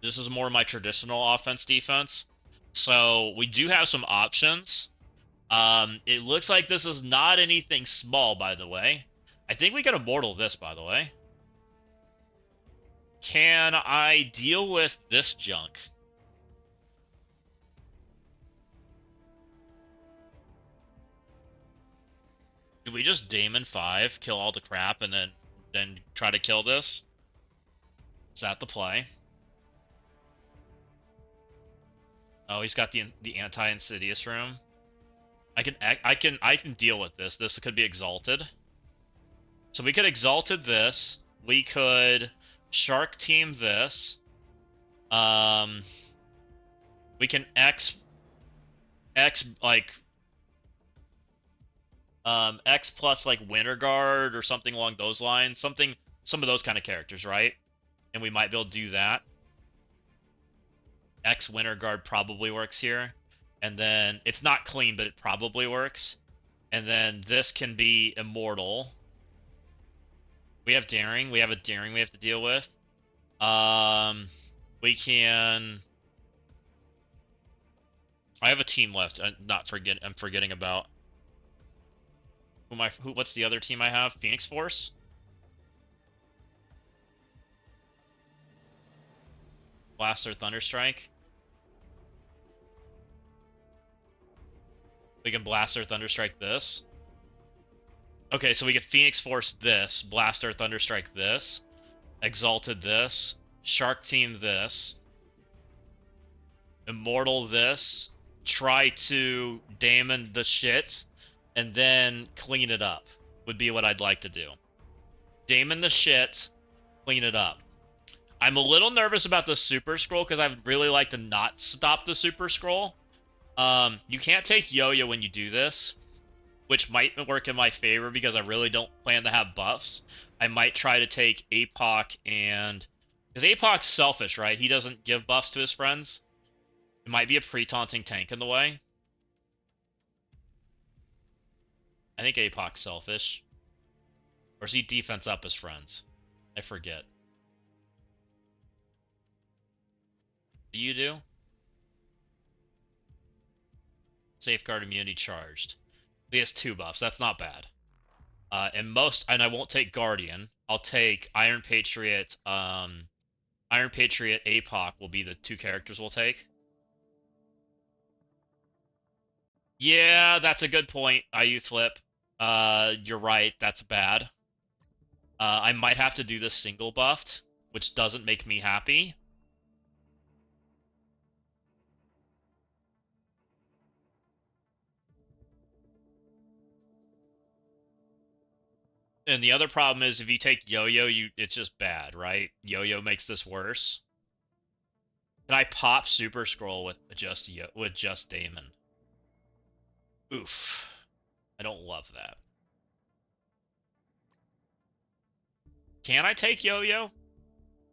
This is more my traditional offense-defense. So, we do have some options. It looks like this is not anything small, by the way. I think we can immortal this, by the way. Can I deal with this junk? Do we just Damon 5, kill all the crap, and then try to kill this? Is that the play? Oh, he's got the anti-insidious room. I can deal with this. This could be exalted. So we could exalted this. We could shark team this. We can X like X plus like Winter Guard or something along those lines. Some of those kind of characters, right? And we might be able to do that. X Winter Guard probably works here. And then it's not clean, but it probably works. And then this can be immortal. We have daring. We have a daring we have to deal with. We can. I have a team left. I'm forgetting about. What's the other team I have? Phoenix Force. Blast or Thunderstrike. We can Blast or Thunderstrike this. Okay, so we get Phoenix Force this, Blast or Thunderstrike this, Exalted this, Shark Team this, Immortal this, try to Damon the shit, and then clean it up, would be what I'd like to do. Damon the shit, clean it up. I'm a little nervous about the Super Scroll because I'd really like to not stop the Super Scroll. You can't take Yo-Yo when you do this, which might work in my favor because I really don't plan to have buffs. I might try to take Apoc and... Because Apoc's selfish, right? He doesn't give buffs to his friends. It might be a pre-taunting tank in the way. I think Apoc's selfish. Or is he defense up his friends? I forget. What do you do? Safeguard immunity charged. He has 2 buffs. That's not bad. And I won't take Guardian I'll take Iron Patriot. Iron Patriot, APOC will be the two characters we'll take. Yeah, that's a good point, IU Flip. You're right, that's bad. I might have to do this single buffed, which doesn't make me happy. And the other problem is if you take Yo-Yo, it's just bad, right? Yo-Yo makes this worse. Can I pop Super Scroll with just Damon? Oof. I don't love that. Can I take Yo-Yo?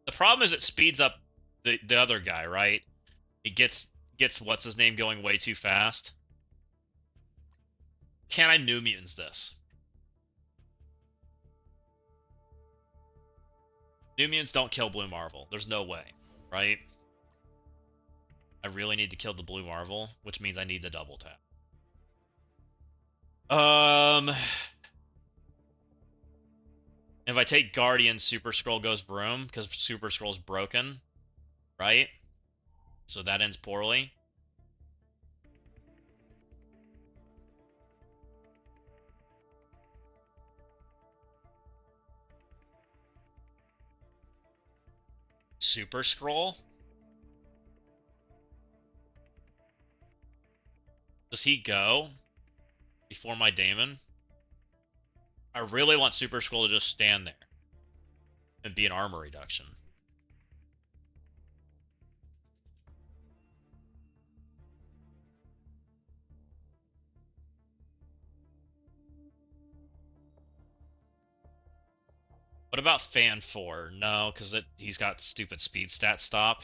The problem is it speeds up the other guy, right? It gets what's his name going way too fast. Can I New Mutants this? New Mutants don't kill Blue Marvel. There's no way, right? I really need to kill the Blue Marvel, which means I need the double tap. If I take Guardian, Super Scroll goes Broom, because Super Scroll's broken, right? So that ends poorly. Super Scroll? Does he go before my Daemon? I really want Super Scroll to just stand there and be an armor reduction. What about Fan 4? No, because he's got stupid speed stat stop.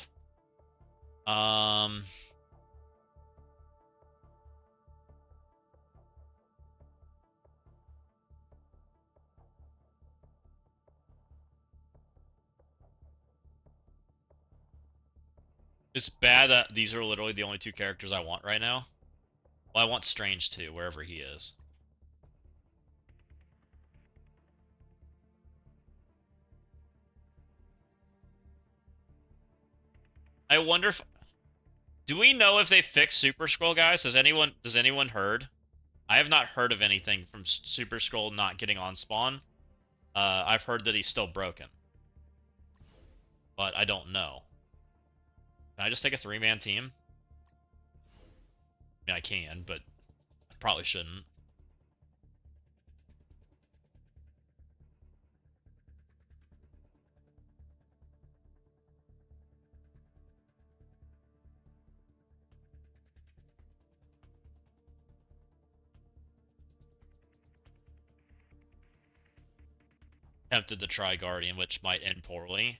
It's bad that these are literally the only two characters I want right now. Well, I want Strange too, wherever he is. I wonder if... Do we know if they fixed Super Scroll, guys? Does anyone heard? I have not heard of anything from Super Scroll not getting on spawn. I've heard that he's still broken. But I don't know. Can I just take a 3-man team? I mean, I can, but I probably shouldn't. Tempted to try Guardian, which might end poorly.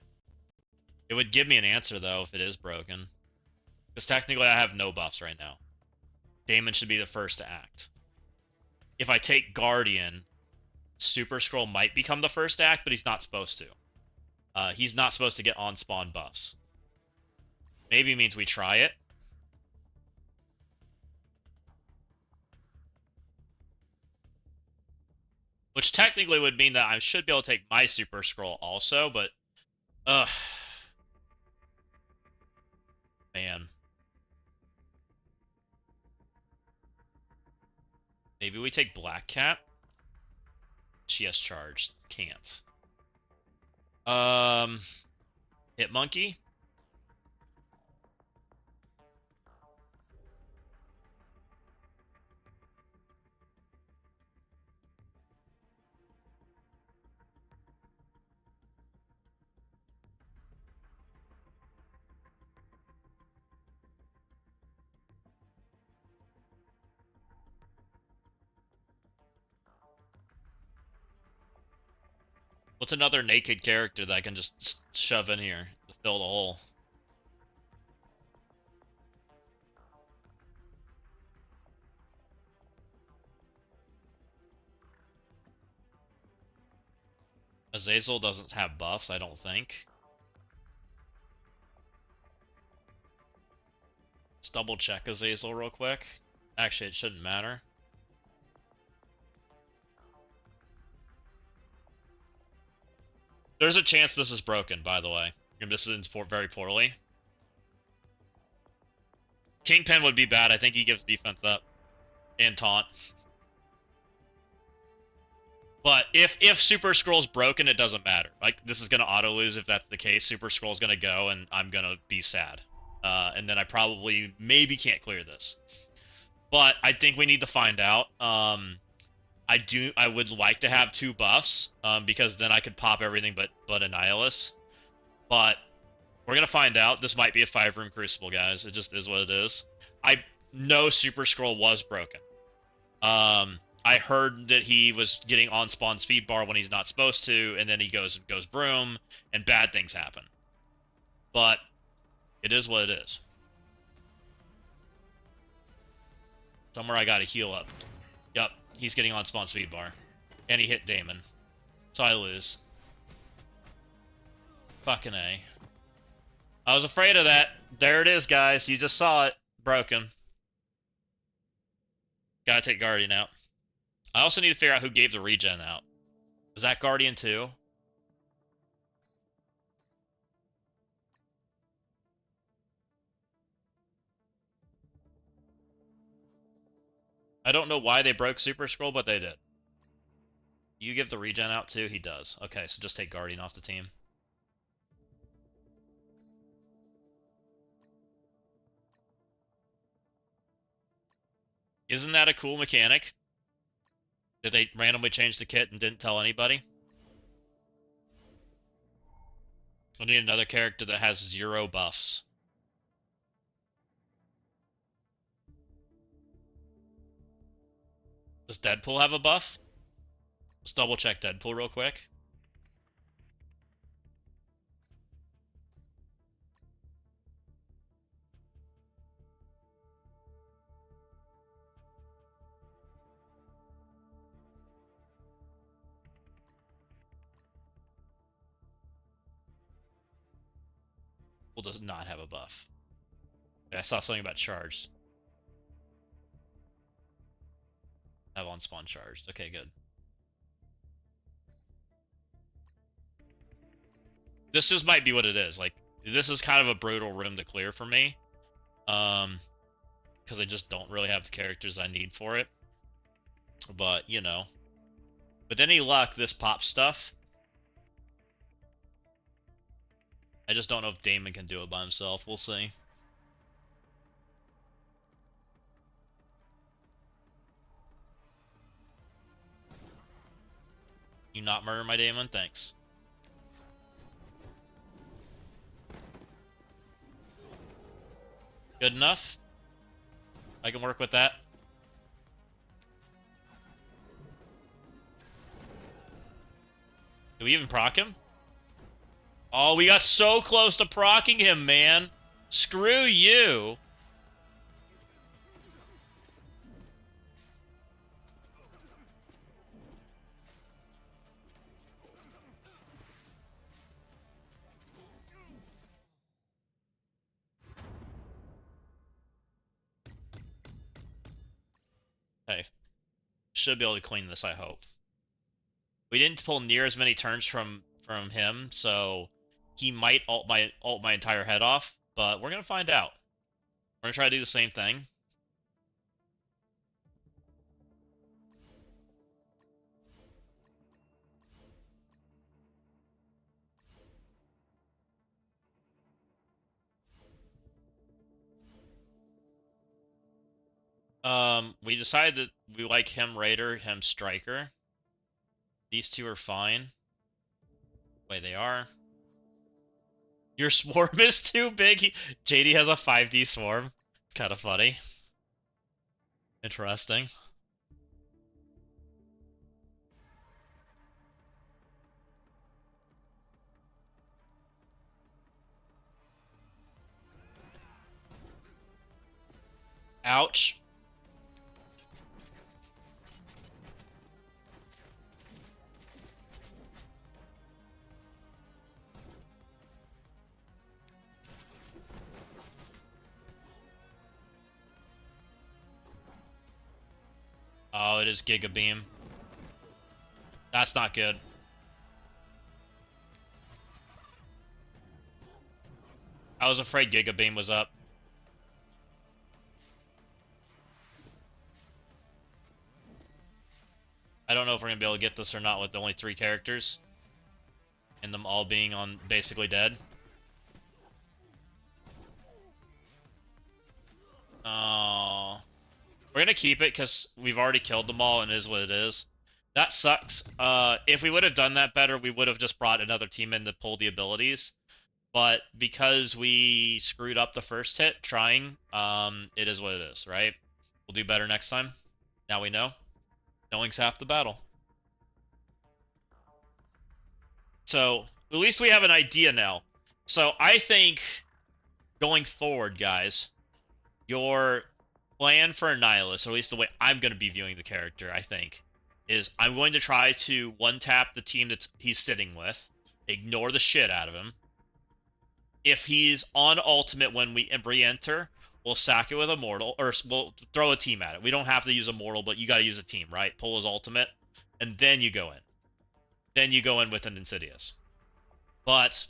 It would give me an answer, though, if it is broken. Because technically I have no buffs right now. Daemon should be the first to act. If I take Guardian, Super Scroll might become the first to act, but he's not supposed to. He's not supposed to get on-spawn buffs. Maybe means we try it. Which technically would mean that I should be able to take my Super Scroll also, but... Ugh. Man. Maybe we take Black Cat? She has charged. Can't. Hit Monkey? What's another naked character that I can just shove in here to fill the hole? Azazel doesn't have buffs, I don't think. Let's double check Azazel real quick. Actually, it shouldn't matter. There's a chance this is broken, by the way. And this is very poorly. Kingpin would be bad. I think he gives defense up. And taunt. But if Super Scroll's broken, it doesn't matter. Like, this is going to auto-lose if that's the case. Super Scroll's going to go, and I'm going to be sad. And then I probably maybe can't clear this. But I think we need to find out. I would like to have 2 buffs, because then I could pop everything but Annihilus. But we're going to find out. This might be a 5-room Crucible, guys. It just is what it is. I know Super Scroll was broken. I heard that he was getting on spawn speed bar when he's not supposed to, and then he goes broom, and bad things happen. But it is what it is. Somewhere I gotta heal up. Yup, he's getting on spawn speed bar. And he hit Damon. So I lose. Fucking A. I was afraid of that. There it is, guys. You just saw it. Broken. Gotta take Guardian out. I also need to figure out who gave the regen out. Was that Guardian too? I don't know why they broke Super Scroll, but they did. You give the regen out too? He does. Okay, so just take Guardian off the team. Isn't that a cool mechanic? Did they randomly change the kit and didn't tell anybody? I need another character that has 0 buffs. Does Deadpool have a buff? Let's double check Deadpool real quick. Deadpool does not have a buff. I saw something about charged. Have on spawn charged. Okay, good. This just might be what it is. Like, this is kind of a brutal room to clear for me. Because I just don't really have the characters I need for it. But, you know. With any luck, this pop stuff. I just don't know if Damon can do it by himself. We'll see. You not murder my Damon? Thanks. Good enough. I can work with that. Do we even proc him? Oh, we got so close to proccing him, man. Screw you. Hey, should be able to clean this, I hope. We didn't pull near as many turns from him, so he might ult my entire head off, but we're gonna find out. We're gonna try to do the same thing. We decided that we like him Raider, him Striker. These two are fine. The way they are. Your swarm is too big. JD has a 5D swarm. It's kind of funny. Interesting. Ouch. Oh, it is Giga Beam. That's not good. I was afraid Giga Beam was up. I don't know if we're gonna be able to get this or not with only 3 characters. And them all being on basically dead. Oh. We're gonna keep it because we've already killed them all and it is what it is. That sucks. If we would have done that better, we would have just brought another team in to pull the abilities. But because we screwed up the first hit trying, it is what it is, right? We'll do better next time. Now we know. Knowing's half the battle. So, at least we have an idea now. So, I think, going forward, guys, your plan for Annihilus, or at least the way I'm going to be viewing the character, I think, is I'm going to try to one-tap the team that he's sitting with, ignore the shit out of him. If he's on ultimate when we re-enter, we'll sack it with Immortal, or we'll throw a team at it. We don't have to use Immortal, but you got to use a team, right? Pull his ultimate, and then you go in. Then you go in with an Insidious. But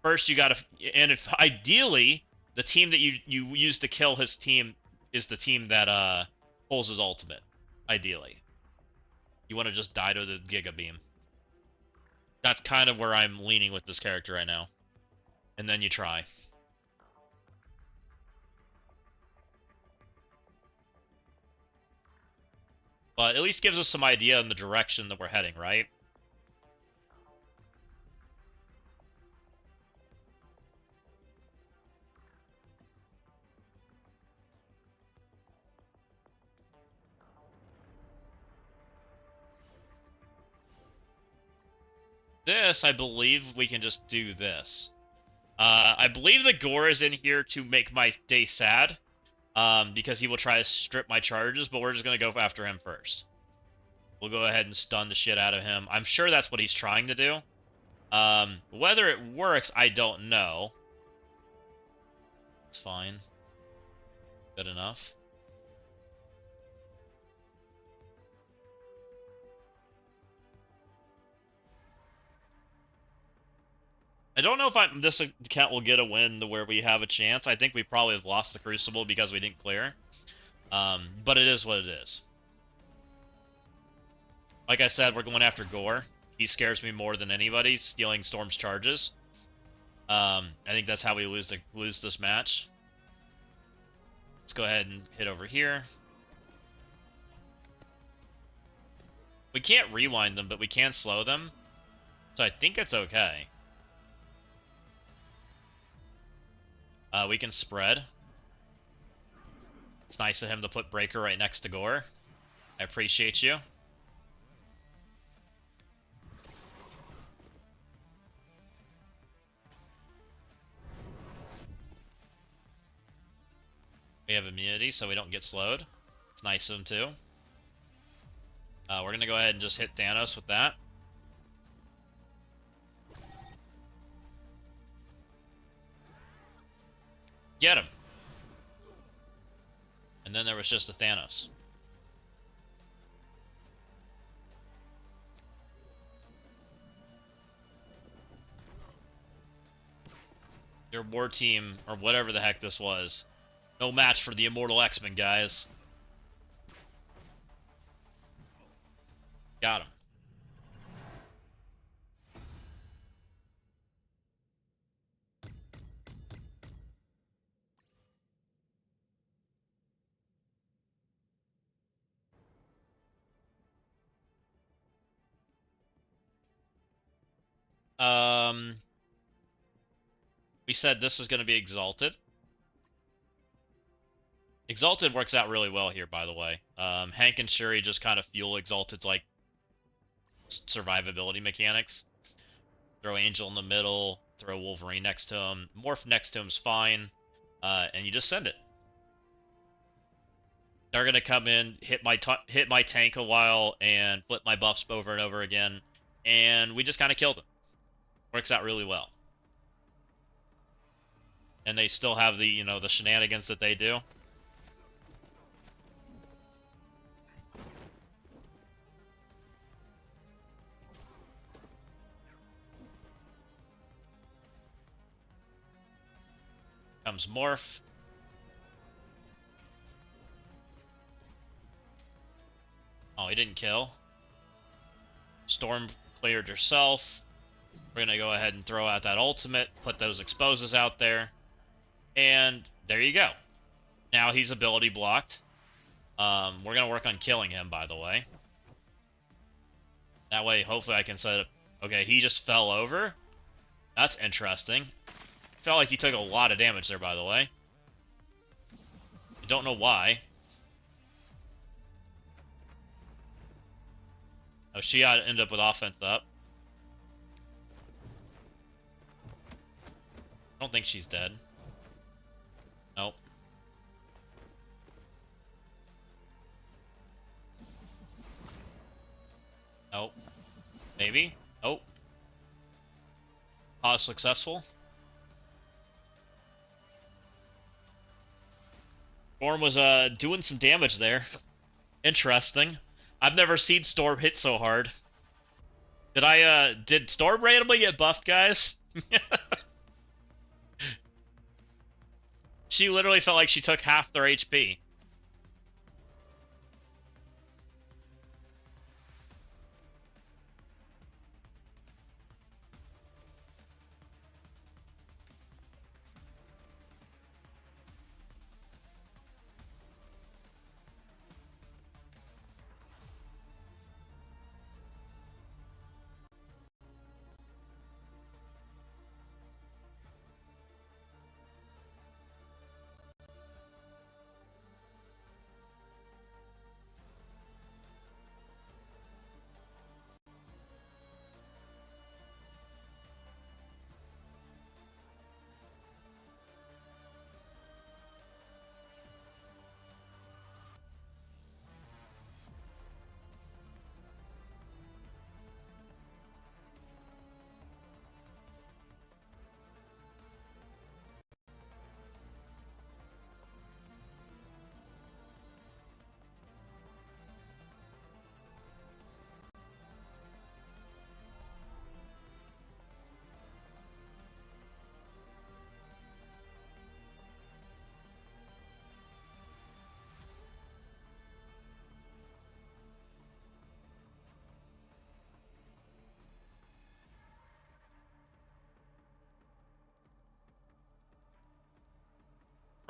first you got to, and if ideally the team that you use to kill his team is the team that pulls his ultimate. Ideally, you want to just die to the Giga Beam. That's kind of where I'm leaning with this character right now. And then you try. But at least gives us some idea in the direction that we're heading, right? This, I believe we can just do this. I believe the Gore is in here to make my day sad, because he will try to strip my charges, but we're just going to go after him first. We'll go ahead and stun the shit out of him. I'm sure that's what he's trying to do. Whether it works, I don't know. It's fine. Good enough. I don't know if this account will get a win to where we have a chance. I think we probably have lost the Crucible because we didn't clear. But it is what it is. Like I said, we're going after Gore. He scares me more than anybody, stealing Storm's charges. I think that's how we lose this match. Let's go ahead and hit over here. We can't rewind them, but we can slow them. So I think it's okay. We can spread. It's nice of him to put Breaker right next to Gore. I appreciate you. We have immunity, so we don't get slowed. It's nice of him, too. We're going to go ahead and just hit Thanos with that. Get him! And then there was just a Thanos. Your war team, or whatever the heck this was, no match for the Immortal X-Men, guys. Got him. We said this is going to be Exalted. Exalted works out really well here, by the way. Hank and Shuri just kind of fuel Exalted's, like, survivability mechanics. Throw Angel in the middle, throw Wolverine next to him. Morph next to him's fine, and you just send it. They're going to come in, hit my tank a while, and flip my buffs over and over again, and we just kind of kill them. Works out really well. And they still have the, you know, the shenanigans that they do. comes Morph. Oh, he didn't kill. Storm cleared herself. We're going to go ahead and throw out that ultimate, put those exposes out there, and there you go. Now he's ability blocked. We're going to work on killing him, by the way. That way, hopefully I can set up... Okay, he just fell over. That's interesting. Felt like he took a lot of damage there, by the way. I don't know why. Oh, she ended up with offense up. I don't think she's dead. Nope. Nope. Maybe? Oh. Pause successful. Storm was doing some damage there. Interesting. I've never seen Storm hit so hard. Did Storm randomly get buffed, guys? She literally felt like she took half their HP.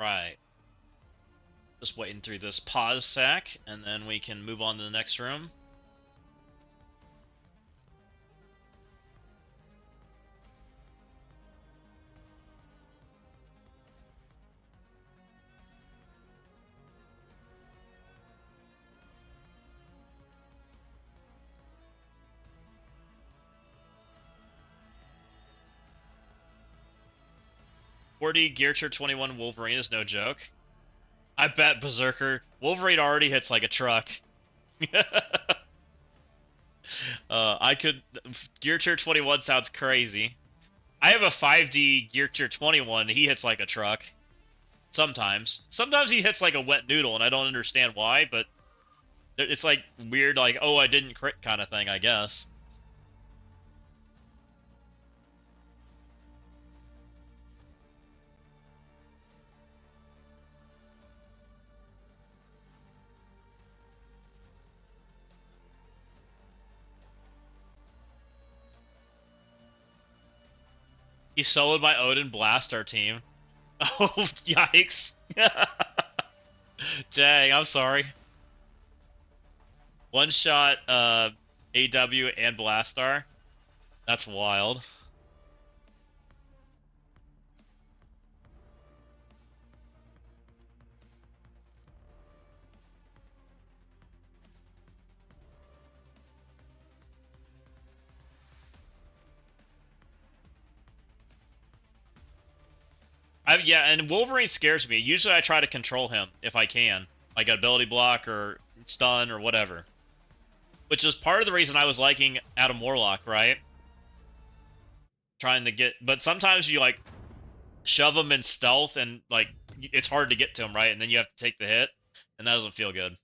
Right. Just waiting through this pause sack, and then we can move on to the next room. Gear Tier 21 Wolverine is no joke. I bet Berserker. Wolverine already hits like a truck. Gear Tier 21 sounds crazy. I have a 5D Gear Tier 21. He hits like a truck. Sometimes. Sometimes he hits like a wet noodle, and I don't understand why, but it's like weird, like, oh, I didn't crit kind of thing, I guess. He soloed my Odin Blaster team. Oh, yikes. Dang, I'm sorry. One shot AW and Blastar. That's wild. Yeah, and Wolverine scares me. Usually I try to control him if I can. Like ability block or stun or whatever. Which is part of the reason I was liking Adam Warlock, right? Trying to get... But sometimes you, like, shove him in stealth and, like, it's hard to get to him, right? And then you have to take the hit. And that doesn't feel good.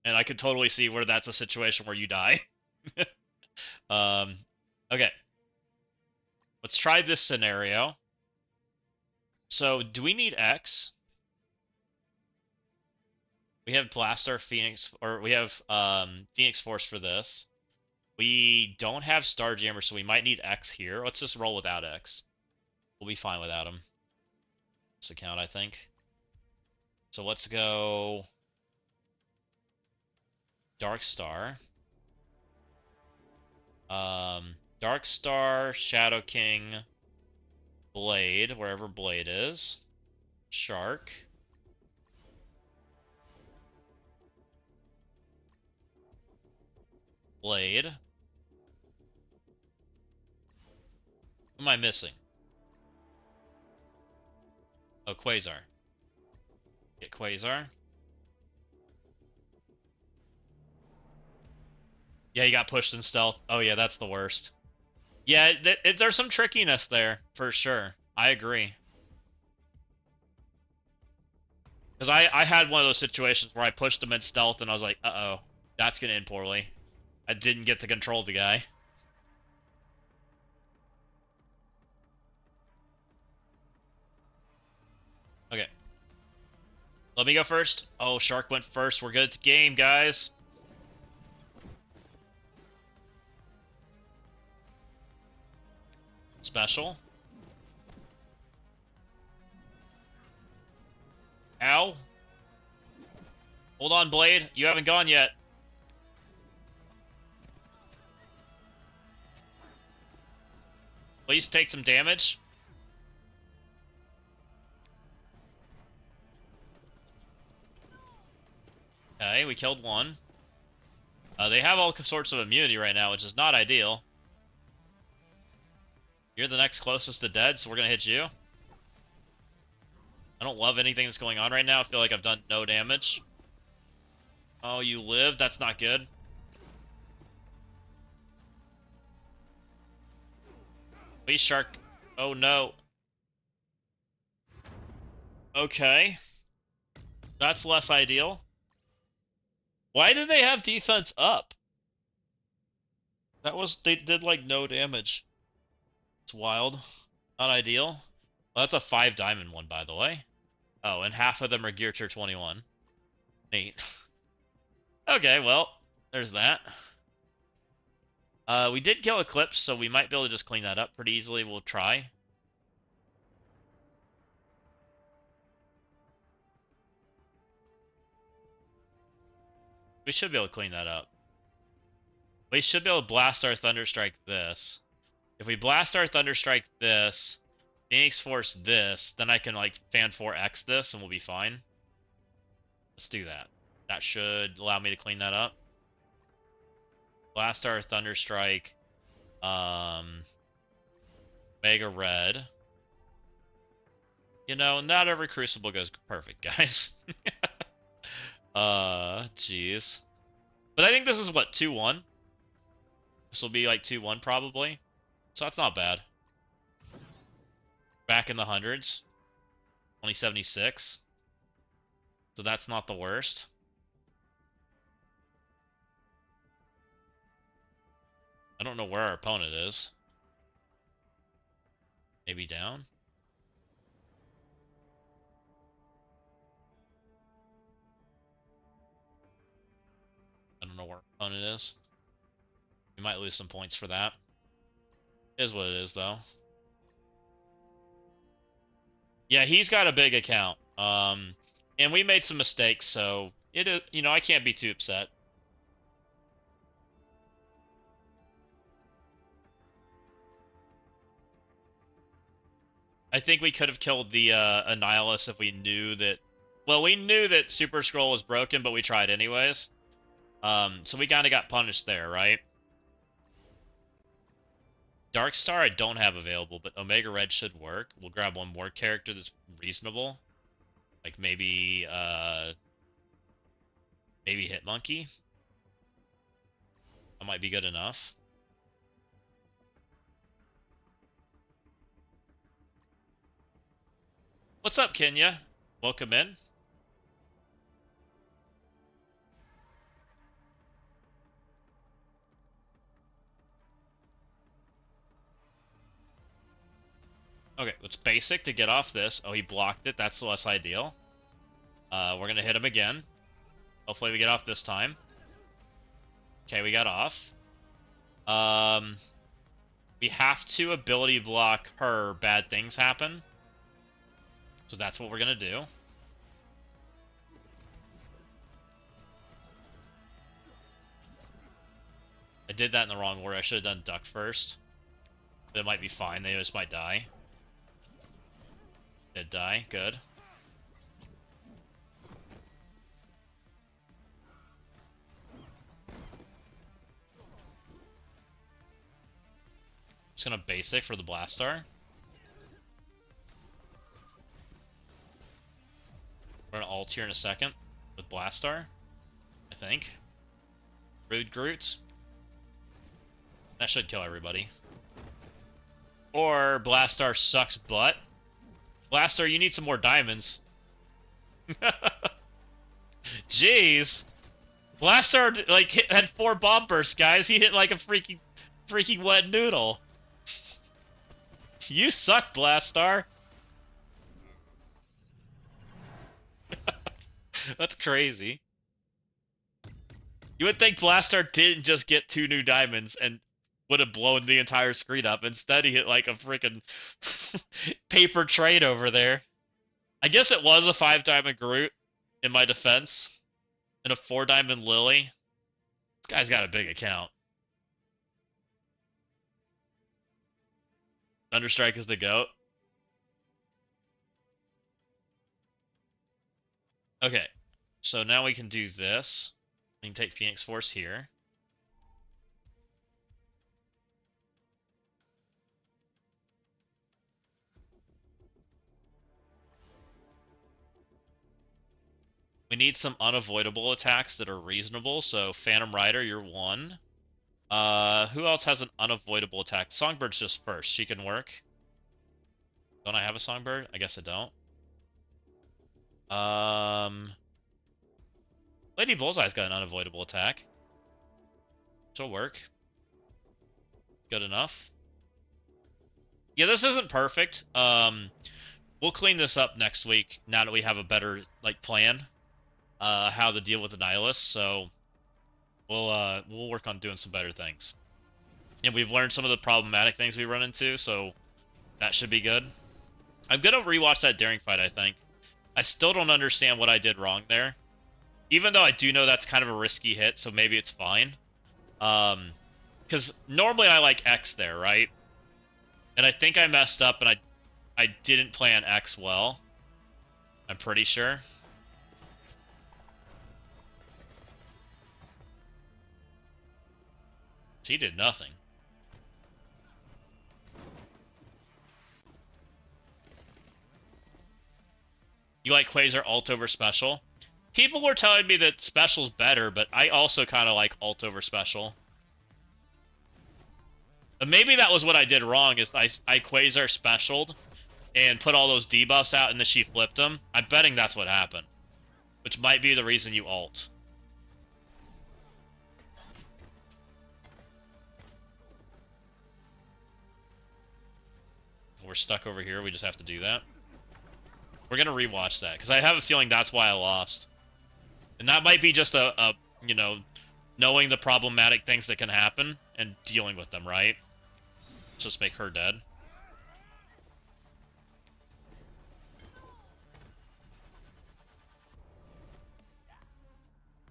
And I could totally see where that's a situation where you die. Okay. Let's try this scenario. So, do we need X? We have Blaster Phoenix, or we have Phoenix Force for this. We don't have Starjammer, so we might need X here. Let's just roll without X. We'll be fine without him. This account, I think. So let's go Dark Star. Dark Star, Shadow King, Blade, wherever Blade is. Shark. Blade. Who am I missing? Oh, Quasar. Get Quasar. Yeah, he got pushed in stealth. Oh yeah, that's the worst. Yeah, there's some trickiness there, for sure. I agree. Because I had one of those situations where I pushed him in stealth and I was like, uh-oh, that's gonna end poorly. I didn't get to control the guy. Okay. Let me go first. Oh, Shark went first. We're good at the game, guys. Special. Ow. Hold on, Blade. You haven't gone yet. Please take some damage. Okay, we killed one. They have all sorts of immunity right now, which is not ideal. You're the next closest to dead, so we're gonna hit you. I don't love anything that's going on right now. I feel like I've done no damage. Oh, you live? That's not good. Please, Shark. Oh, no. Okay. That's less ideal. Why did they have defense up? They did like no damage. It's wild. Not ideal. Well, that's a 5 diamond one, by the way. Oh, and half of them are Gear Tier 21. Neat. Okay, well, there's that. We did kill Eclipse, so we might be able to just clean that up pretty easily. We'll try. We should be able to clean that up. We should be able to blast our Thunderstrike this. If we blast our Thunderstrike this, Phoenix Force this, then I can like Fan 4X this and we'll be fine. Let's do that. That should allow me to clean that up. Blast our Thunderstrike. Mega Red. You know, not every Crucible goes perfect, guys. Jeez. But I think this is what, 2-1? This will be like 2-1 probably. So that's not bad. Back in the hundreds. Only 76. So that's not the worst. I don't know where our opponent is. Maybe down? I don't know where our opponent is. We might lose some points for that. Is what it is, though. Yeah, he's got a big account. And we made some mistakes, so it is, you know, I can't be too upset. I think we could have killed the Annihilus if we knew that. Well, we knew that Super Scroll was broken, but we tried anyways. So we kind of got punished there, right? Dark Star I don't have available, but Omega Red should work. We'll grab one more character that's reasonable. Like maybe Hitmonkey. That might be good enough. What's up, Kenya? Welcome in. Okay, it's basic to get off this. Oh, he blocked it. That's less ideal. We're gonna hit him again. Hopefully we get off this time. Okay, we got off. We have to ability block her. Bad things happen. So that's what we're gonna do. I did that in the wrong order. I should have done duck first. But it might be fine. They just might die. Did die. Good. Just gonna basic for the Blastar. We're gonna ult here in a second with Blastar, I think. Rude Groot. That should kill everybody. Or Blastar sucks butt. Blastar, you need some more diamonds. Jeez. Blastar like had 4 bomb bursts, guys. He hit like a freaking wet noodle. You suck, Blastar. That's crazy. You would think Blastar didn't just get 2 new diamonds and would have blown the entire screen up. Instead, he hit like a freaking paper trade over there. I guess it was a 5-diamond Groot in my defense. And a 4-diamond Lily. This guy's got a big account. Thunderstrike is the GOAT. Okay, so now we can do this. We can take Phoenix Force here. We need some unavoidable attacks that are reasonable, so Phantom Rider, you're 1. Who else has an unavoidable attack? Songbird's just first. She can work. Don't I have a Songbird? I guess I don't. Lady Bullseye's got an unavoidable attack. She'll work. Good enough. Yeah, this isn't perfect. We'll clean this up next week now that we have a better plan. How to deal with the Nihilist, so we'll work on doing some better things. And we've learned some of the problematic things we run into, so that should be good. I'm gonna rewatch that Daring fight, I think. I still don't understand what I did wrong there. Even though I do know that's kind of a risky hit, so maybe it's fine. Because normally I like X there, right? And I think I messed up and I didn't plan X well. I'm pretty sure. She did nothing. You like Quasar ult over special? People were telling me that special's better, but I also kind of like ult over special. But maybe that was what I did wrong, is I Quasar specialed and put all those debuffs out and then she flipped them. I'm betting that's what happened. Which might be the reason you ult. We're stuck over here, we just have to do that. We're gonna rewatch that, because I have a feeling that's why I lost. And that might be just a you know, knowing the problematic things that can happen and dealing with them, right? Let's just make her dead.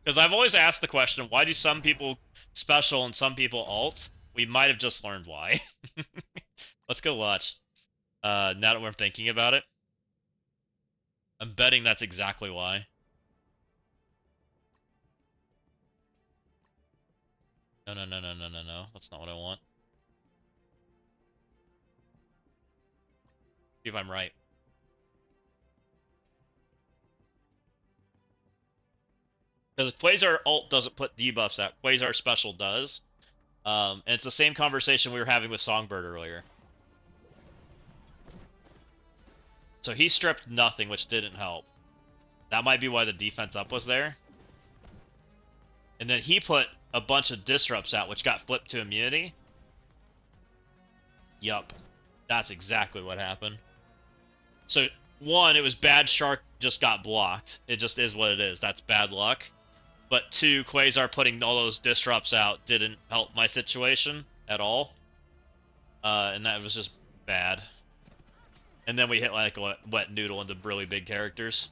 Because I've always asked the question, why do some people special and some people ult? We might have just learned why. Let's go watch. Now that we're thinking about it. I'm betting that's exactly why. No, no, no, no, no, no, no. That's not what I want. See if I'm right. Because Quasar ult doesn't put debuffs out. Quasar special does. And it's the same conversation we were having with Songbird earlier. So he stripped nothing, which didn't help. That might be why the defense up was there. And then he put a bunch of disrupts out, which got flipped to immunity. Yup. That's exactly what happened. So, one, it was bad Shark just got blocked. It just is what it is. That's bad luck. But two, Quasar putting all those disrupts out didn't help my situation at all. And that was just bad. And then we hit like a wet noodle into really big characters.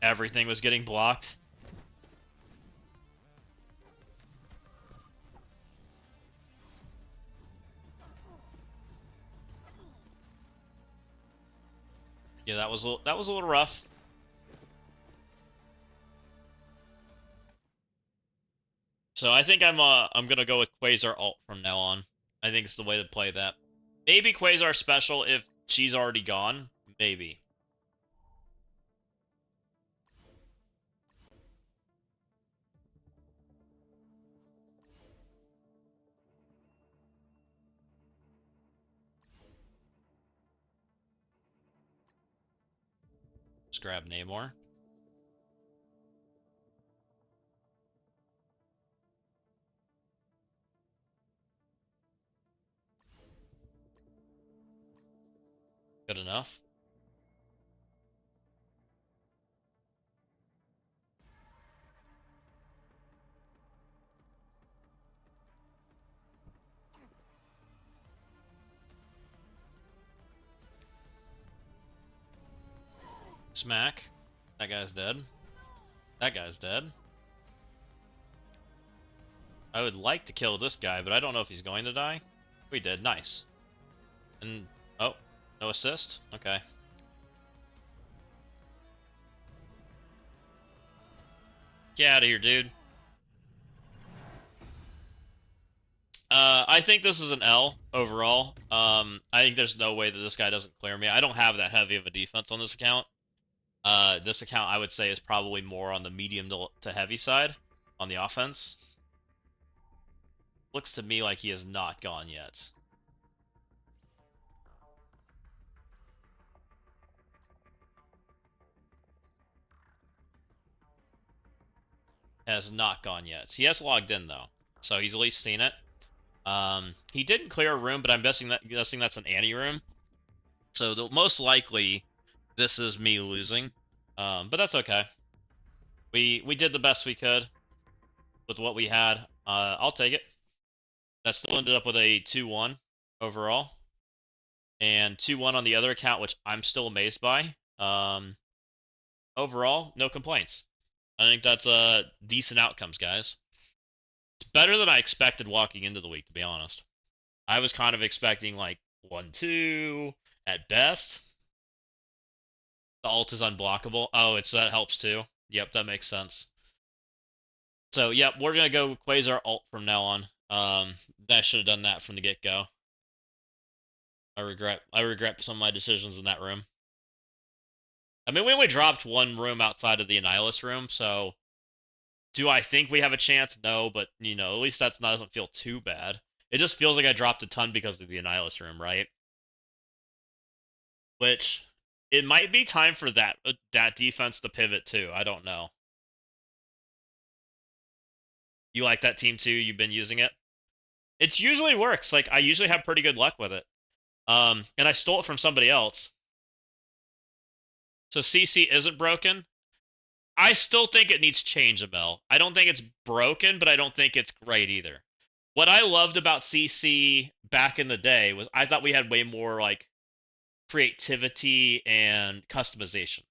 Everything was getting blocked. Yeah, that was a little rough. So I think I'm gonna go with Quasar ult from now on. I think it's the way to play that. Maybe Quasar special if she's already gone. Maybe. Just grab Namor. Good enough. Smack. That guy's dead. That guy's dead. I would like to kill this guy, but I don't know if he's going to die. We did. Nice. And, oh, no assist? Okay. Get out of here, dude. I think this is an L overall. I think there's no way that this guy doesn't clear me. I don't have that heavy of a defense on this account. This account, I would say, is probably more on the medium to heavy side on the offense. Looks to me like he has not gone yet. Has not gone yet. He has logged in though, so he's at least seen it. He didn't clear a room, but I'm guessing that's an Annie room. So most likely, this is me losing. But that's okay. We did the best we could with what we had. I'll take it. That still ended up with a 2-1 overall, and 2-1 on the other account, which I'm still amazed by. Overall, no complaints. I think that's decent outcomes, guys. It's better than I expected walking into the week, to be honest. I was kind of expecting like 1-2 at best. The ult is unblockable. Oh, that helps too. Yep, that makes sense. So, yep, we're gonna go Quasar ult from now on. That should have done that from the get-go. I regret some of my decisions in that room. I mean, we only dropped one room outside of the Annihilus room, so do I think we have a chance? No, but, at least doesn't feel too bad. It just feels like I dropped a ton because of the Annihilus room, right? Which, it might be time for that defense to pivot too. I don't know. You like that team too? You've been using it? It usually works. Like, I usually have pretty good luck with it. And I stole it from somebody else. So CC isn't broken. I still think it needs change, Abel. I don't think it's broken, but I don't think it's great either. What I loved about CC back in the day was I thought we had way more like creativity and customization.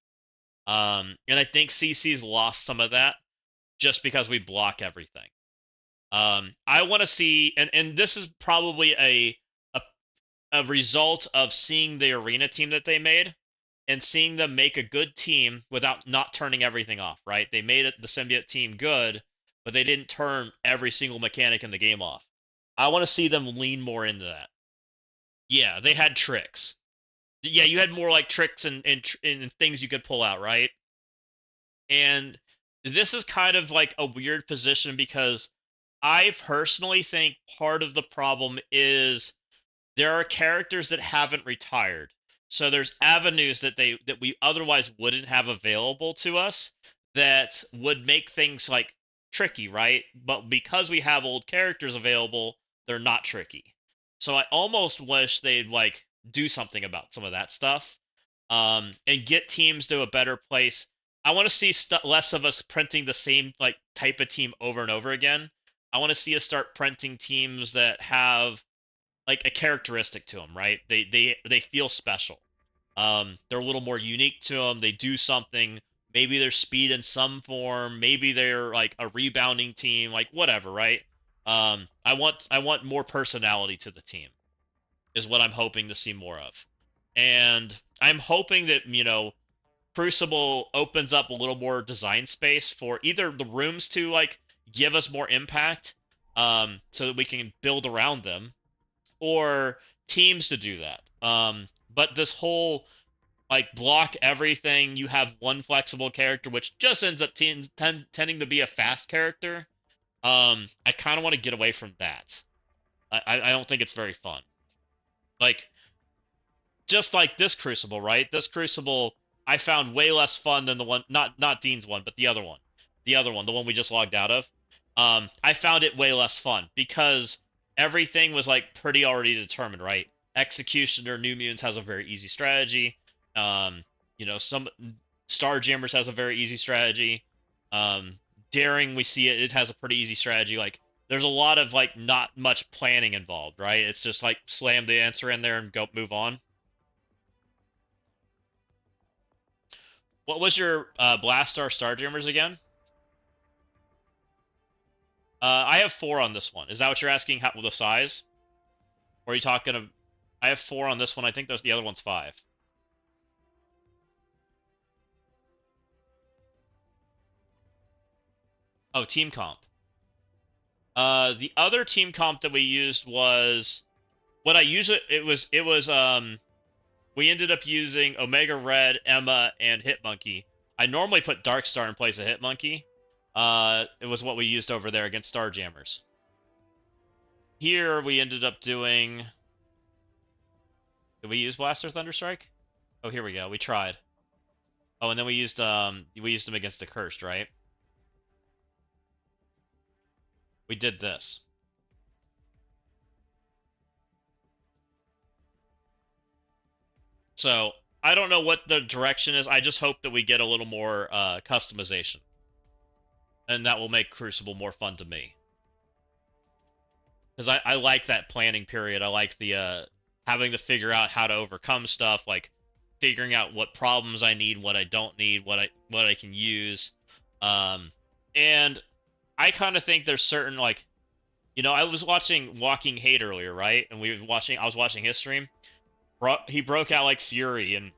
And I think CC's lost some of that just because we block everything. I want to see, and this is probably a result of seeing the arena team that they made and seeing them make a good team without not turning everything off, right? They made the symbiote team good, but they didn't turn every single mechanic in the game off. I want to see them lean more into that. Yeah, they had tricks. Yeah, you had more like tricks and things you could pull out, right? And this is kind of like a weird position because I personally think part of the problem is there are characters that haven't retired. So there's avenues that we otherwise wouldn't have available to us that would make things like tricky, right? But because we have old characters available, they're not tricky. So I almost wish they'd like do something about some of that stuff, and get teams to a better place. I want to see less of us printing the same like type of team over and over again. I want to see us start printing teams that have like a characteristic to them, right? They feel special. They're a little more unique to them. They do something. Maybe they're speed in some form. Maybe they're like a rebounding team, like whatever, right? I want more personality to the team is what I'm hoping to see more of. And I'm hoping that, Crucible opens up a little more design space for either the rooms to like give us more impact, so that we can build around them, or teams to do that. But this whole like block everything, you have one flexible character, which just ends up tending to be a fast character. I kind of want to get away from that. I don't think it's very fun. Like, just like this Crucible, right? This Crucible I found way less fun than the one, not Dean's one, but the other one. The other one, the one we just logged out of. I found it way less fun because everything was like pretty already determined, right? Executioner New Mutants has a very easy strategy. Some Starjammers has a very easy strategy. Daring, we see it has a pretty easy strategy. Like, there's a lot of like not much planning involved, right? It's just like slam the answer in there and go move on. What was your Blastar Starjammers again? I have 4 on this one. Is that what you're asking? How the size? Or are you talking of? I have 4 on this one. I think the other one's 5. Oh, team comp. The other team comp that we used was what I used. It was we ended up using Omega Red, Emma, and Hitmonkey. I normally put Darkstar in place of Hitmonkey. It was what we used over there against Starjammers. Here we ended up doing. Did we use Blaster Thunderstrike? Oh, here we go. We tried. Oh, and then we used them against the Cursed, right? We did this. So I don't know what the direction is. I just hope that we get a little more customization, and that will make Crucible more fun to me. Because I like that planning period. I like the having to figure out how to overcome stuff, like figuring out what problems I need, what I don't need, what I can use. And I kind of think there's certain like, I was watching Walking Hate earlier, right? And I was watching his stream. He broke out like Fury, and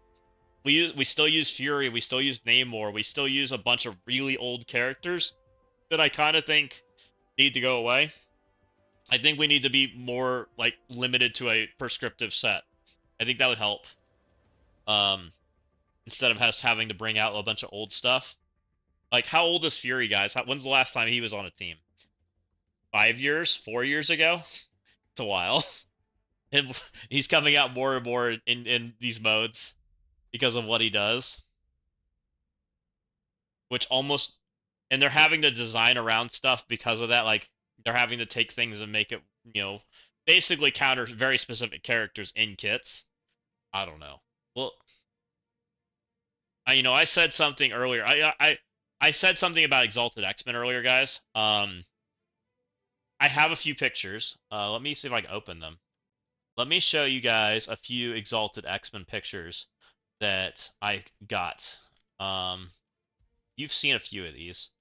we still use Fury, we still use Namor, we still use a bunch of really old characters that I kind of think need to go away. I think we need to be more like limited to a prescriptive set. I think that would help. Instead of us having to bring out a bunch of old stuff. Like, how old is Fury, guys? When's the last time he was on a team? 5 years? 4 years ago? It's a while. And he's coming out more and more in these modes because of what he does. Which almost... And they're having to design around stuff because of that. Like, they're having to take things and make it, basically counter very specific characters in kits. I don't know. Well, I said something earlier. I said something about Exalted X-Men earlier, guys. I have a few pictures. Let me see if I can open them. Let me show you guys a few Exalted X-Men pictures that I got. You've seen a few of these.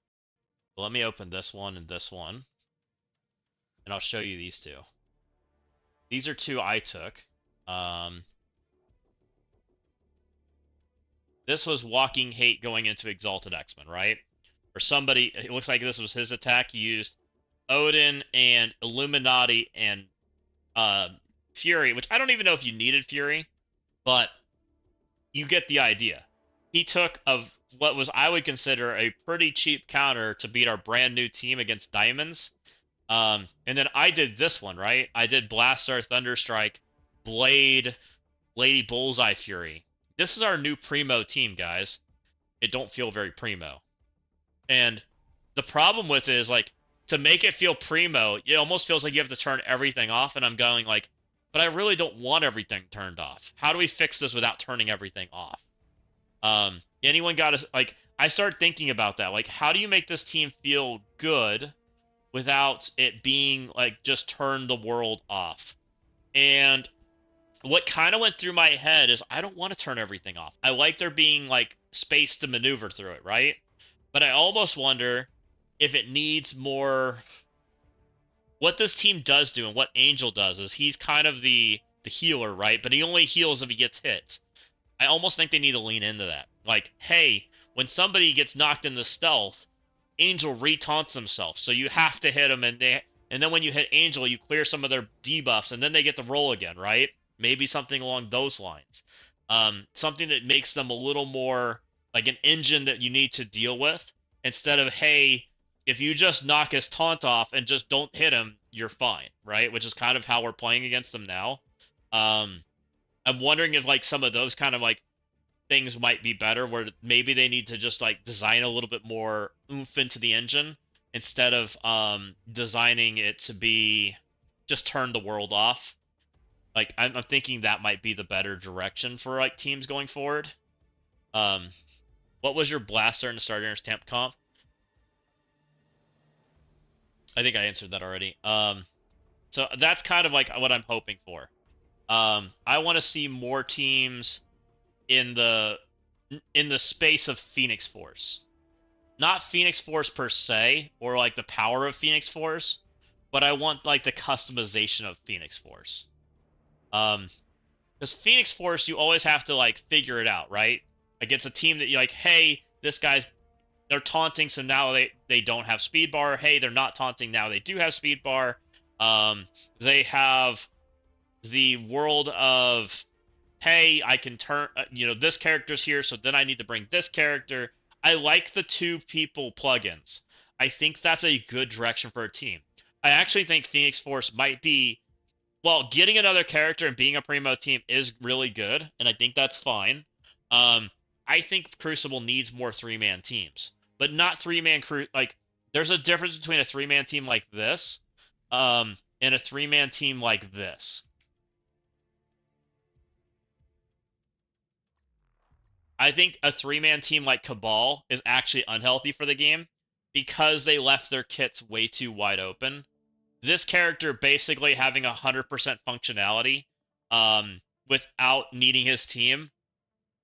But let me open this one and this one. And I'll show you these 2. These are 2 I took. This was Walking Hate going into Exalted X-Men, right? Or somebody, it looks like this was his attack. He used Odin and Illuminati and Fury, which I don't even know if you needed Fury, but you get the idea. He took of what was, I would consider, a pretty cheap counter to beat our brand new team against Diamonds. And then I did this one, right? I did Blastar Thunderstrike, Blade, Lady Bullseye Fury. This is our new primo team, guys. It don't feel very primo. And The problem with it is like to make it feel primo, it almost feels like you have to turn everything off, and I'm going like, but I really don't want everything turned off. How do we fix this without turning everything off? Anyone got to like I started thinking about that. Like, how do you make this team feel good without it being like just turn the world off? And what kind of went through my head is I don't want to turn everything off. I like there being like space to maneuver through it, right? But I almost wonder if it needs more. What this team does do and what Angel does is he's kind of the healer, right? But he only heals if he gets hit. I almost think they need to lean into that. Like, hey, when somebody gets knocked into stealth, Angel re-taunts himself, so you have to hit him, and then when you hit Angel, you clear some of their debuffs, and then they get to roll again, right? Maybe something along those lines. Something that makes them a little more like an engine that you need to deal with, instead of, hey, if you just knock his taunt off and just don't hit him, you're fine, right? Which is kind of how we're playing against them now. I'm wondering if like some of those kind of like things might be better, where maybe they need to just like design a little bit more oomph into the engine instead of designing it to be just turn the world off. Like I'm thinking that might be the better direction for like teams going forward. What was your blaster in the Starters Temp comp? I think I answered that already. So that's kind of like what I'm hoping for. I want to see more teams in the space of Phoenix Force. Not Phoenix Force per se, or like the power of Phoenix Force, but I want like the customization of Phoenix Force. Because Phoenix Force, you always have to like figure it out, right? Like it's a team that you're like, hey, they're taunting, so now they don't have speed bar. Hey, they're not taunting, now they do have speed bar. They have the world of, hey, I can turn, this character's here, so then I need to bring this character. I like the 2 people plugins. I think that's a good direction for a team. I actually think Phoenix Force might be, well, getting another character and being a primo team is really good, and I think that's fine. I think Crucible needs more 3-man teams, but not 3-man like there's a difference between a 3-man team like this, and a 3-man team like this. I think a 3-man team like Cabal is actually unhealthy for the game because they left their kits way too wide open. This character basically having 100% functionality without needing his team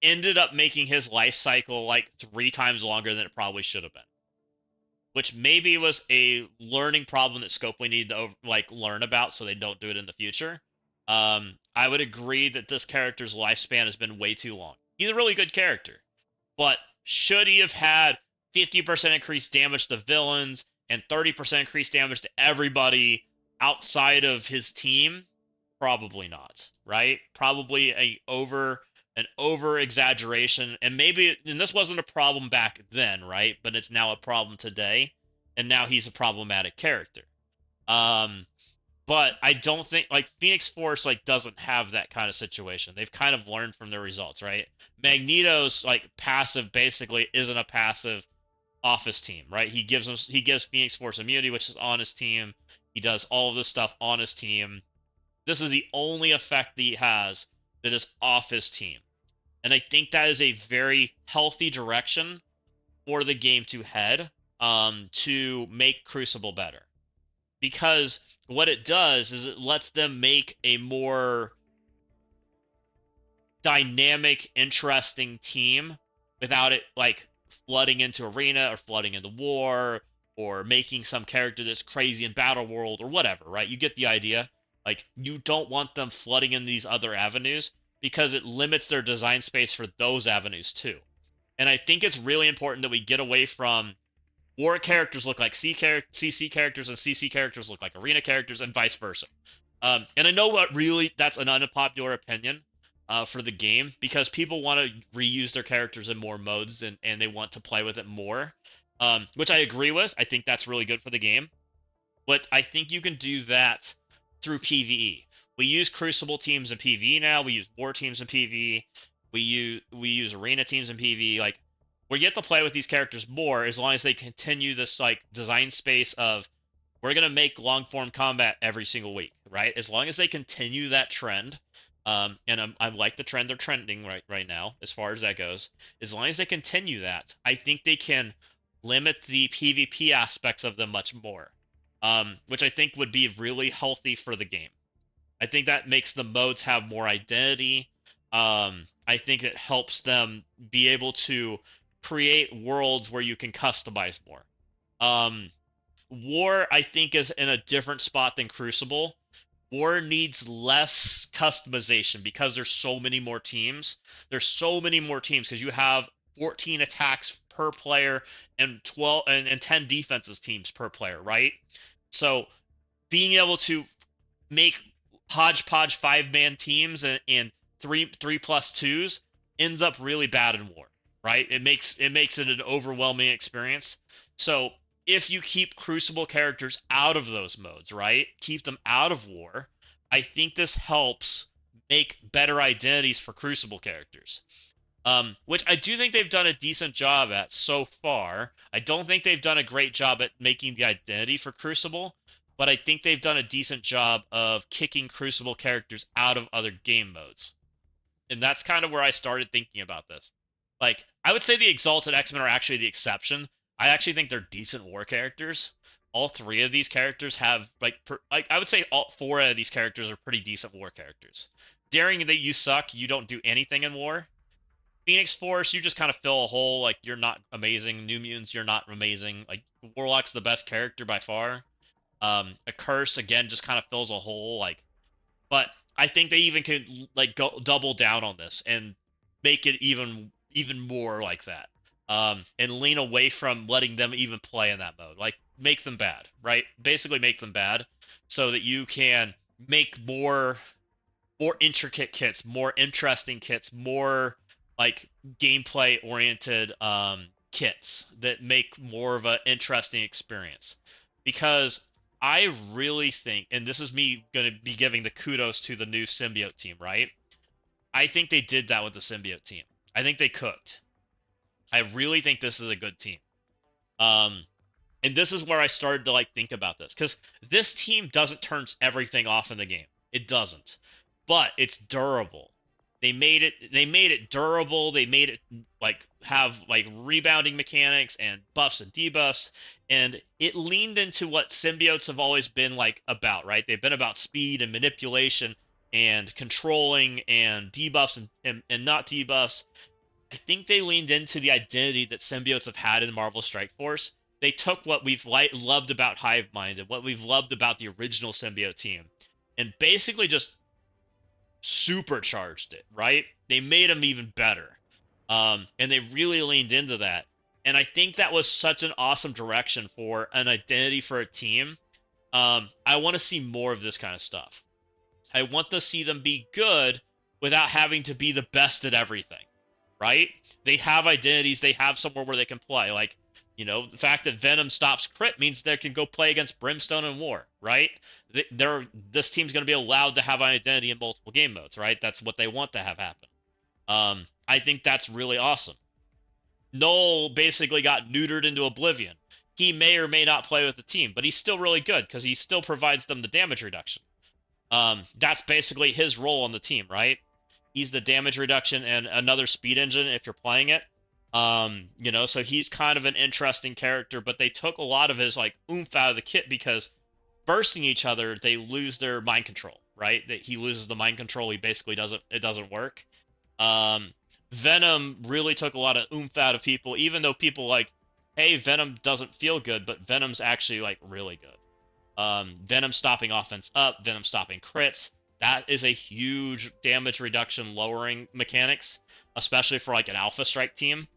ended up making his life cycle like 3 times longer than it probably should have been. Which maybe was a learning problem that Scopely need to like learn about so they don't do it in the future. I would agree that this character's lifespan has been way too long. He's a really good character, but should he have had 50% increased damage to villains and 30% increased damage to everybody outside of his team? Probably not, right? Probably an over exaggeration, and this wasn't a problem back then, right? But it's now a problem today, and now he's a problematic character. But I don't think like Phoenix Force like doesn't have that kind of situation. They've kind of learned from their results, right? Magneto's like passive basically isn't a passive office team, right? He gives Phoenix Force immunity, which is on his team. He does all of this stuff on his team. This is the only effect that he has that is off his team. And I think that is a very healthy direction for the game to head to make Crucible better. Because what it does is it lets them make a more dynamic, interesting team without it like flooding into arena or flooding into war or making some character that's crazy in battle world or whatever, right? You get the idea. Like, you don't want them flooding in these other avenues because it limits their design space for those avenues too. And I think it's really important that we get away from war characters look like CC characters and CC characters look like arena characters and vice versa. And I know that's an unpopular opinion for the game because people want to reuse their characters in more modes and they want to play with it more, which I agree with. I think that's really good for the game. But I think you can do that through PvE. We use Crucible teams in PvE now. We use war teams in PvE. We use arena teams in PvE. Like, where you have to play with these characters more as long as they continue this like design space of we're gonna make long form combat every single week, right? As long as they continue that trend, and I like the trend they're trending right now as far as that goes. As long as they continue that, I think they can limit the PvP aspects of them much more, which I think would be really healthy for the game. I think that makes the modes have more identity. I think it helps them be able to create worlds where you can customize more. Um, War, I think, is in a different spot than Crucible. War needs less customization because there's so many more teams. There's so many more teams because you have 14 attacks per player and 12 and 10 defenses teams per player, right? So being able to make hodgepodge 5-man teams and three plus twos ends up really bad in War, right? It makes it an overwhelming experience. So if you keep Crucible characters out of those modes, right? Keep them out of War, I think this helps make better identities for Crucible characters. Which I do think they've done a decent job at so far. I don't think they've done a great job at making the identity for Crucible, but I think they've done a decent job of kicking Crucible characters out of other game modes. And that's kind of where I started thinking about this. Like, I would say the Exalted X-Men are actually the exception. I actually think they're decent war characters. All three of these characters have like I would say all four of these characters are pretty decent war characters. Daring that you suck, you don't do anything in war. Phoenix Force, you just kind of fill a hole. Like you're not amazing. New Mutants, you're not amazing. Like Warlock's the best character by far. A Curse again just kind of fills a hole. Like, but I think they even could like go double down on this and make it even more like that. And lean away from letting them even play in that mode. Like make them bad, right? Basically make them bad so that you can make more intricate kits, more interesting kits, more like gameplay oriented kits that make more of an interesting experience. Because I really think, and this is me going to be giving the kudos to the new Symbiote team, right? I think they did that with the Symbiote team. I think they cooked. I really think this is a good team. Um, and this is where I started to like think about this because this team doesn't turn everything off in the game. It doesn't, but it's durable. They made it durable. They made it like have like rebounding mechanics and buffs and debuffs, and it leaned into what symbiotes have always been like about, right? They've been about speed and manipulation and controlling and debuffs and not debuffs. I think they leaned into the identity that symbiotes have had in Marvel Strike Force. They took what we've loved about Hive Mind and what we've loved about the original symbiote team and basically just supercharged it, right? They made them even better. And they really leaned into that. And I think that was such an awesome direction for an identity for a team. I want to see more of this kind of stuff. I want to see them be good without having to be the best at everything, right? They have identities. They have somewhere where they can play. Like, you know, the fact that Venom stops crit means they can go play against Brimstone and War, right? This team's going to be allowed to have an identity in multiple game modes, right? That's what they want to have happen. I think that's really awesome. Noel basically got neutered into oblivion. He may or may not play with the team, but he's still really good because he still provides them the damage reduction. That's basically his role on the team, right? He's the damage reduction and another speed engine if you're playing it. You know, so he's kind of an interesting character, but they took a lot of his like oomph out of the kit because bursting each other, they lose their mind control, right? That he loses the mind control, he basically doesn't work. Venom really took a lot of oomph out of people, even though people like, hey, Venom doesn't feel good, but Venom's actually like really good. Venom stopping offense up, Venom stopping crits. That is a huge damage reduction lowering mechanics, especially for like an Alpha Strike team.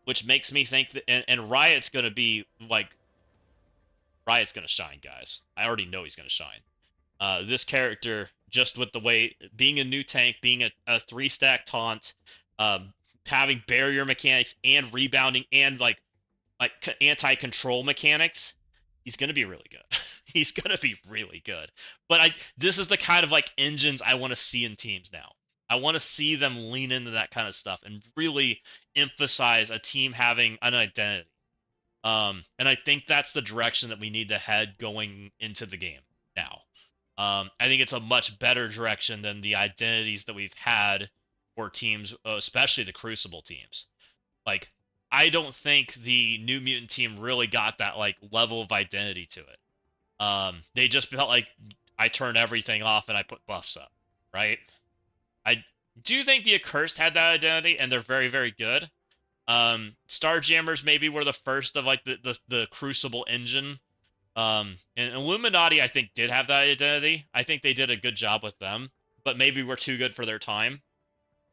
Which makes me think that, and Riot's going to be like, Riot's going to shine, guys. I already know he's going to shine. This character, just with the way, being a new tank, being a 3-stack taunt, having barrier mechanics and rebounding and like anti-control mechanics, he's going to be really good. He's going to be really good. But this is the kind of like engines I want to see in teams now. I want to see them lean into that kind of stuff and really emphasize a team having an identity. And I think that's the direction that we need to head going into the game now. I think it's a much better direction than the identities that we've had for teams, especially the Crucible teams. Like, I don't think the New Mutant team really got that like level of identity to it. They just felt like I turn everything off and I put buffs up, right? I do think the Accursed had that identity, and they're very, very good. Starjammers maybe were the first of like the Crucible engine. And Illuminati I think did have that identity. I think they did a good job with them, but maybe we're too good for their time.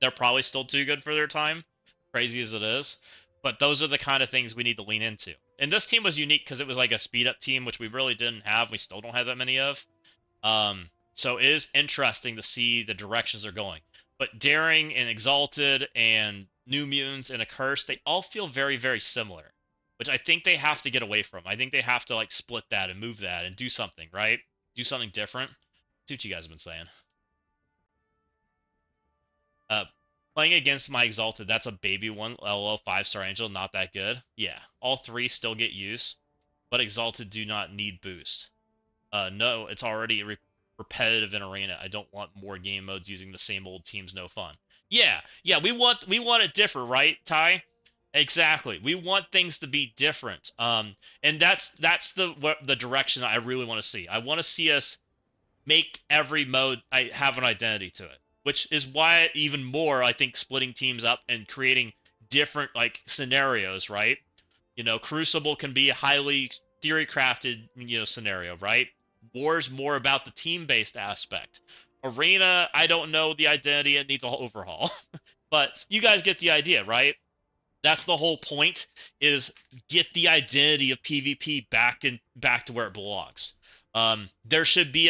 They're probably still too good for their time, crazy as it is. But those are the kind of things we need to lean into. And this team was unique because it was like a speed up team, which we really didn't have. We still don't have that many of. So it is interesting to see the directions they're going. But Daring and Exalted and New Mutants and Accursed, they all feel very, very similar, which I think they have to get away from. I think they have to like split that and move that and do something, right? Do something different. See what you guys have been saying. Playing against my Exalted, that's a baby one. LOL 5-star Angel, not that good. Yeah, all three still get use, but Exalted do not need boost. No, it's already repetitive in Arena. I don't want more game modes using the same old teams. No fun. Yeah, we want it different, right, Ty? Exactly. We want things to be different. And that's the direction I really want to see. I want to see us make every mode have an identity to it, which is why even more I think splitting teams up and creating different like scenarios, right? Crucible can be a highly theory crafted, scenario, right? War's more about the team-based aspect. Arena, I don't know the identity, it needs an overhaul. But you guys get the idea, right? That's the whole point, is get the identity of PvP back to where it belongs. There should be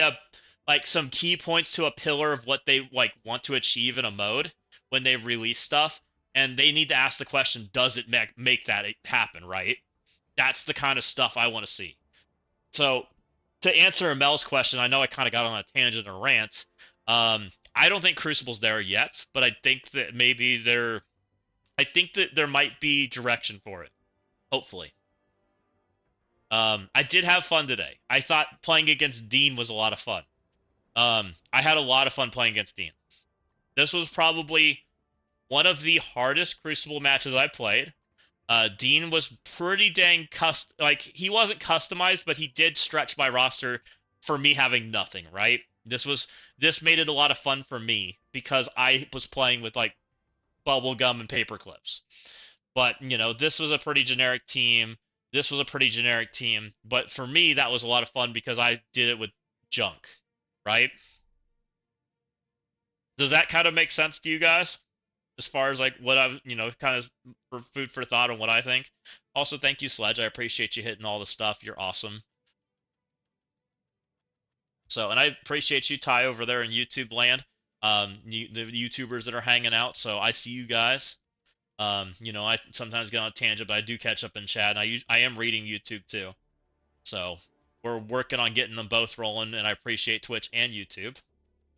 some key points to a pillar of what they like want to achieve in a mode when they release stuff, and they need to ask the question, does it make that happen, right? That's the kind of stuff I want to see. So to answer Mel's question, I know I kind of got on a tangent and a rant. I don't think Crucible's there yet, but I think that maybe there might be direction for it. Hopefully. I did have fun today. I thought playing against Dean was a lot of fun. I had a lot of fun playing against Dean. This was probably one of the hardest Crucible matches I played. Dean was pretty dang he wasn't customized, but he did stretch my roster for me having nothing, right? This made it a lot of fun for me because I was playing with like bubble gum and paper clips. But, this was a pretty generic team. This was a pretty generic team. But for me, that was a lot of fun because I did it with junk, right? Does that kind of make sense to you guys? As far as like what I've, kind of for food for thought on what I think. Also, thank you, Sledge. I appreciate you hitting all the stuff. You're awesome. So, and I appreciate you, Ty, over there in YouTube land. The YouTubers that are hanging out. So I see you guys. I sometimes get on a tangent, but I do catch up in chat. And I am reading YouTube too. So we're working on getting them both rolling, and I appreciate Twitch and YouTube.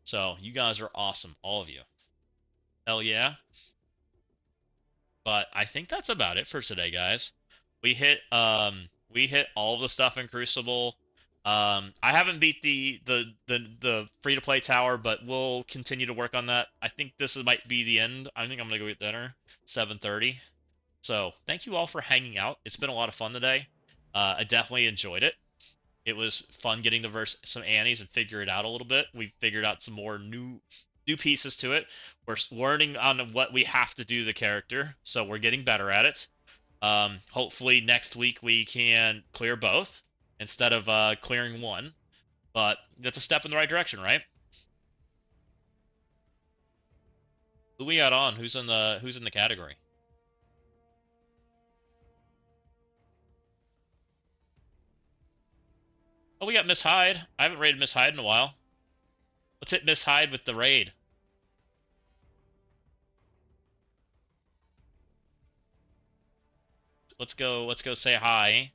So you guys are awesome, all of you. Hell yeah. But I think that's about it for today, guys. We hit all the stuff in Crucible. I haven't beat the free-to-play tower, but we'll continue to work on that. I think this might be the end. I think I'm gonna go get dinner, 7:30. So thank you all for hanging out. It's been a lot of fun today. I definitely enjoyed it. It was fun getting to verse some Annies and figure it out a little bit. We figured out some more new pieces to it. We're learning on what we have to do the character, so we're getting better at it. Hopefully next week we can clear both instead of clearing one, but that's a step in the right direction, right? Who we got on? Who's in the category? Oh, we got Miss Hyde. I haven't raided Miss Hyde in a while. Let's hit Miss Hyde with the raid. Let's go say hi.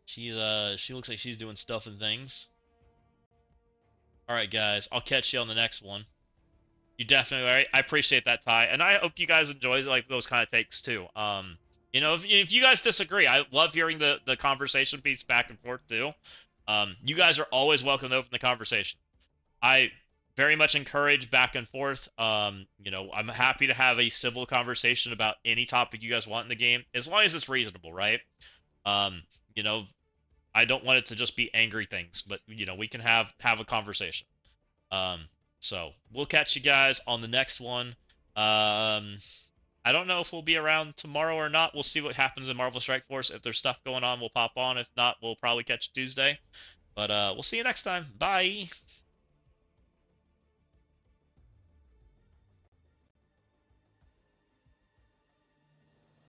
She looks like she's doing stuff and things. Alright guys, I'll catch you on the next one. You definitely are. I appreciate that, Ty, and I hope you guys enjoy like those kind of takes too. If you guys disagree, I love hearing the conversation piece back and forth too. You guys are always welcome to open the conversation. I very much encourage back and forth. I'm happy to have a civil conversation about any topic you guys want in the game, as long as it's reasonable, right? Um, you know, I don't want it to just be angry things, but we can have a conversation. Um, so we'll catch you guys on the next one. I don't know if we'll be around tomorrow or not. We'll see what happens in Marvel Strike Force. If there's stuff going on, we'll pop on. If not, we'll probably catch Tuesday. But we'll see you next time. Bye.